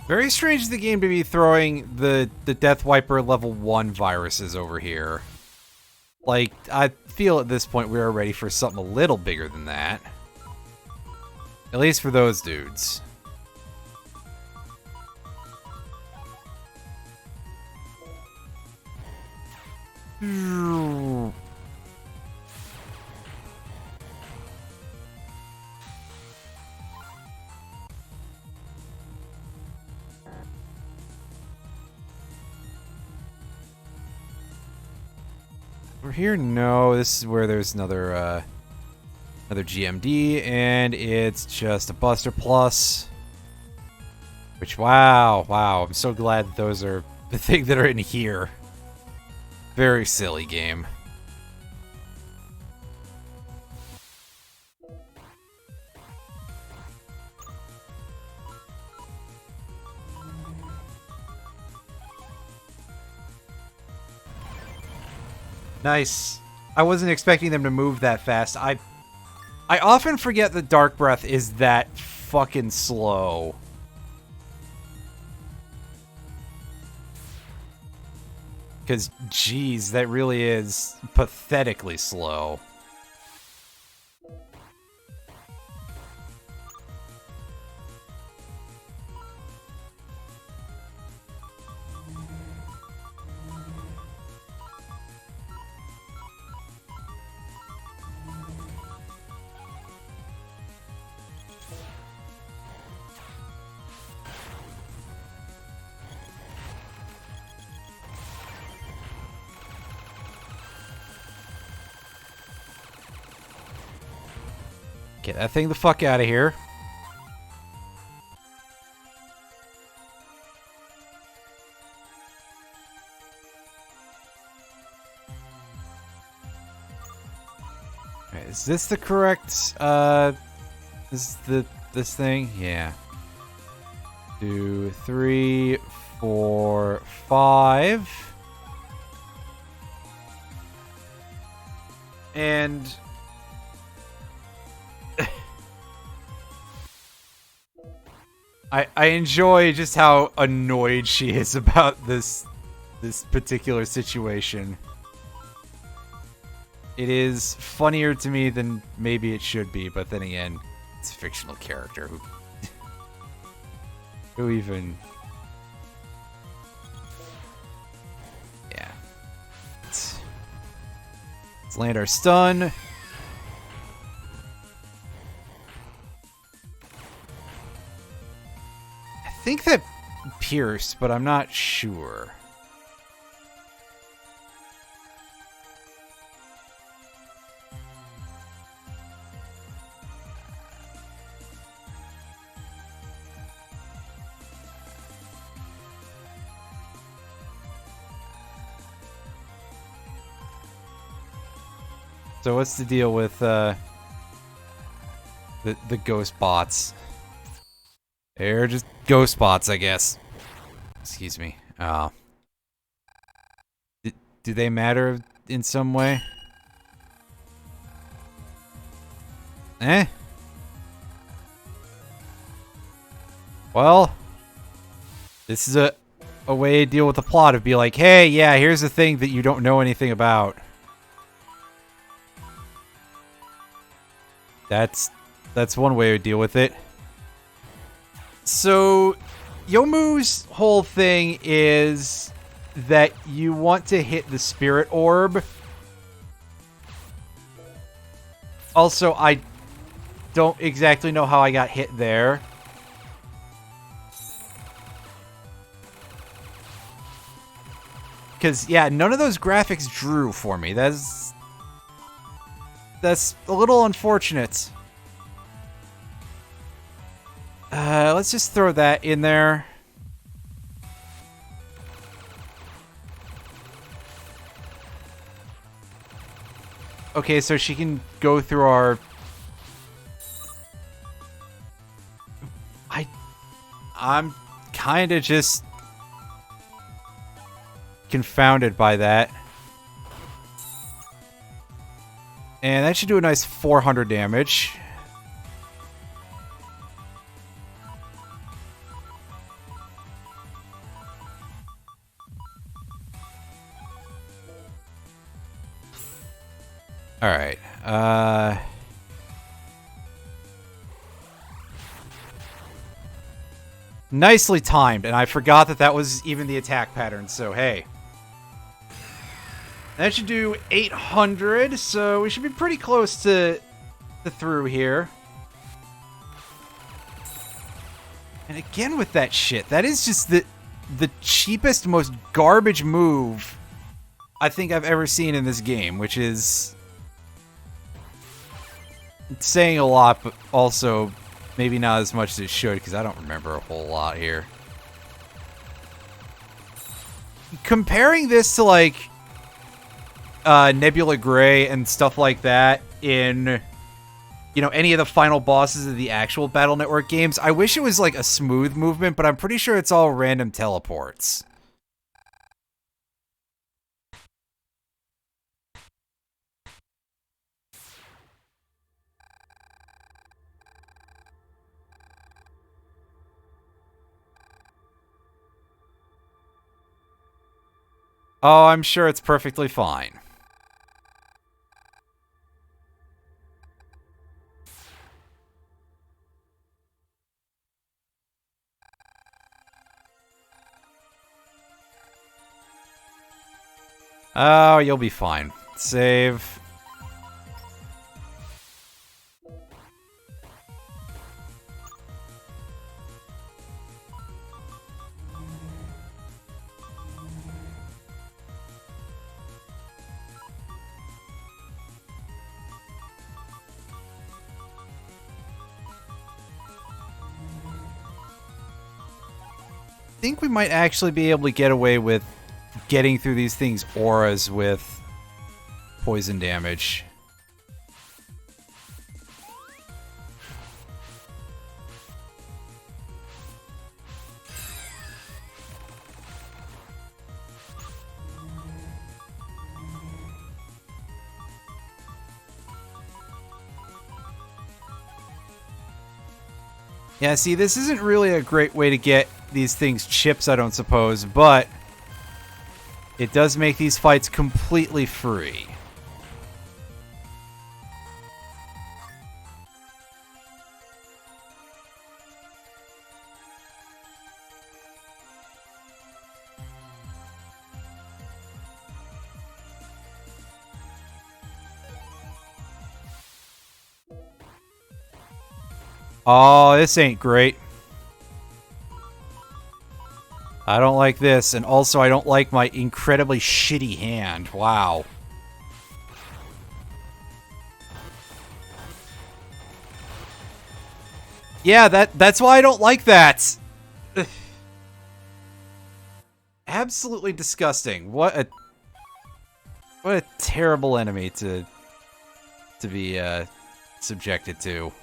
Very strange of the game to be throwing the Death Wiper level 1 viruses over here. Like, I feel at this point we are ready for something a little bigger than that. At least for those dudes. Over here? No, this is where there's another GMD, and it's just a Buster Plus. Which, wow, I'm so glad that those are the thing that are in here. Very silly game. Nice. I wasn't expecting them to move that fast. I often forget that Dark Breath is that fucking slow. Because, geez, that really is pathetically slow. Get that thing the fuck out of here. Alright, is this the correct, is this thing? Yeah. 2, 3, 4, 5. And I enjoy just how annoyed she is about this particular situation. It is funnier to me than maybe it should be, but then again, it's a fictional character who even... Yeah. Let's land our stun. I think that pierced, but I'm not sure. So what's the deal with the ghost bots? They're just ghost bots, I guess. Excuse me. Do they matter in some way? Eh? Well, this is a way to deal with the plot of be like, hey, yeah, here's a thing that you don't know anything about. That's one way to deal with it. So, Yomu's whole thing is that you want to hit the spirit orb. Also, I don't exactly know how I got hit there. Because, yeah, none of those graphics drew for me. That's a little unfortunate. Let's just throw that in there. Okay, so she can go through our... I'm kind of just confounded by that. And that should do a nice 400 damage. Alright, nicely timed, and I forgot that that was even the attack pattern, so hey. That should do 800, so we should be pretty close to through here. And again with that shit, that is just the cheapest, most garbage move I think I've ever seen in this game, which is saying a lot, but also maybe not as much as it should, because I don't remember a whole lot here. Comparing this to, like, Nebula Gray and stuff like that in, you know, any of the final bosses of the actual Battle Network games, I wish it was, like, a smooth movement, but I'm pretty sure it's all random teleports. Oh, I'm sure it's perfectly fine. Oh, you'll be fine. Save. I think we might actually be able to get away with getting through these things' auras with poison damage. Yeah, see, this isn't really a great way to get these things chips, I don't suppose, but it does make these fights completely free. Oh, this ain't great. I don't like this, and also I don't like my incredibly shitty hand. Wow. Yeah, that's why I don't like that. Absolutely disgusting. What a terrible enemy to be subjected to.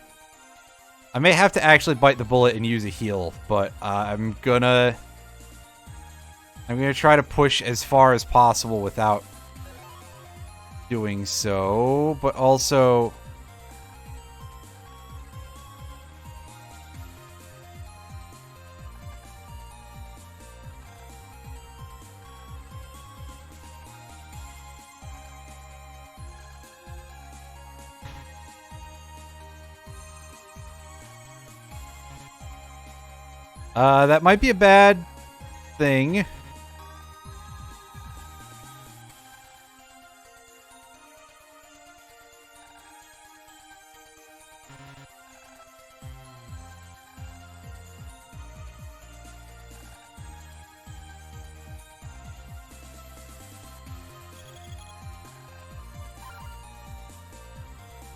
I may have to actually bite the bullet and use a heal, but I'm gonna try to push as far as possible without doing so, but also... That might be a bad thing.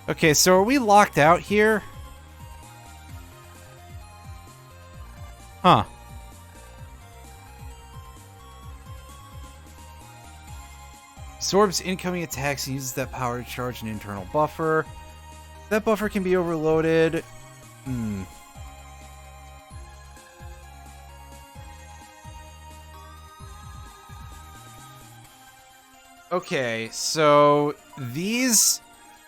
Okay, so are we locked out here? Huh. Absorbs incoming attacks and uses that power to charge an internal buffer. That buffer can be overloaded. Okay, so these,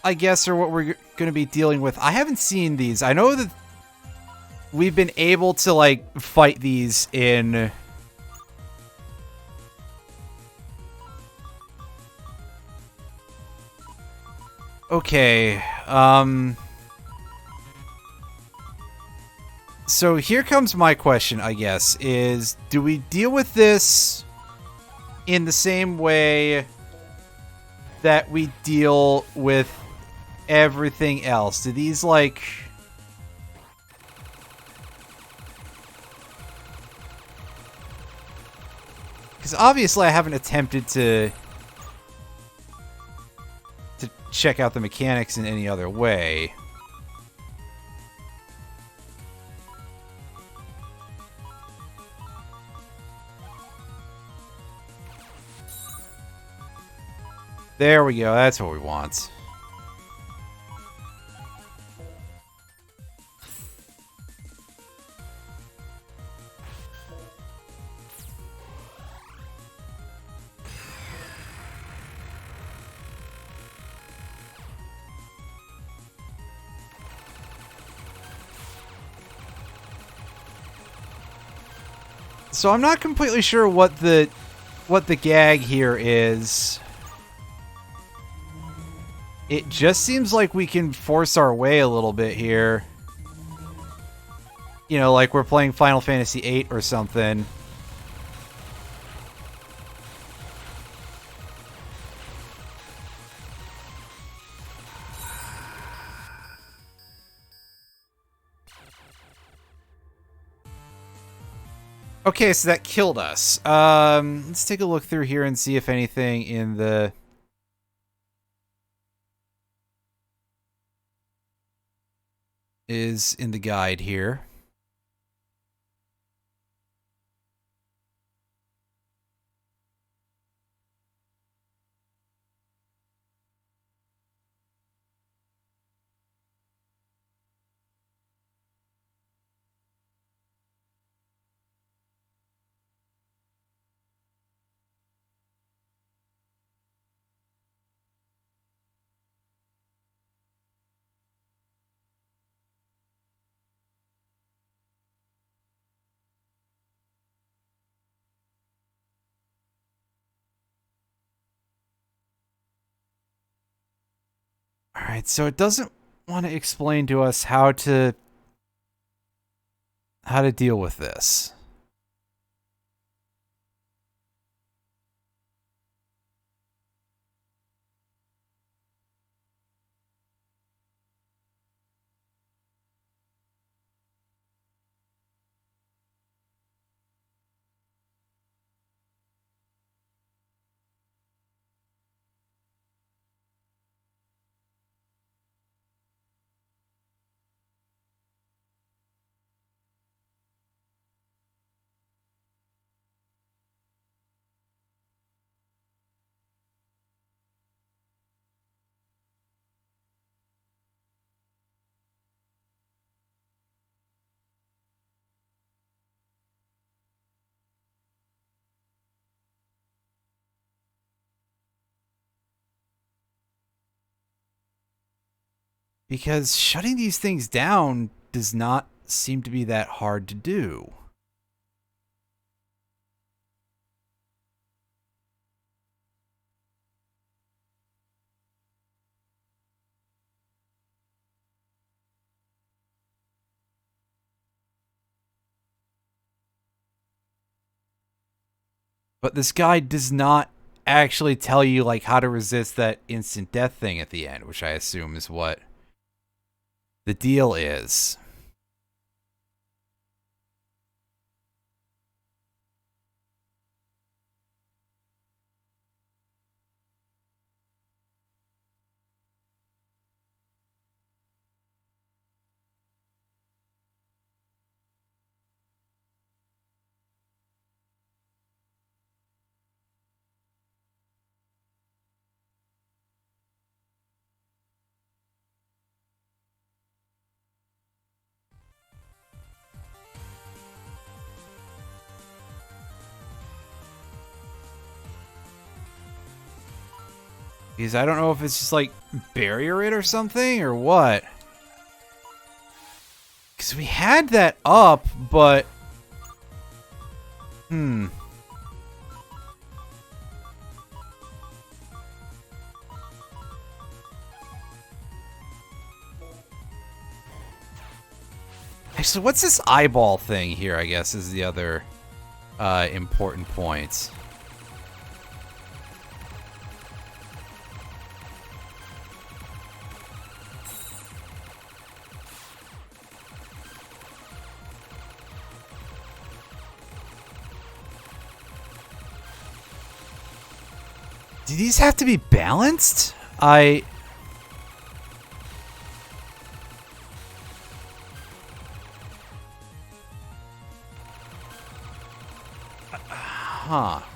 I guess, are what we're going to be dealing with. I haven't seen these. I know that we've been able to, like, fight these in... Okay, so here comes my question, I guess, is do we deal with this in the same way that we deal with everything else? Do these, like... Because obviously I haven't attempted to check out the mechanics in any other way. There we go, that's what we want. So I'm not completely sure what the gag here is. It just seems like we can force our way a little bit here. You know, like we're playing Final Fantasy VIII or something. Okay, so that killed us. Let's take a look through here and see if anything in the... is in the guide here. Alright, so it doesn't want to explain to us how to deal with this. Because shutting these things down does not seem to be that hard to do. But this guide does not actually tell you, like, how to resist that instant death thing at the end, which I assume is what the deal is. Because I don't know if it's just, like, barrier it or something, or what. Because we had that up, but... Actually, what's this eyeball thing here, I guess, is the other important point. Do these have to be balanced? Huh.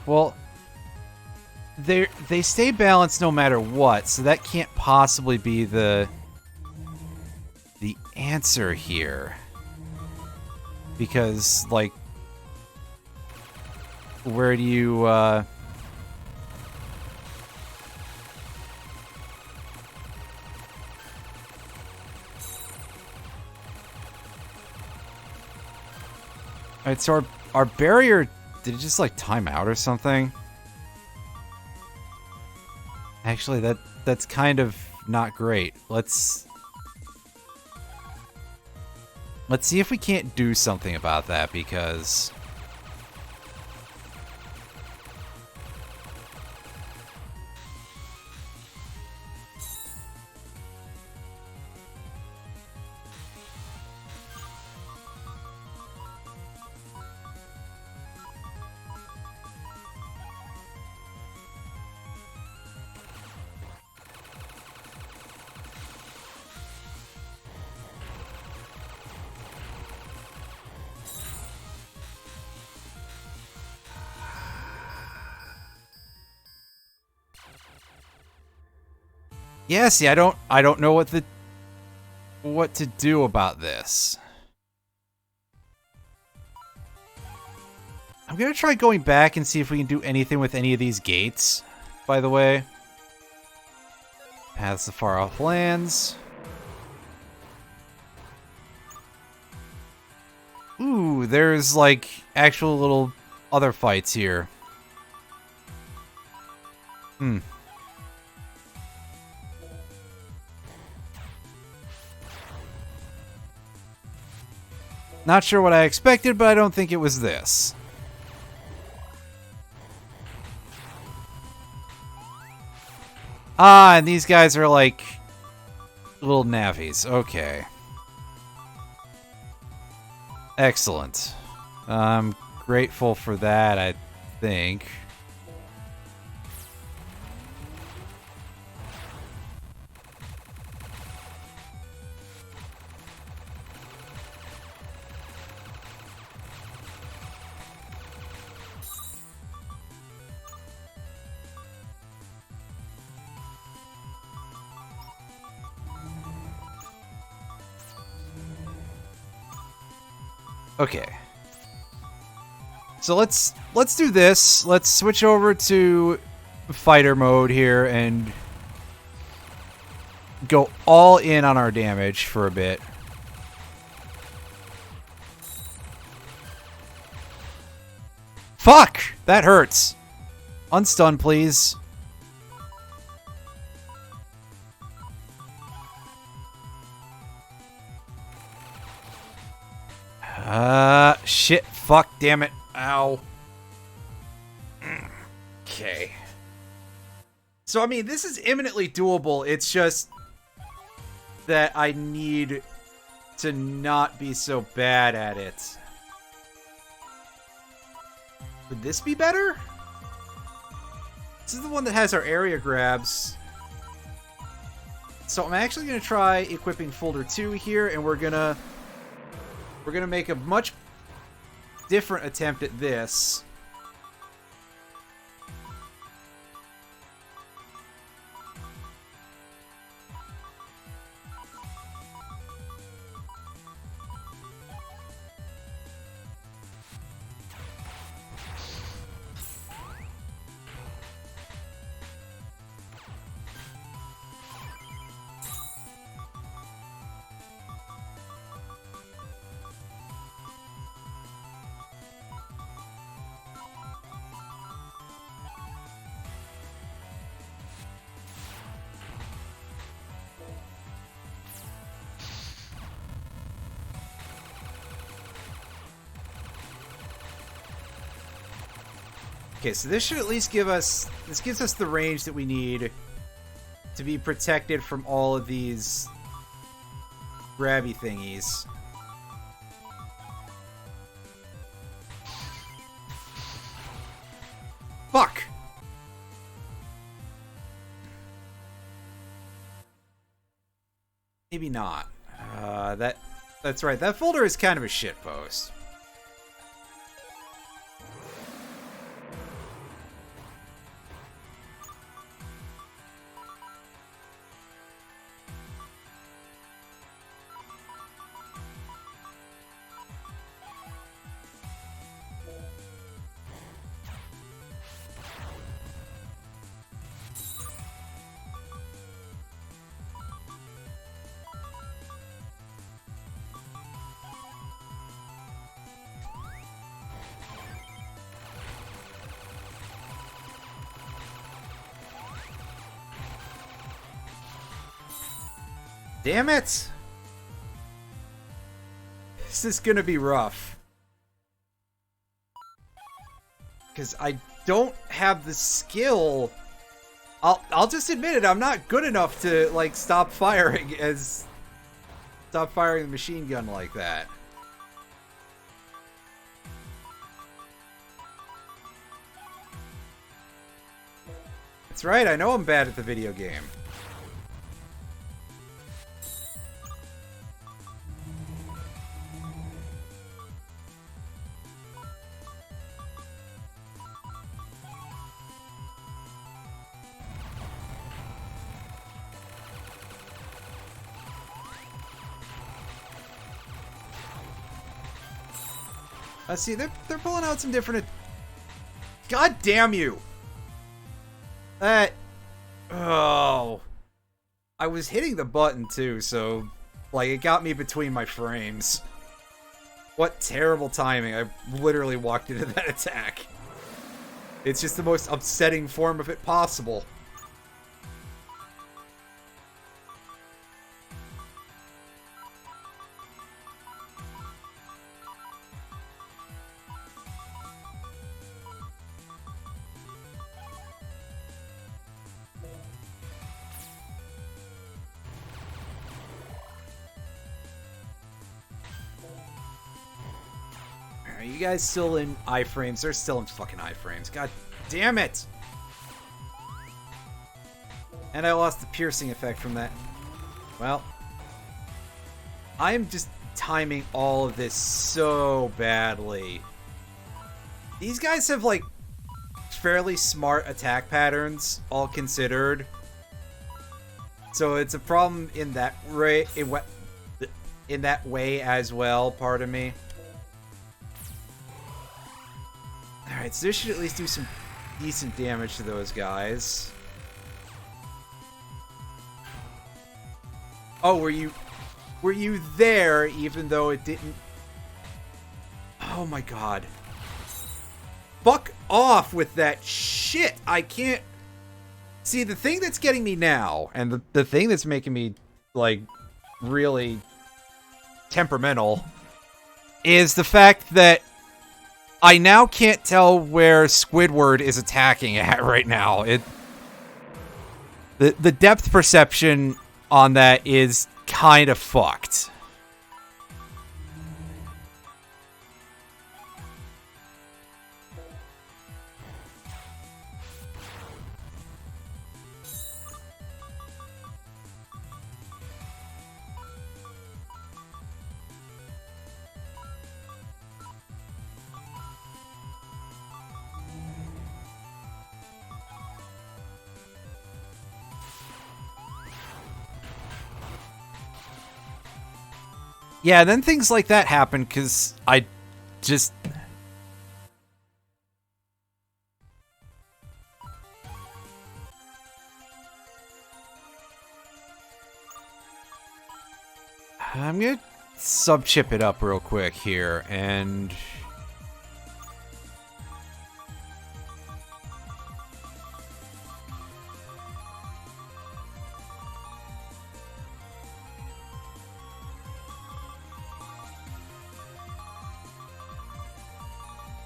Well, they stay balanced no matter what, so that can't possibly be the answer here. Because, like, where do you Alright, so our barrier, did it just, like, time out or something? Actually, that's kind of not great. Let's see if we can't do something about that, because... Yeah, see, I don't know what to do about this. I'm gonna try going back and see if we can do anything with any of these gates, by the way. Paths of far off lands. Ooh, there's, like, actual little other fights here. Not sure what I expected, but I don't think it was this. Ah, and these guys are like little navies. Okay. Excellent. I'm grateful for that, I think. Okay. So let's do this. Let's switch over to fighter mode here and go all in on our damage for a bit. Fuck! That hurts. Unstun, please. Shit. Fuck, damn it. Ow. Okay. So, I mean, this is imminently doable. It's just that I need to not be so bad at it. Would this be better? This is the one that has our area grabs. So I'm actually going to try equipping folder 2 here, and we're gonna make a much different attempt at this. Okay, so this should at least give us... This gives us the range that we need to be protected from all of these grabby thingies. Fuck! Maybe not. That's right. That folder is kind of a shitpost. Damn it! This is gonna be rough. Because I don't have the skill. I'll just admit it, I'm not good enough to, like, stop firing the machine gun like that. That's right, I know I'm bad at the video game. Let's see, they're pulling out some different... God damn you! Oh. I was hitting the button too, so... Like, it got me between my frames. What terrible timing. I literally walked into that attack. It's just the most upsetting form of it possible. Are you guys still in iframes? They're still in fucking iframes. God damn it! And I lost the piercing effect from that. Well, I am just timing all of this so badly. These guys have, like, fairly smart attack patterns, all considered. So it's a problem in that way as well, pardon me. Alright, so this should at least do some decent damage to those guys. Oh, were you there even though it didn't... Oh my god. Fuck off with that shit! I can't... See, the thing that's getting me now, and the thing that's making me, like, really temperamental, is the fact that I now can't tell where Squidward is attacking at right now. The depth perception on that is kind of fucked. Yeah, then things like that happen because I just... I'm gonna sub-chip it up real quick here, and...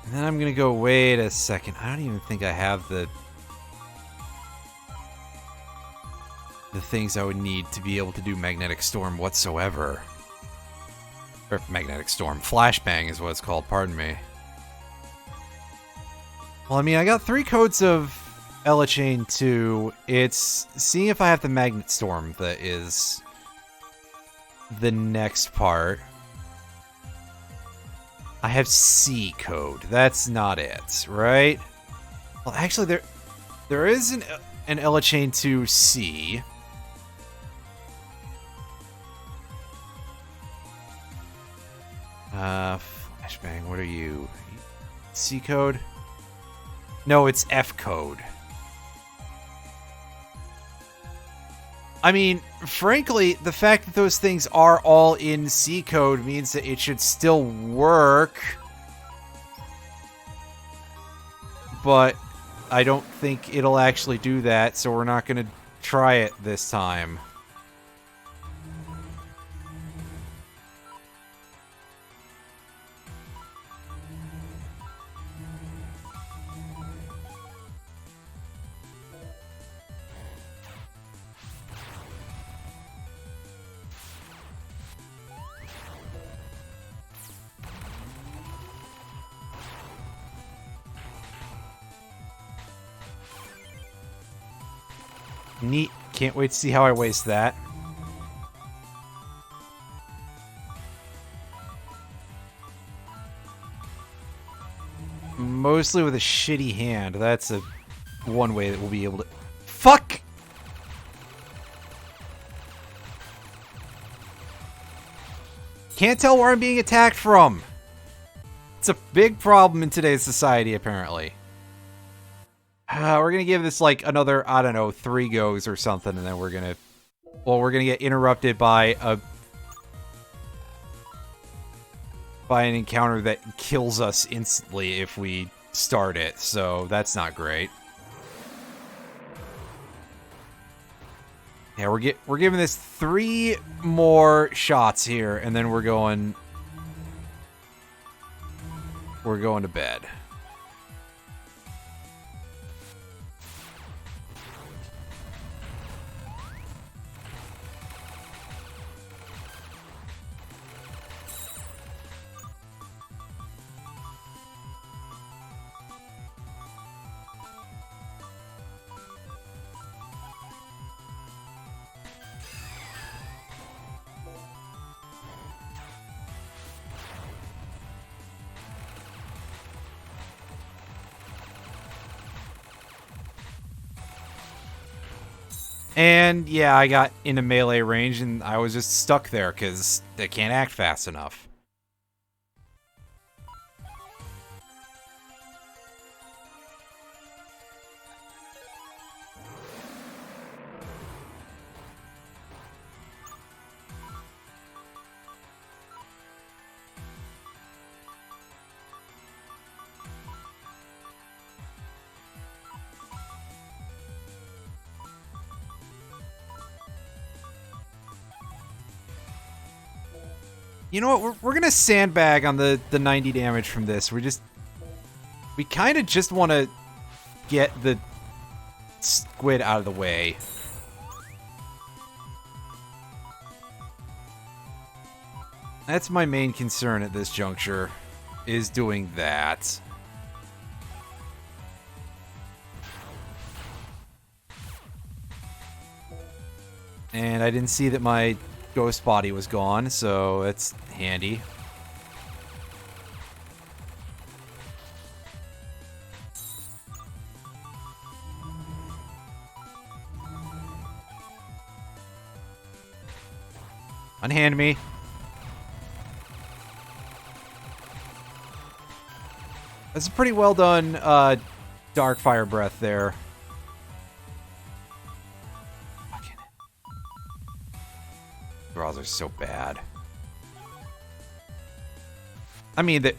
And then I'm gonna go, wait a second, I don't even think I have the things I would need to be able to do Magnetic Storm whatsoever. Or Magnetic Storm. Flashbang is what it's called, pardon me. Well, I mean, I got 3 codes of Elachain 2. It's seeing if I have the Magnet Storm that is the next part. I have C code. That's not it, right? Well, actually, there is an Elachain 2 C. Flashbang, what are you? C code? No, it's F code. I mean, frankly, the fact that those things are all in C code means that it should still work. But I don't think it'll actually do that, so we're not going to try it this time. Neat. Can't wait to see how I waste that. Mostly with a shitty hand. That's one way that we'll be able to... Fuck! Can't tell where I'm being attacked from. It's a big problem in today's society, apparently. We're gonna give this, like, another, I don't know, 3 goes or something, and then we're gonna... Well, we're gonna get interrupted by an encounter that kills us instantly if we start it, so that's not great. Yeah, we're giving this 3 more shots here, and then we're going to bed. And yeah, I got into melee range and I was just stuck there because they can't act fast enough. You know what? We're gonna sandbag on the 90 damage from this. We kind of just want to get the squid out of the way. That's my main concern at this juncture, is doing that. And I didn't see that my ghost body was gone, so that's handy. Unhand me. That's a pretty well done dark fire breath there. Fucking. Draws are so bad. I mean,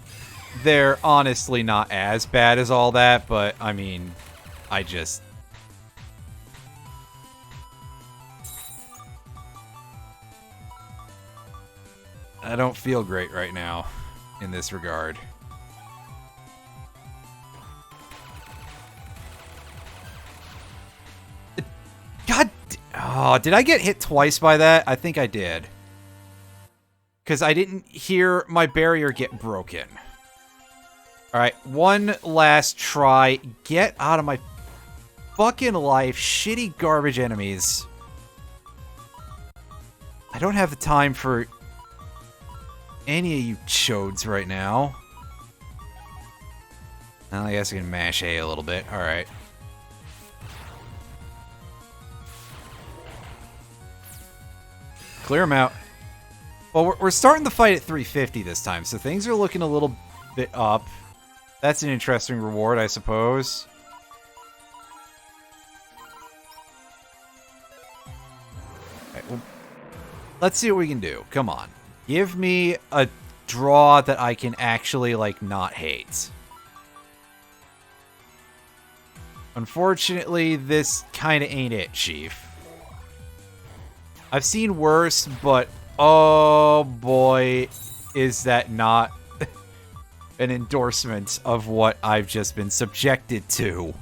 they're honestly not as bad as all that, but I mean, I don't feel great right now in this regard. God, oh, did I get hit twice by that? I think I did. Because I didn't hear my barrier get broken. Alright, one last try. Get out of my fucking life, shitty garbage enemies. I don't have the time for any of you chodes right now. Well, I guess I can mash A a little bit. Alright. Clear them out. Well, we're starting the fight at 350 this time, so things are looking a little bit up. That's an interesting reward, I suppose. Right, well, let's see what we can do. Come on. Give me a draw that I can actually, like, not hate. Unfortunately, this kind of ain't it, Chief. I've seen worse, but oh boy, is that not an endorsement of what I've just been subjected to.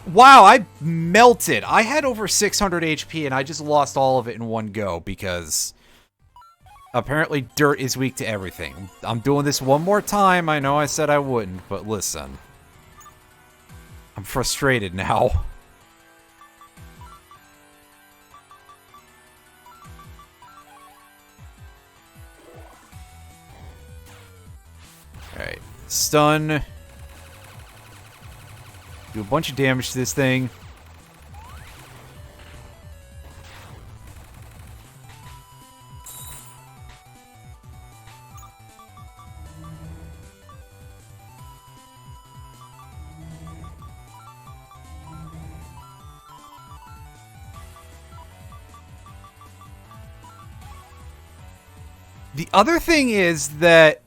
Wow, I melted. I had over 600 HP and I just lost all of it in one go because apparently dirt is weak to everything. I'm doing this one more time. I know I said I wouldn't, but listen. I'm frustrated now. Alright, stun. Do a bunch of damage to this thing. The other thing is that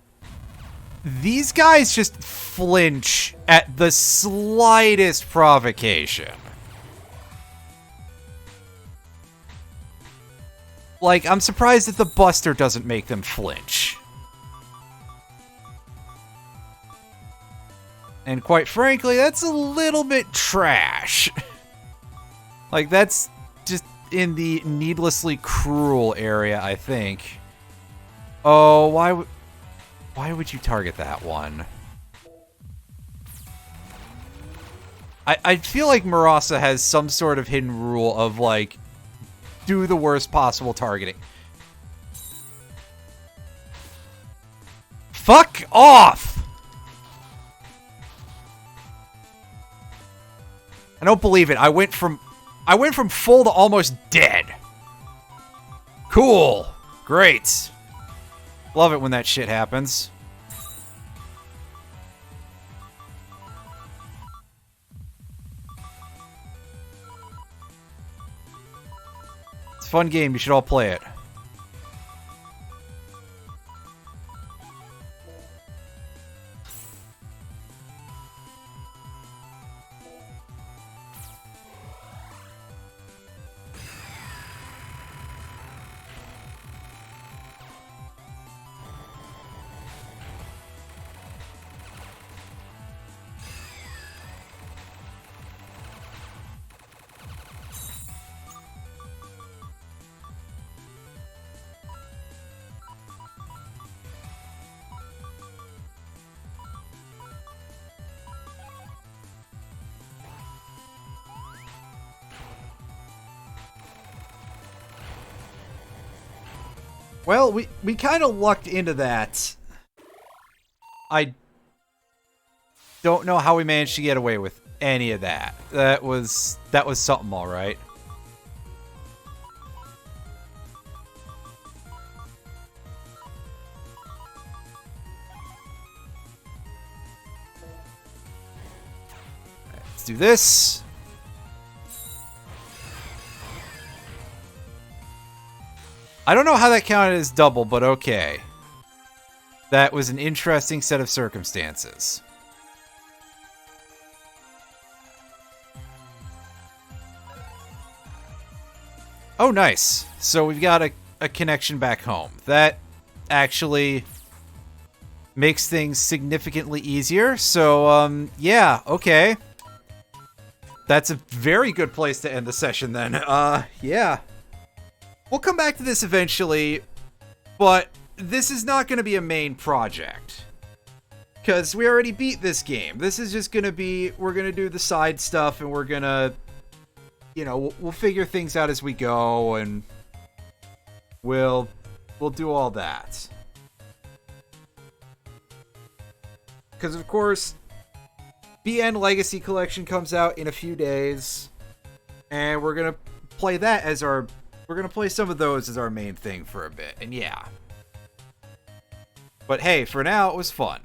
these guys just flinch at the slightest provocation. Like, I'm surprised that the Buster doesn't make them flinch. And quite frankly, that's a little bit trash. Like, that's just in the needlessly cruel area, I think. Oh, why would you target that one? I feel like Marasa has some sort of hidden rule of, like, do the worst possible targeting. Fuck off! I don't believe it. I went from full to almost dead. Cool. Great. Love it when that shit happens. It's a fun game. You should all play it. Well, we kind of lucked into that. I don't know how we managed to get away with any of that. That was something, all right. Let's do this. I don't know how that counted as double, but okay. That was an interesting set of circumstances. Oh, nice. So we've got a connection back home. That actually makes things significantly easier. So, yeah, okay. That's a very good place to end the session then. Yeah. We'll come back to this eventually, but this is not going to be a main project. Because we already beat this game. This is just going to be, we're going to do the side stuff, and we're going to, you know, we'll figure things out as we go, and we'll do all that. Because, of course, BN Legacy Collection comes out in a few days, and we're going to play that as our... We're going to play some of those as our main thing for a bit, and yeah. But hey, for now, it was fun.